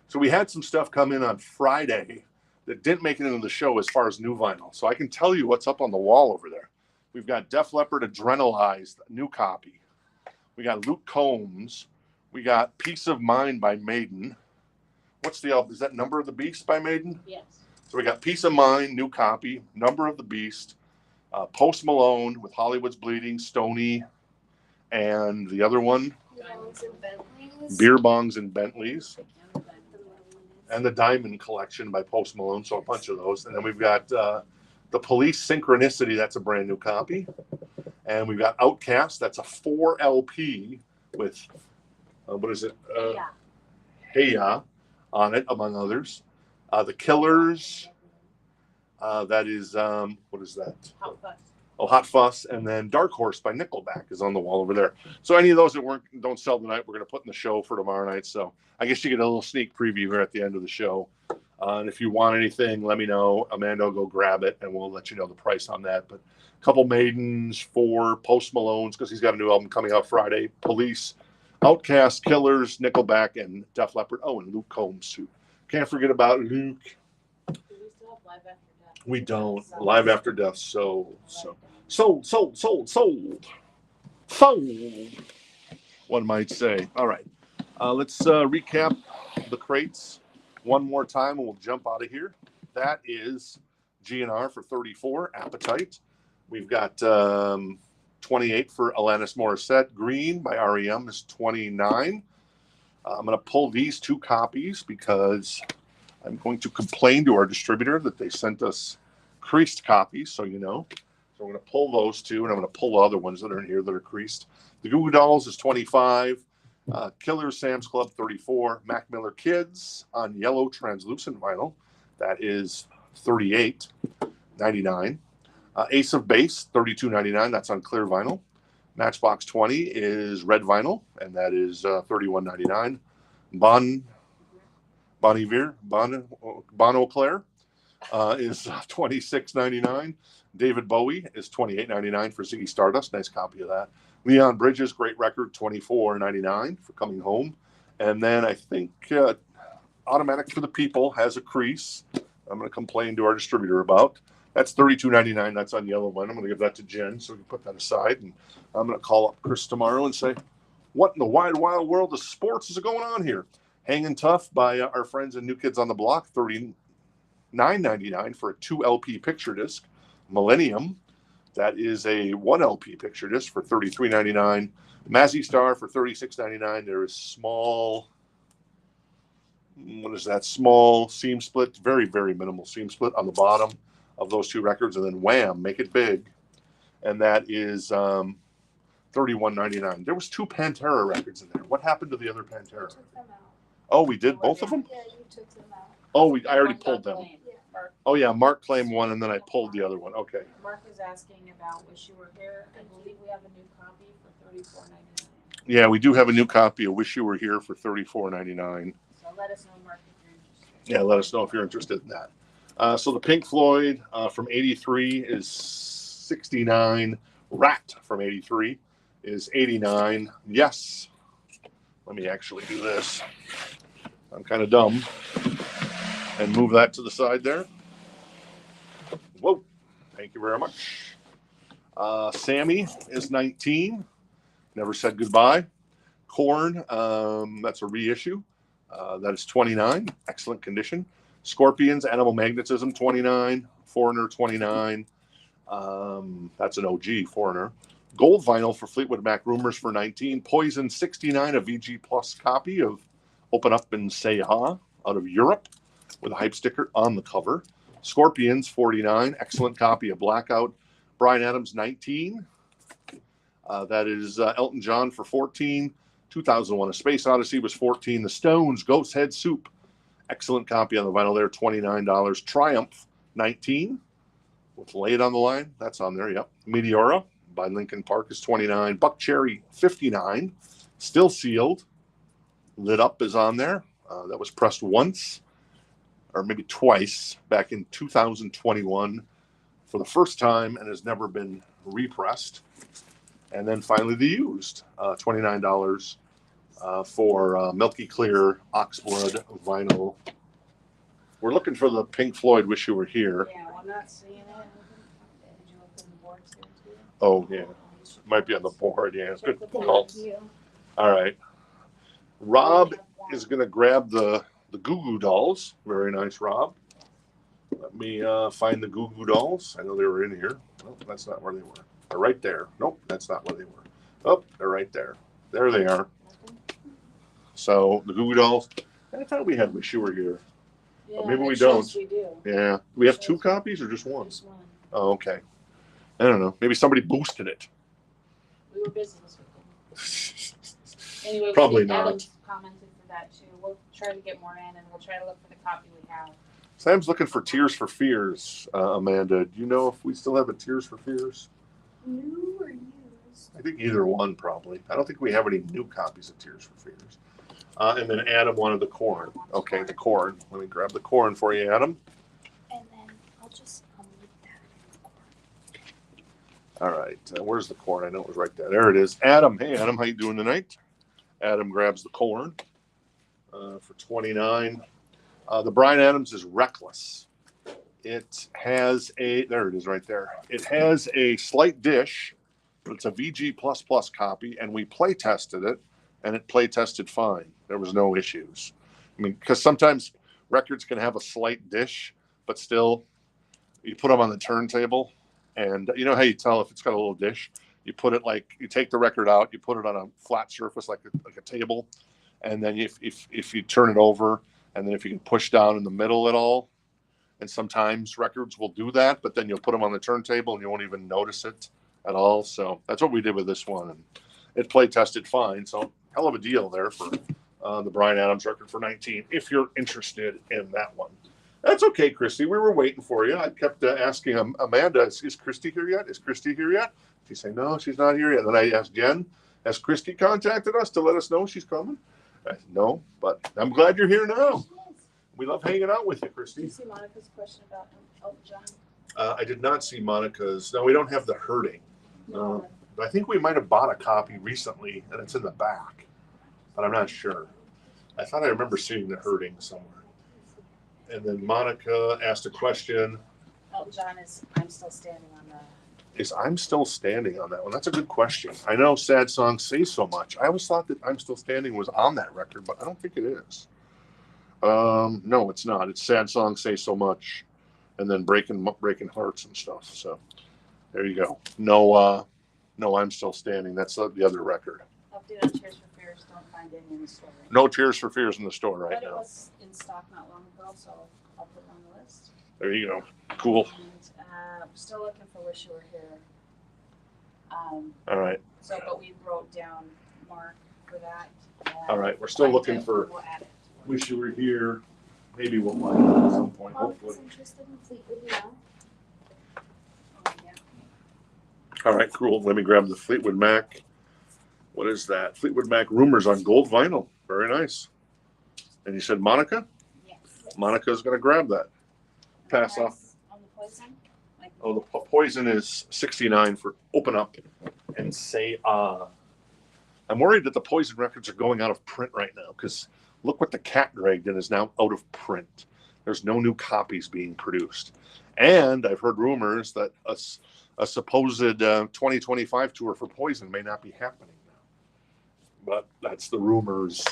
So we had some stuff come in on Friday that didn't make it into the show as far as new vinyl. So I can tell you what's up on the wall over there. We've got Def Leppard Adrenalized, new copy. We got Luke Combs. We got Peace of Mind by Maiden. What's the album? Is that Number of the Beast by Maiden? Yes. So we got Peace of Mind, new copy, Number of the Beast, Post Malone with Hollywood's Bleeding, Stoney, and the other one, Bongs and Bentleys. Beer Bongs and Bentleys, and the Diamond Collection by Post Malone, so a bunch of those. And then we've got the Police Synchronicity, that's a brand new copy. And we've got Outcast, that's a 4 LP with, what is it? Hey Ya on it, among others. The Killers, that is, what is that? Hot Fuss. Oh, Hot Fuss, and then Dark Horse by Nickelback is on the wall over there. So any of those that don't sell tonight, we're going to put in the show for tomorrow night. So I guess you get a little sneak preview here at the end of the show. And if you want anything, let me know. Amanda will go grab it, and we'll let you know the price on that. But a couple Maidens, 4 Post Malones, because he's got a new album coming out Friday. Police, Outcast, Killers, Nickelback, and Def Leppard. Oh, and Luke Combs, too. Can't forget about Luke. Do we still have Live After Death? We don't. Live After Death, sold. One might say. All right. Let's recap the crates one more time, and we'll jump out of here. That is GNR for 34, Appetite. We've got 28 for Alanis Morissette. Green by REM is 29. I'm going to pull these 2 copies because I'm going to complain to our distributor that they sent us creased copies, so you know. So we're going to pull those 2, and I'm going to pull the other ones that are in here that are creased. The Goo Goo Dolls is 25. Killer Sam's Club 34. Mac Miller Kids on yellow translucent vinyl. That is 38.99. Ace of Base 32.99. That's on clear vinyl. Matchbox 20 is red vinyl, and that is 31.99. Bon Iver, Bon Eau Claire is 26.99. David Bowie is 28.99 for Ziggy Stardust. Nice copy of that. Leon Bridges, great record, 24.99 for Coming Home. And then I think Automatic for the People has a crease. I'm going to complain to our distributor about. That's $32.99. That's on yellow one. I'm going to give that to Jen so we can put that aside. And I'm going to call up Chris tomorrow and say, what in the wide, wild world of sports is going on here? Hanging Tough by our friends and New Kids on the Block, $39.99 for a 2 LP picture disc. Millennium, that is a 1 LP picture disc for $33.99. Mazzy Star for $36.99. There is small, what is that? Small seam split, very, very minimal seam split on the bottom of those 2 records. And then Wham, Make It Big. And that is $31.99. There was 2 Pantera records in there. What happened to the other Pantera? took them out. Oh, we did both of them? Yeah, you took them out. Oh, I already pulled them. Mark, Oh, yeah, Mark claimed one, and then I pulled the other one. Okay. Mark is asking about Wish You Were Here. I believe we have a new copy for $34.99. Yeah, we do have a new copy of Wish You Were Here for $34.99. So let us know, Mark, if you're interested. Yeah, let us know if you're interested in that. So the Pink Floyd from 83 is 69. Ratt from 83 is 89. Yes. Let me actually do this. I'm kind of dumb. And move that to the side there. Whoa. Thank you very much. Sammy is 19. Never Said Goodbye. Korn, that's a reissue. That is 29. Excellent condition. Scorpions, Animal Magnetism, 29. Foreigner, 29. That's an OG, Foreigner. Gold vinyl for Fleetwood Mac Rumors for 19. Poison, 69, a VG Plus copy of Open Up and Say Ha. out of Europe with a hype sticker on the cover. Scorpions, 49. Excellent copy of Blackout. Bryan Adams, 19. That is Elton John for 14. 2001 A Space Odyssey was 14. The Stones, Ghost Head Soup. Excellent copy on the vinyl there, $29. Triumph, 19. With Lay It on the Line, that's on there, yep. Meteora by Linkin Park is 29. Buckcherry, 59. Still sealed. Lit Up is on there. That was pressed once, or maybe twice, back in 2021 for the first time and has never been repressed. And then finally the used, $29 for Milky Clear Oxblood vinyl. We're looking for the Pink Floyd Wish You Were Here. Yeah, I'm not seeing it. Did you open the boards here too? Oh, yeah. Might be on the board, yeah. Good Thank call. you. All right. Rob is going to grab the Goo Goo Dolls. Very nice, Rob. Let me find the Goo Goo Dolls. I know they were in here. Nope, that's not where they were. They're right there. Nope, that's not where they were. Oh, they're right there. There they are. So the Goo Goo Dolls. I thought we had Wish You Were Here. Yeah, maybe we it shows don't. We do. Yeah. We have two copies or just one? Just one. Oh, okay. I don't know. Maybe somebody boosted it. We were busy this weekend. Anyway, Probably Adam not. commented for that too. We'll try to get more in, and we'll try to look for the copy we have. Sam's looking for Tears for Fears, Amanda. Do you know if we still have a Tears for Fears? New or used? I think either one, probably. I don't think we have any new copies of Tears for Fears. And then Adam wanted the corn. Okay, the corn. Let me grab the corn for you, Adam. And then I'll just leave that. All right. Where's the corn? I know it was right there. There it is. Adam. Hey, Adam. How you doing tonight? Adam grabs the corn for $29. The Bryan Adams is Reckless. It has a, there it is right there. It has a slight dish, but it's a VG++ copy, and we play tested it, and it play tested fine. There was no issues. I mean, because sometimes records can have a slight dish, but still, you put them on the turntable, and you know how you tell if it's got a little dish? You put it like, you take the record out, you put it on a flat surface like a table, and then if you turn it over, and then if you can push down in the middle at all, and sometimes records will do that, but then you'll put them on the turntable and you won't even notice it at all. So that's what we did with this one, and it play tested fine. So hell of a deal there for the Bryan Adams record for 19. If you're interested in that one, that's okay, Christy. We were waiting for you. I kept asking Amanda, is Christy here yet? Is Christy here yet? She's saying no, she's not here yet. Then I asked Jen, has Christy contacted us to let us know she's coming? I said, no, but I'm glad you're here now. We love hanging out with you, Christy. Did you see Monica's question about Elton John? I did not see Monica's. No, we don't have the hurting. No. I think we might have bought a copy recently, and it's in the back, but I'm not sure. I thought I remember seeing the hurting somewhere. And then Monica asked a question. Elton John is I'm Still Standing on the... Is I'm Still Standing on that one? That's a good question. I know Sad Songs Say So Much. I always thought that I'm Still Standing was on that record, but I don't think it is. No, it's not. It's Sad Songs Say So Much, and then Breaking Hearts and stuff. So there you go. No, I'm Still Standing. That's the other record. Update on Tears for Fears. Don't find any in the store. Right No Tears for Fears in the store right but now. It was in stock not long ago, so I'll put it on the list. There you go. Cool. And still looking for Wish You Were Here. All right. So, but we wrote down Mark for that. All right. We're still looking for We'll add it. Wish You Were Here. Maybe we'll find it at some point. Mom Hopefully. is interested in Fleetwood Mac. Oh, yeah. All right. Cool. Let me grab the Fleetwood Mac. What is that? Fleetwood Mac Rumors on gold vinyl. Very nice. And you said Monica? Yes. Monica's going to grab that. Pass Price off. on the Poison. Like, Oh, the Poison is 69 for Open Up and Say Ah. I'm worried that the Poison records are going out of print right now because look what the cat dragged in is now out of print. There's no new copies being produced. And I've heard rumors that a supposed 2025 tour for Poison may not be happening now. But that's the rumors.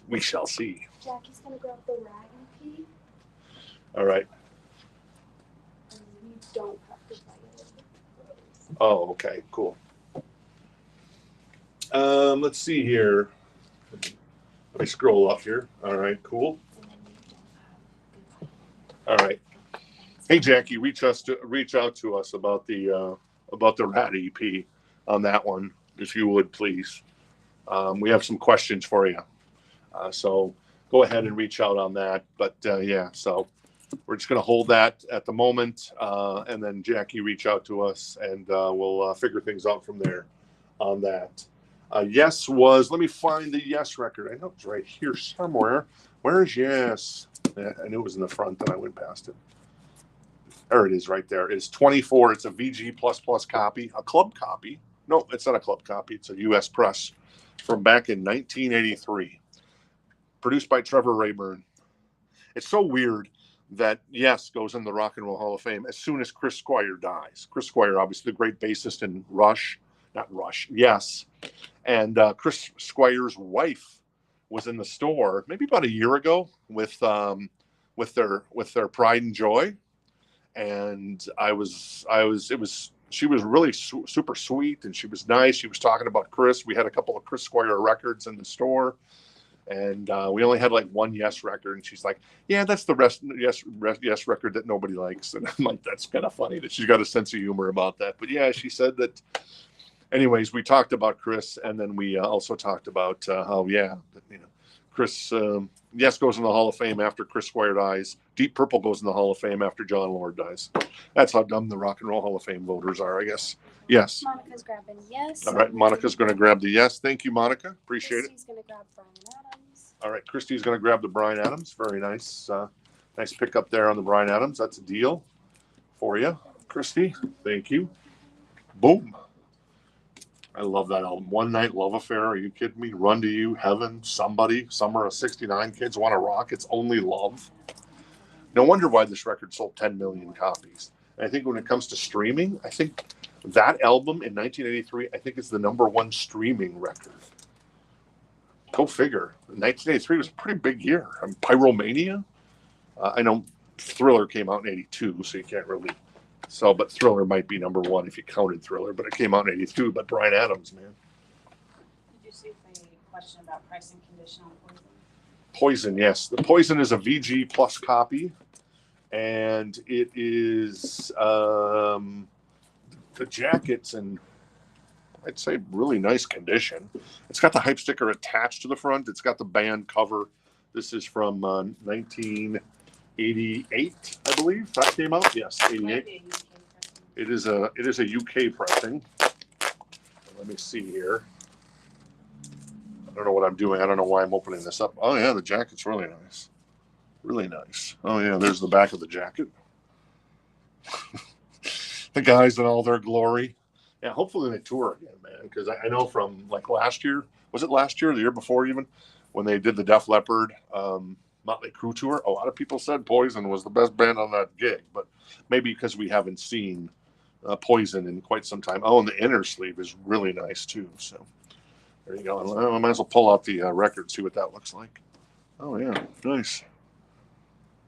We shall see. Jackie's gonna grab the rag and pee, All right. and we don't have to buy it. Oh, okay, cool. Let's see here. Let me scroll up here. All right, cool. And All right. Hey, Jackie, reach out to us about the Ratt EP on that one, if you would, please. We have some questions for you. So go ahead and reach out on that. But yeah, so we're just going to hold that at the moment. And then Jackie, reach out to us and we'll figure things out from there on that. Yes was, let me find the Yes record. I know it's right here somewhere. Where's Yes? I knew it was in the front and I went past it. There it is right there. It's 24. It's a VG++ copy, a club copy. No, it's not a club copy. It's a U.S. press from back in 1983. Produced by Trevor Rayburn. It's so weird that Yes goes in the Rock and Roll Hall of Fame as soon as Chris Squire dies. Chris Squire, obviously the great bassist in Yes. And Chris Squire's wife was in the store maybe about a year ago with their Pride and Joy. And she was really super sweet and she was nice. She was talking about Chris. We had a couple of Chris Squire records in the store. And we only had like one Yes record, and she's like, "Yeah, that's the Yes record that nobody likes." And I'm like, "That's kind of funny that she's got a sense of humor about that." But yeah, she said that. Anyways, we talked about Chris, and then we also talked about how Chris Yes goes in the Hall of Fame after Chris Squire dies. Deep Purple goes in the Hall of Fame after John Lord dies. That's how dumb the Rock and Roll Hall of Fame voters are, I guess. Yes. Monica's grabbing Yes. All right, Monica's going to grab the Yes. Thank you, Monica. Appreciate Christy's going to grab Brian Adams. All right, Christy's going to grab the Brian Adams. Very nice. Nice pick up there on the Brian Adams. That's a deal for you, Christy. Thank you. Boom. I love that album. One Night Love Affair. Are you kidding me? Run to You, Heaven, Somebody, Summer of '69. Kids Want to Rock. It's Only Love. No wonder why this record sold 10 million copies. And I think when it comes to streaming, I think that album in 1983, I think is the #1 streaming record. Go figure. 1983 was a pretty big year. Pyromania. I know Thriller came out in '82, so you can't really. So, but Thriller might be #1 if you counted Thriller, but it came out in '82. But Brian Adams, man. Did you see a question about price and condition on Poison? Poison, yes. The Poison is a VG+ copy, and it is the jacket's in, I'd say, really nice condition. It's got the hype sticker attached to the front. It's got the band cover. This is from 1988, I believe. That came out. Yes, 88. It is a UK pressing. Let me see here. I don't know what I'm doing. I don't know why I'm opening this up. Oh yeah, the jacket's really nice. Really nice. Oh yeah, there's the back of the jacket. The guys in all their glory. Yeah, hopefully they tour again, man. Because I know from like last year, was it last year, the year before even, when they did the Def Leppard Motley Crue tour, a lot of people said Poison was the best band on that gig. But maybe because we haven't seen Poison in quite some time. Oh, and the inner sleeve is really nice too. So there you go. I might as well pull out the record, see what that looks like. Oh yeah, nice.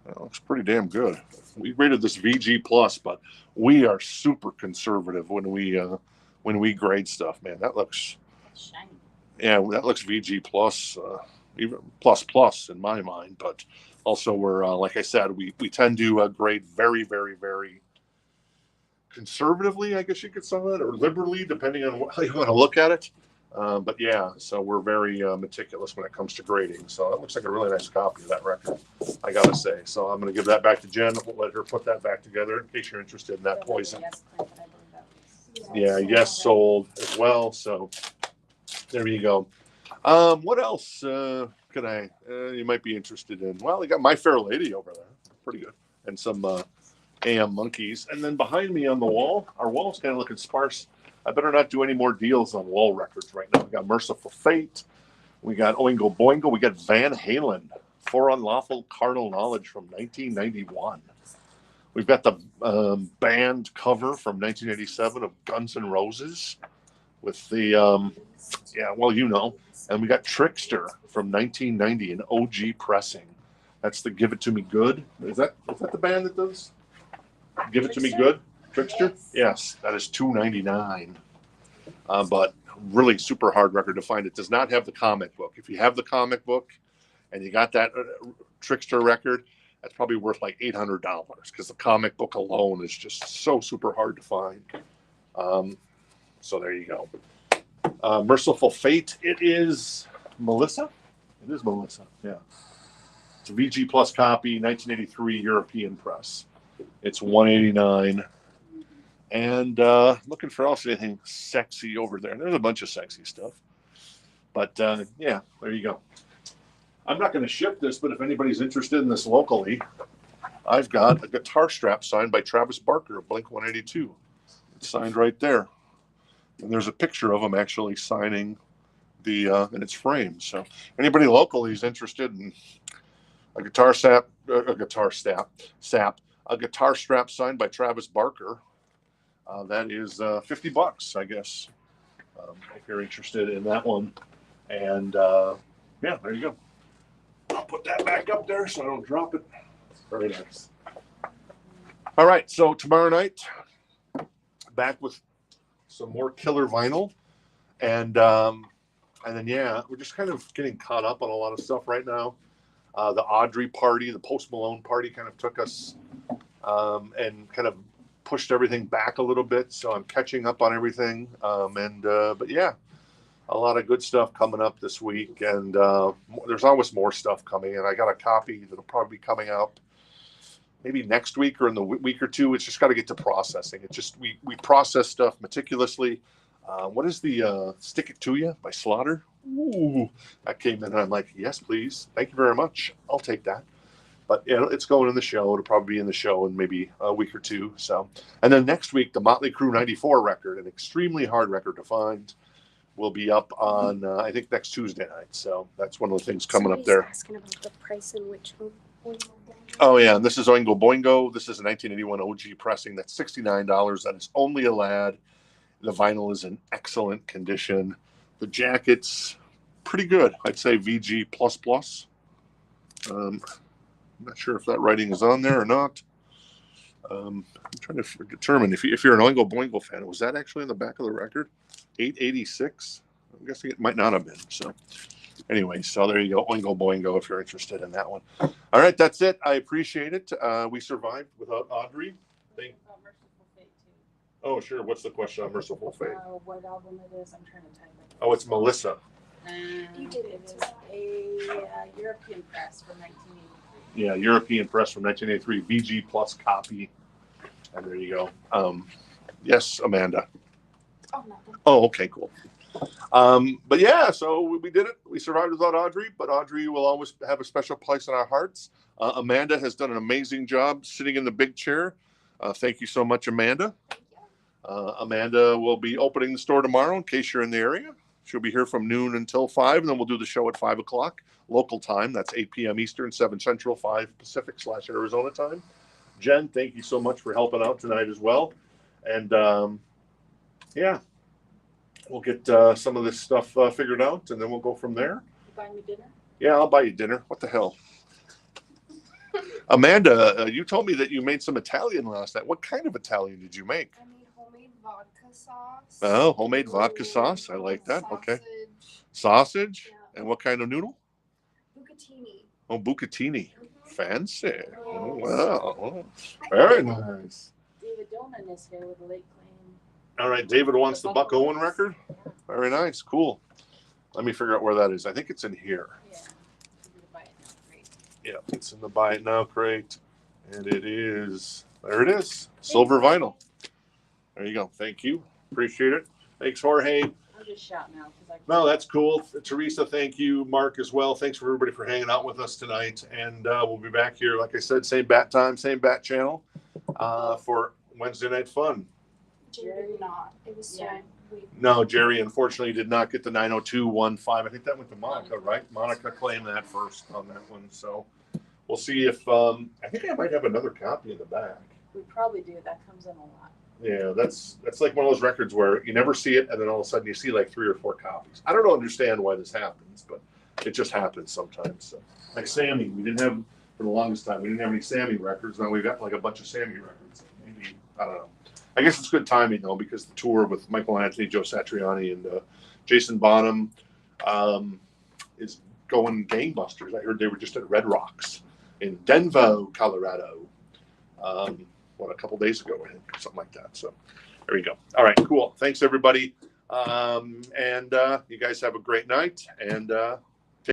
That looks pretty damn good. We rated this VG+, but we are super conservative when we grade stuff, man. That looks Shiny. Yeah, that looks VG+, even plus in my mind. But also we're like I said, we tend to grade very, very, very conservatively, I guess you could say that, or liberally, depending on how you want to look at it. But yeah, so we're very meticulous when it comes to grading. So it looks like a really nice copy of that record, I gotta say. So I'm gonna give that back to Jen. We'll let her put that back together in case you're interested in that Poison. Yeah, Yes sold as well. So there you go. What else could you might be interested in? Well, we got My Fair Lady over there, pretty good, and some AM Monkeys. And then behind me on the wall, our wall's kind of looking sparse. I better not do any more deals on wall records right now. We got Merciful Fate. We got Oingo Boingo. We got Van Halen, For Unlawful Carnal Knowledge from 1991. We've got the band cover from 1987 of Guns N' Roses with the, And we got Trickster from 1990, an OG pressing. That's the Give It To Me Good. Is that the band that does Give It To Me Good? Trickster? Yes, that is $2.99. But really super hard record to find. It does not have the comic book. If you have the comic book and you got that Trickster record, that's probably worth like $800 because the comic book alone is just so super hard to find. So there you go. Merciful Fate. It is Melissa. It is Melissa. Yeah. It's a VG Plus copy, 1983 European press. It's $189. And looking for also anything sexy over there. There's a bunch of sexy stuff. But yeah, there you go. I'm not going to ship this, but if anybody's interested in this locally, I've got a guitar strap signed by Travis Barker of Blink-182. It's signed right there. And there's a picture of him actually signing the in its frame. So anybody locally is interested in a guitar strap signed by Travis Barker, that is $50, I guess, if you're interested in that one. And yeah, there you go. I'll put that back up there so I don't drop it. Very nice. All right, so tomorrow night, back with some more killer vinyl, and then yeah, we're just kind of getting caught up on a lot of stuff right now. The Audrey party, the Post Malone party, kind of took us and kind of pushed everything back a little bit. So I'm catching up on everything, but yeah, a lot of good stuff coming up this week, and there's always more stuff coming. And I got a copy that'll probably be coming out maybe next week or in the week or two. It's just got to get to processing. It's just we process stuff meticulously. What is the Stick It To You by Slaughter? Ooh, that came in and I'm like, yes, please. Thank you very much. I'll take that. But you know, it's going in the show. It'll probably be in the show in maybe a week or two. So, and then next week, the Motley Crue 94 record, an extremely hard record to find, will be up on, I think, next Tuesday night. So that's one of the things coming up there. Asking about the price in which Oh, yeah. And this is Oingo Boingo. This is a 1981 OG pressing. That's $69. That is only a lad. The vinyl is in excellent condition. The jacket's pretty good. I'd say VG++. I'm not sure if that writing is on there or not. I'm trying to determine if you're an Oingo Boingo fan. Was that actually in the back of the record? 886? I'm guessing it might not have been. So anyway, so there you go. Oingo Boingo if you're interested in that one. All right, that's it. I appreciate it. We survived without Audrey. Oh, sure. What's the question on Merciful Fate? What album it is? I'm trying to type it. Oh, it's Melissa. You did it. It is a European press from 1983. Yeah, European press from 1983, VG Plus copy. And there you go. Yes, Amanda. Oh, nothing. Oh, okay, cool. But yeah, so we did it. We survived without Audrey, but Audrey will always have a special place in our hearts. Amanda has done an amazing job sitting in the big chair. Thank you so much, Amanda. Amanda will be opening the store tomorrow in case you're in the area. She'll be here from noon until 5, and then we'll do the show at 5 o'clock local time. That's 8 p.m. Eastern, 7 Central, 5 Pacific / Arizona time. Jen, thank you so much for helping out tonight as well. And yeah, we'll get some of this stuff figured out, and then we'll go from there. You buy me dinner? Yeah, I'll buy you dinner. What the hell? Amanda, you told me that you made some Italian last night. What kind of Italian did you make? I made homemade vodka sauce. Oh, homemade vodka sauce. I like that. Okay. Sausage? Yeah. And what kind of noodle? Bucatini. Oh, bucatini. Fancy. Oh, wow. Oh, very nice. David Dolan is here with a late claim. All right. David wants the Buck Owen record. Yeah. Very nice. Cool. Let me figure out where that is. I think it's in here. Yeah. Yeah, it's in the Buy It Now crate. And it is, there it is. Silver vinyl. There you go. Thank you. Appreciate it. Thanks, Jorge. I'm just shouting out. No, that's cool. Teresa, thank you. Mark as well. Thanks for everybody for hanging out with us tonight. And we'll be back here, like I said, same bat time, same bat channel for Wednesday Night Fun. Jerry did not. It was so weird. No, Jerry unfortunately did not get the 90215. I think that went to Monica, right? Monica claimed that first on that one. So we'll see if I think I might have another copy in the back. We probably do. That comes in a lot. Yeah, that's like one of those records where you never see it, and then all of a sudden you see like 3 or 4 copies. I don't understand why this happens, but it just happens sometimes. So, like Sammy, we didn't have for the longest time. We didn't have any Sammy records. Now we've got like a bunch of Sammy records. Maybe I don't know. I guess it's good timing though, because the tour with Michael Anthony, Joe Satriani, and Jason Bonham is going gangbusters. I heard they were just at Red Rocks, in Denver, Colorado. A couple days ago, I think, or something like that. So there we go. All right, cool. Thanks, everybody. And you guys have a great night, and